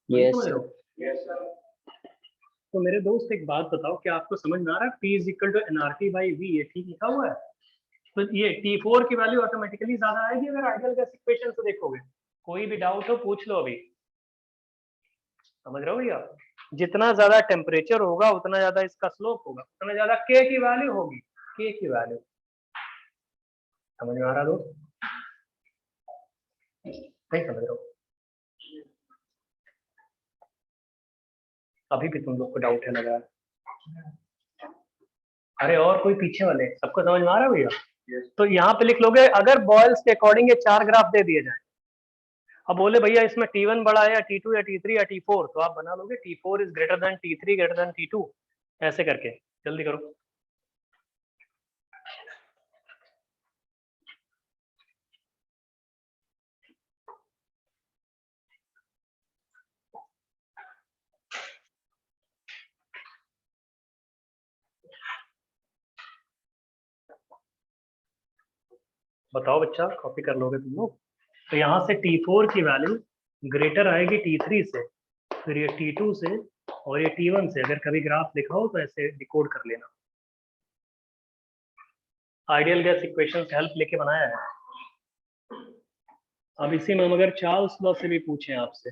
yes तो मेरे दोस्त एक बात बताओ, क्या आपको समझ में आ रहा है P is equal to nRT by V, ये ठीक लिखा हुआ है। तो ये T4 की वैल्यू ऑटोमेटिकली ज्यादा आएगी अगर आइडियल गैस इक्वेशन से देखोगे। कोई भी डाउट हो पूछ लो अभी। समझ रहे हो भैया, जितना ज्यादा टेम्परेचर होगा उतना ज्यादा इसका स्लोप होगा, उतना ज्यादा K की वैल्यू होगी, K की वैल्यू। समझ में आ रहा दोस्त? नहीं समझ रहे हो? अभी भी तुम लोग को डाउट है लग रहा है। अरे और कोई पीछे वाले, सबको समझ में आ रहा है भैया? तो यहाँ पे लिख लोगे, अगर बॉयल्स के अकॉर्डिंग ये 4 ग्राफ दे दिए जाए, अब बोले भैया इसमें T1 बड़ा है या T2 या T3 या T4, तो आप बना लोगे T4 is greater than T3 greater than T2, ऐसे करके। जल्दी करो। बताओ बच्चा, कॉपी कर लोगे तुम लोग? तो यहाँ से T4 की वैल्यू ग्रेटर आएगी T3 से, फिर ये T2 से, और ये T1 से। अगर कभी ग्राफ लिखा हो तो ऐसे डिकोड कर लेना। आइडियल गैस इक्वेशन से हेल्प लेके बनाया है। अब इसी में हम अगर चार्ल्स लॉ से भी पूछें आपसे,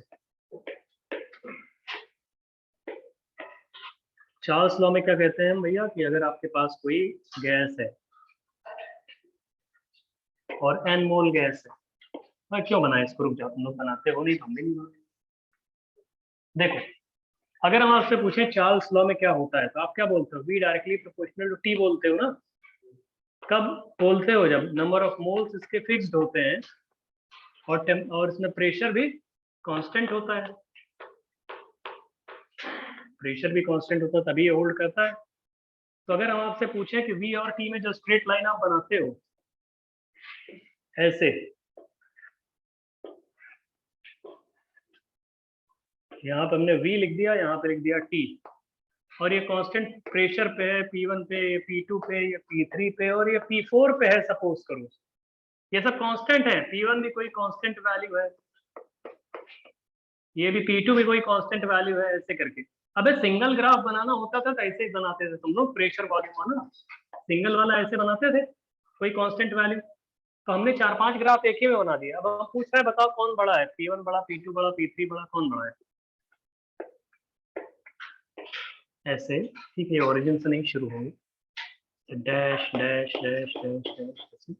चार्ल्स लॉ में क्या कहते हैं हम भैया, कि अगर आपके पास कोई गैस है और n मोल गैस है, मैं क्यों बनाया इसको, रुक जाओ, तुम लोग बनाते हो नहीं, हम भी नहीं बनाते। देखो, अगर हम आपसे पूछें चार्ल्स लॉ में क्या होता है, तो आप क्या बोलते हो? V directly proportional to T बोलते हो ना। कब बोलते हो? जब नंबर ऑफ मोल्स इसके फिक्स्ड होते हैं और इसमें प्रेशर भी कांस्टेंट होता है। प्रेशर भी कांस्टेंट होता है तभी ये होल्ड करता है। तो अगर हम आपसे पूछें कि V और T में जो स्ट्रेट लाइन आप बनाते हो ऐसे, यहाँ पे हमने V लिख दिया, यहाँ पे लिख दिया T, और ये कांस्टेंट प्रेशर पे है, P1 पे, P2 पे, या P3 पे, और ये P4 पे है सपोज करो। ये सब कांस्टेंट है, P1 भी कोई कांस्टेंट वैल्यू है, ये भी P2 भी कोई कांस्टेंट वैल्यू है, ऐसे करके। अबे सिंगल ग्राफ बनाना होता था तो ऐसे ही बनाते थे तुम लोग, प्रेशर वॉल्यूम वाला सिंगल वाला ऐसे बनाते थे, कोई कांस्टेंट वैल्यू। तो हमने 4-5 ग्राफ एक ही में बना दिया। अब हम पूछ रहे हैं बताओ कौन बड़ा है, P1 बड़ा, P2 बड़ा, P3 बड़ा, कौन बड़ा है? ऐसे, ठीक है, ओरिजिन से नहीं शुरू होंगे, dash dash dash dash dash.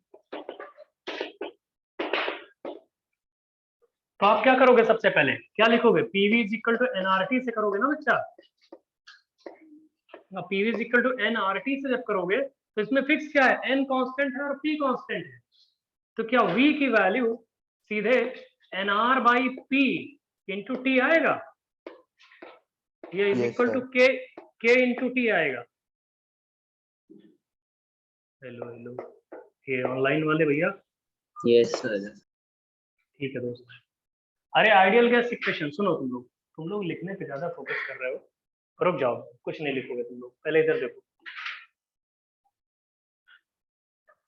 तो आप क्या करोगे? सबसे पहले क्या लिखोगे? PV is equal to NRT से करोगे ना बच्चा। PV is equal to NRT से जब करोगे तो इसमें फिक्स क्या है? N कांस्टेंट है और P कांस्टेंट है। तो क्या V की वैल्यू सीधे NR by P into T आएगा? ये is equal to K into T आएगा। हेलो हेलो, ये ऑनलाइन वाले भैया? Yes sir. ठीक है दोस्त। अरे आइडियल गैस इक्वेशन सुनो, तुम लोग लिखने पे ज्यादा फोकस कर रहे हो, रुक जाओ, कुछ नहीं लिखोगे तुम लोग, पहले इधर देखो।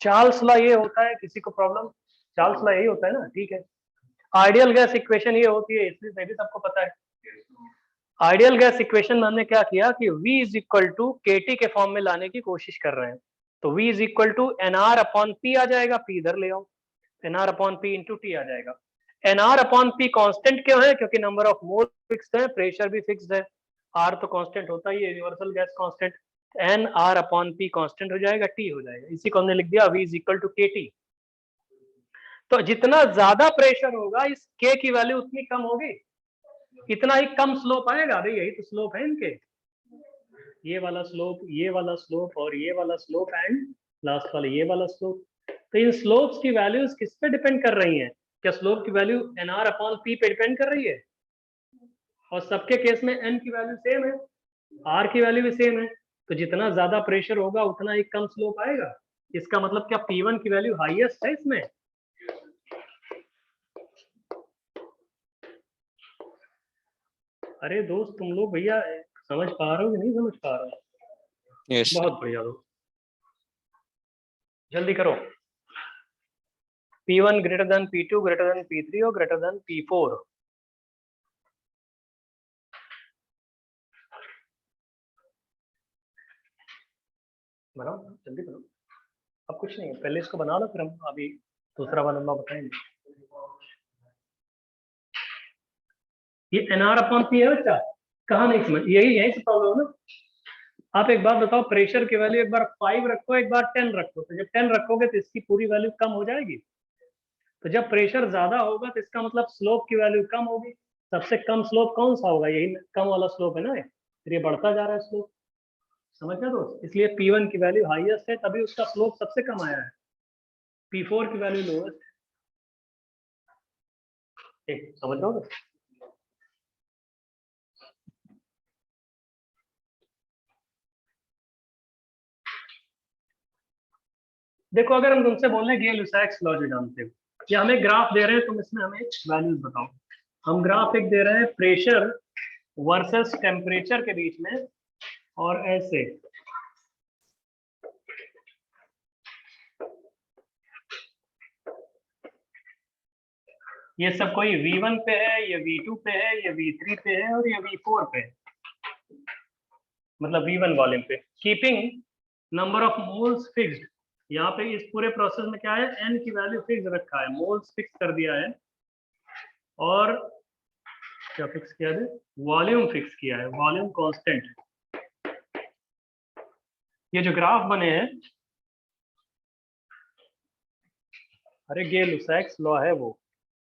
चार्ल्स लॉ ये होता है, किसी को प्रॉब्लम? चार्ल्स लॉ यही होता है ना, ठीक है। आइडियल गैस इक्वेशन ये होती है, इसलिए भी सबको पता है। आइडियल गैस इक्वेशन में हमने क्या किया कि V is equal to KT के फॉर्म में लाने की कोशिश कर रहे हैं। तो V is equal to NR upon P आ जाएगा, P इधर ले आओ, NR upon P into T आ जाएगा। NR अपॉन P कांस्टेंट क्यों है? क्योंकि नंबर ऑफ मोल फिक्स्ड है, प्रेशर भी फिक्स्ड है, R तो कांस्टेंट होता ही है, universal gas constant. N R upon P constant हो जाएगा, टी हो जाएगा, इसी को हमने लिख दिया v इज इक्वल टू के टी। तो जितना ज्यादा प्रेशर होगा इस के की वैल्यू उतनी कम होगी, इतना ही कम स्लोप आएगा भाई, यही तो स्लोप है इनके, ये वाला स्लोप, ये वाला स्लोप और ये वाला स्लोप एंड लास्ट वाला ये वाला स्लोप। तो इन स्लोप्स की वैल्यूज किस पे डिपेंड कर रही हैं? क्या स्लोप की value n R upon P पे डिपेंड कर रही है? और सबके केस में एन की वैल्यू सेम है, आर की वैल्यू भी सेम है, तो जितना ज्यादा प्रेशर होगा उतना ही कम स्लोप आएगा। इसका मतलब क्या P1 की वैल्यू हाईएस्ट है इसमें? अरे दोस्त तुम लोग भैया समझ पा रहे हो कि नहीं समझ पा रहे हो? Yes. बहुत बढ़िया दोस्त, जल्दी करो। P1 greater than P2 greater than P3 और ग्रेटर देन P4। बनाओ जल्दी करो, अब कुछ नहीं है, पहले इसको बना लो फिर हम अभी दूसरा वाला नंबर बताएंगे। ये एनआर अपॉन पी है बच्चा, कहाँ नहीं समझ, यही से प्रॉब्लम है ना। आप एक बात बताओ, प्रेशर की वैल्यू एक बार 5 रखो, एक बार 10 रखो, तो जब 10 रखोगे तो इसकी पूरी वैल्यू कम हो जाएगी। तो जब प्रेशर ज्यादा होगा तो इसका मतलब स्लोप की वैल्यू कम होगी। सबसे कम स्लोप कौन सा होगा? यही कम वाला स्लोप है ना, फिर ये बढ़ता जा रहा है स्लोप, समझ गए दोस्त? इसलिए P1 की वैल्यू हाईएस्ट है तभी उसका स्लोप सबसे कम आया है, P4 की वैल्यू लोएस्ट है। समझ रहे हो? देखो अगर हम तुमसे बोल रहे हैं गे-लुसाक्स लॉ जो जानते हो, या हमें ग्राफ दे रहे हैं, तुम इसमें हमें वैल्यूज बताओ। हम ग्राफ एक दे रहे हैं प्रेशर वर्सेस टेम्परेचर के बीच में, और ऐसे ये सब कोई V1 पे है, ये V2 पे है, ये V3 पे है और ये V4 पे है, मतलब V1 वॉल्यूम पे। Keeping number of moles fixed, यहाँ पे इस पूरे प्रोसेस में क्या है, n की वैल्यू फिक्स रखा है, मोल्स फिक्स कर दिया है, और क्या फिक्स किया है, वॉल्यूम फिक्स किया है, वॉल्यूम कांस्टेंट। ये जो ग्राफ बने हैं, अरे गे-लुसाक्स लॉ है वो,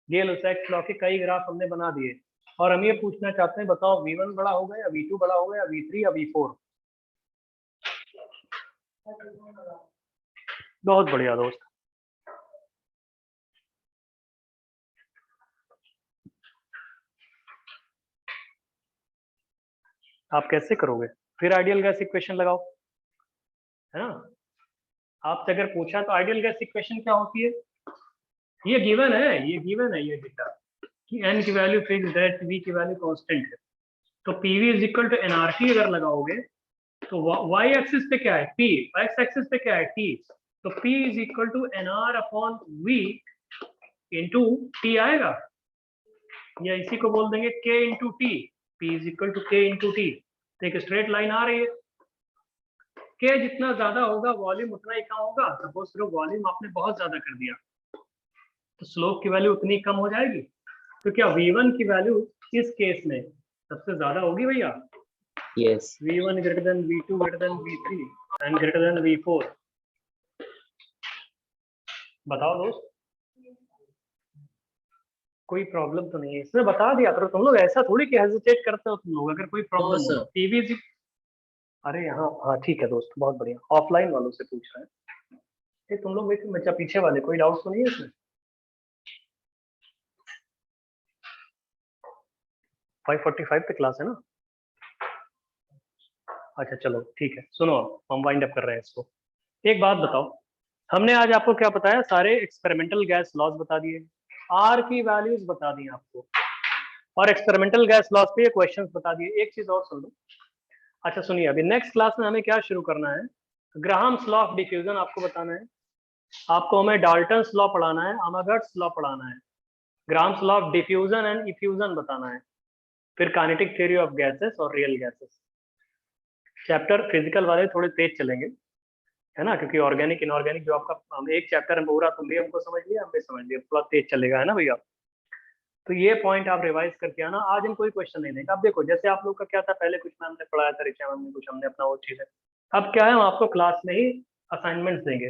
गे-लुसाक्स लॉ के कई ग्राफ हमने बना दिए, और हम ये पूछना चाहते हैं बताओ V1 बड़ा होगा या V2 बड़ा होगा या V3 या V4? बहुत बढ़िया दोस्त, आप कैसे करोगे? फिर आइडियल गैस इक्वेशन लगाओ, है ना। आपसे अगर पूछा तो आइडियल गैस इक्वेशन क्या होती है, ये गिवन है, ये गिवन है, ये डेटा कि n की वैल्यू फिक्स्ड है, v की वैल्यू कांस्टेंट है, तो PV is equal to nRT अगर लगाओगे तो y एक्सिस पे क्या है P, x एक्सिस पे क्या है T, तो P is equal to NR upon V into T आएगा, या इसी को बोल देंगे K into T, P is equal to K into T। तो एक स्ट्रेट लाइन आ रही है, K जितना ज्यादा होगा वॉल्यूम उतना ही कम होगा। सपोज करो वॉल्यूम आपने बहुत ज्यादा कर दिया तो स्लोप की वैल्यू उतनी कम हो जाएगी। तो क्या V1 की वैल्यू इस केस में सबसे ज्यादा होगी भैया? Yes. V1 greater than V2 greater than V3 and greater than V4। बताओ दोस्त, कोई प्रॉब्लम तो नहीं है इसमें? बता दिया करो तुम लोग, ऐसा थोड़ी कि हेजिटेट करते हो तुम लोग अगर कोई प्रॉब्लम sir. हो। PV, अरे यहाँ हाँ ठीक है दोस्त, बहुत बढ़िया, ऑफलाइन वालों से पूछ रहे हैं। ये तुम लोग देखो बच्चा पीछे वाले, कोई डाउट तो नहीं है इसमें? 5:45 पे क्लास है ना? अच्छा चलो ठीक है, सुनो अब हम वाइंड अप कर रहे हैं इसको। एक बात बताओ, हमने आज आपको क्या बताया, सारे एक्सपेरिमेंटल गैस लॉज बता दिए, आर की वैल्यूज बता दी आपको, और एक्सपेरिमेंटल गैस लॉज पे क्वेश्चंस बता दिए। एक चीज और सुन लो, अच्छा सुनिए, अभी नेक्स्ट क्लास में हमें क्या शुरू करना है, ग्राहम्स लॉ ऑफ डिफ्यूजन आपको बताना है, आपको हमें डाल्टन्स लॉ पढ़ाना है, अमागर्ट्स लॉ पढ़ाना है, Graham's law of diffusion and effusion बताना है, फिर काइनेटिक थ्योरी ऑफ गैसेस और रियल गैसेस। चैप्टर फिजिकल वाले थोड़े तेज चलेंगे, है ना, क्योंकि ऑर्गेनिक इनऑर्गेनिक जो आपका हम एक चैप्टर में पूरा, तुम भी हमको समझ लिया, हम भी समझ लिया, थोड़ा तेज चलेगा, है ना भैया। तो ये पॉइंट आप रिवाइज करके आना, आज हम कोई क्वेश्चन नहीं देंगे। अब देखो जैसे आप लोग का क्या था, पहले कुछ मैम ने पढ़ाया था, ऋचा मैम ने कुछ, हमने अपना वो चीज है, अब क्या है, हम आपको क्लास में ही असाइनमेंट्स देंगे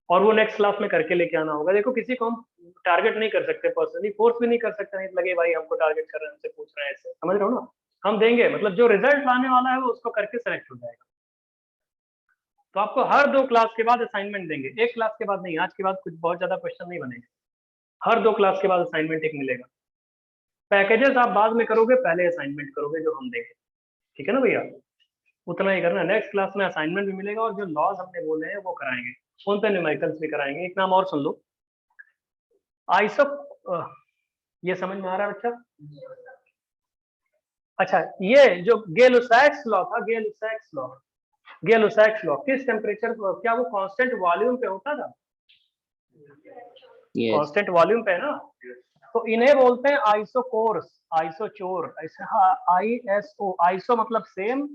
और वो नेक्स्ट क्लास में करके लेके आना होगा। देखो किसी को हम टारगेट नहीं कर सकते, पर्सनली फोर्स भी नहीं कर सकते, नहीं तो लगे भाई हमको टारगेट कर रहे हैं, हमसे पूछ रहे हैं, ऐसे समझ रहे हो ना। हम देंगे, मतलब जो रिजल्ट आने वाला है वो उसको करके सेलेक्ट हो जाएगा। तो आपको हर 2 क्लास के बाद असाइनमेंट देंगे, एक क्लास के बाद नहीं। आज के बाद कुछ बहुत ज्यादा क्वेश्चन नहीं बनेंगे, हर 2 क्लास के बाद असाइनमेंट एक मिलेगा। पैकेजेस आप बाद में करोगे, पहले असाइनमेंट करोगे जो हम देंगे, ठीक है ना भैया। उतना ही करना, नेक्स्ट क्लास में असाइनमेंट भी मिलेगा और जो लॉज हमने बोले हैं वो कराएंगे, उन पे न्यूमेरिकल्स भी कराएंगे। एक नाम और सुन लो, आइसो, ये समझ में आ रहा है बच्चा? अच्छा, ये जो गेलुसैक्स लॉ था, गेलुसैक्स लॉ किस टेम्परेचर, क्या वो कांस्टेंट वॉल्यूम पे होता था? Yes. कांस्टेंट वॉल्यूम पे है ना। तो इन्हें बोलते हैं आइसोकोर्स, आइसोचोर, ऐसे ISO, आइसो मतलब सेम,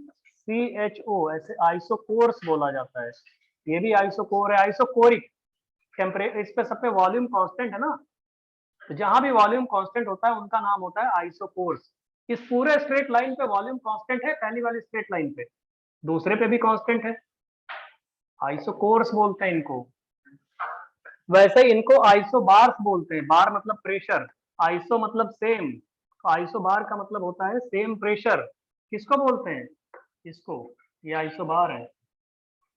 CHO, ऐसे आइसोकोर्स बोला जाता है। ये भी आइसोकोर है, आइसोकोरिक टेम्परेचर, इस पे सब पे वॉल्यूम कांस्टेंट है ना, तो जहां भी वॉल्यूम कांस्टेंट होता है उनका नाम होता है आइसोकोर्स। इस पूरे स्ट्रेट लाइन पे वॉल्यूम कांस्टेंट है, पहली वाली स्ट्रेट लाइन पे, दूसरे पे भी कांस्टेंट है, आइसोकोर्स बोलते हैं इनको। वैसे इनको आइसोबार्स बोलते हैं, बार मतलब प्रेशर, आइसो मतलब सेम, आइसोबार का मतलब होता है सेम प्रेशर। किसको बोलते हैं? इसको, ये आइसोबार है,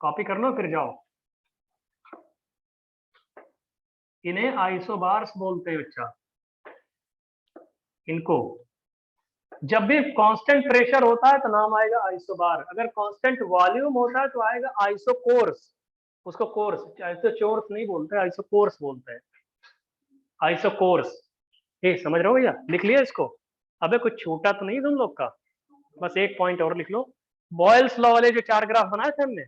कॉपी कर लो फिर जाओ। इन्हें आइसोबार्स बोलते हैं बच्चा, इनको। जब भी कांस्टेंट प्रेशर होता है तो नाम आएगा आइसोबार, अगर कांस्टेंट वॉल्यूम होता है तो आएगा आइसोकोर्स। उसको कोर्स, आइसोचोर्स नहीं बोलते, आइसोकोर्स बोलते हैं, आइसोकोर्स। ये समझ रहे हो भैया? लिख लिया इसको? अबे कुछ छूटा तो नहीं तुम लोग का? बस एक पॉइंट और लिख लो, बॉयल्स लॉ वाले जो 4 ग्राफ बनाए थे हमने,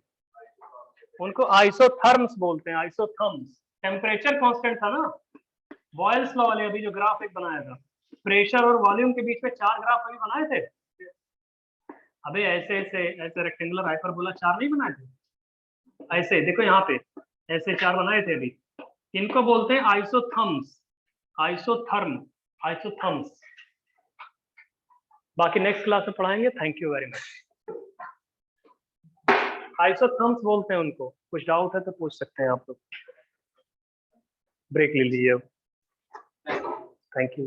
उनको आइसोथर्म्स बोलते हैं, आइसोथर्म्स। टेम्परेचर कांस्टेंट था ना, बॉयल्स लॉ वाले अभी जो ग्राफ एक बनाया था, प्रेशर और वॉल्यूम के बीच में 4 ग्राफ अभी बनाए थे। अबे ऐसे ऐसे ऐसे रेक्टेंगुलर हाइपरबोला 4 नहीं बनाए थे? ऐसे देखो यहाँ पे, ऐसे 4 बनाए थे अभी। इनको बोलते हैं आइसोथर्म्स, आइसोथर्म्स। बाकी नेक्स्ट क्लास में पढ़ाएंगे। Thank you very much. Isotherms बोलते हैं उनको। कुछ डाउट है तो पूछ सकते हैं आप लोग। ब्रेक ले लीजिए अब। Thank you.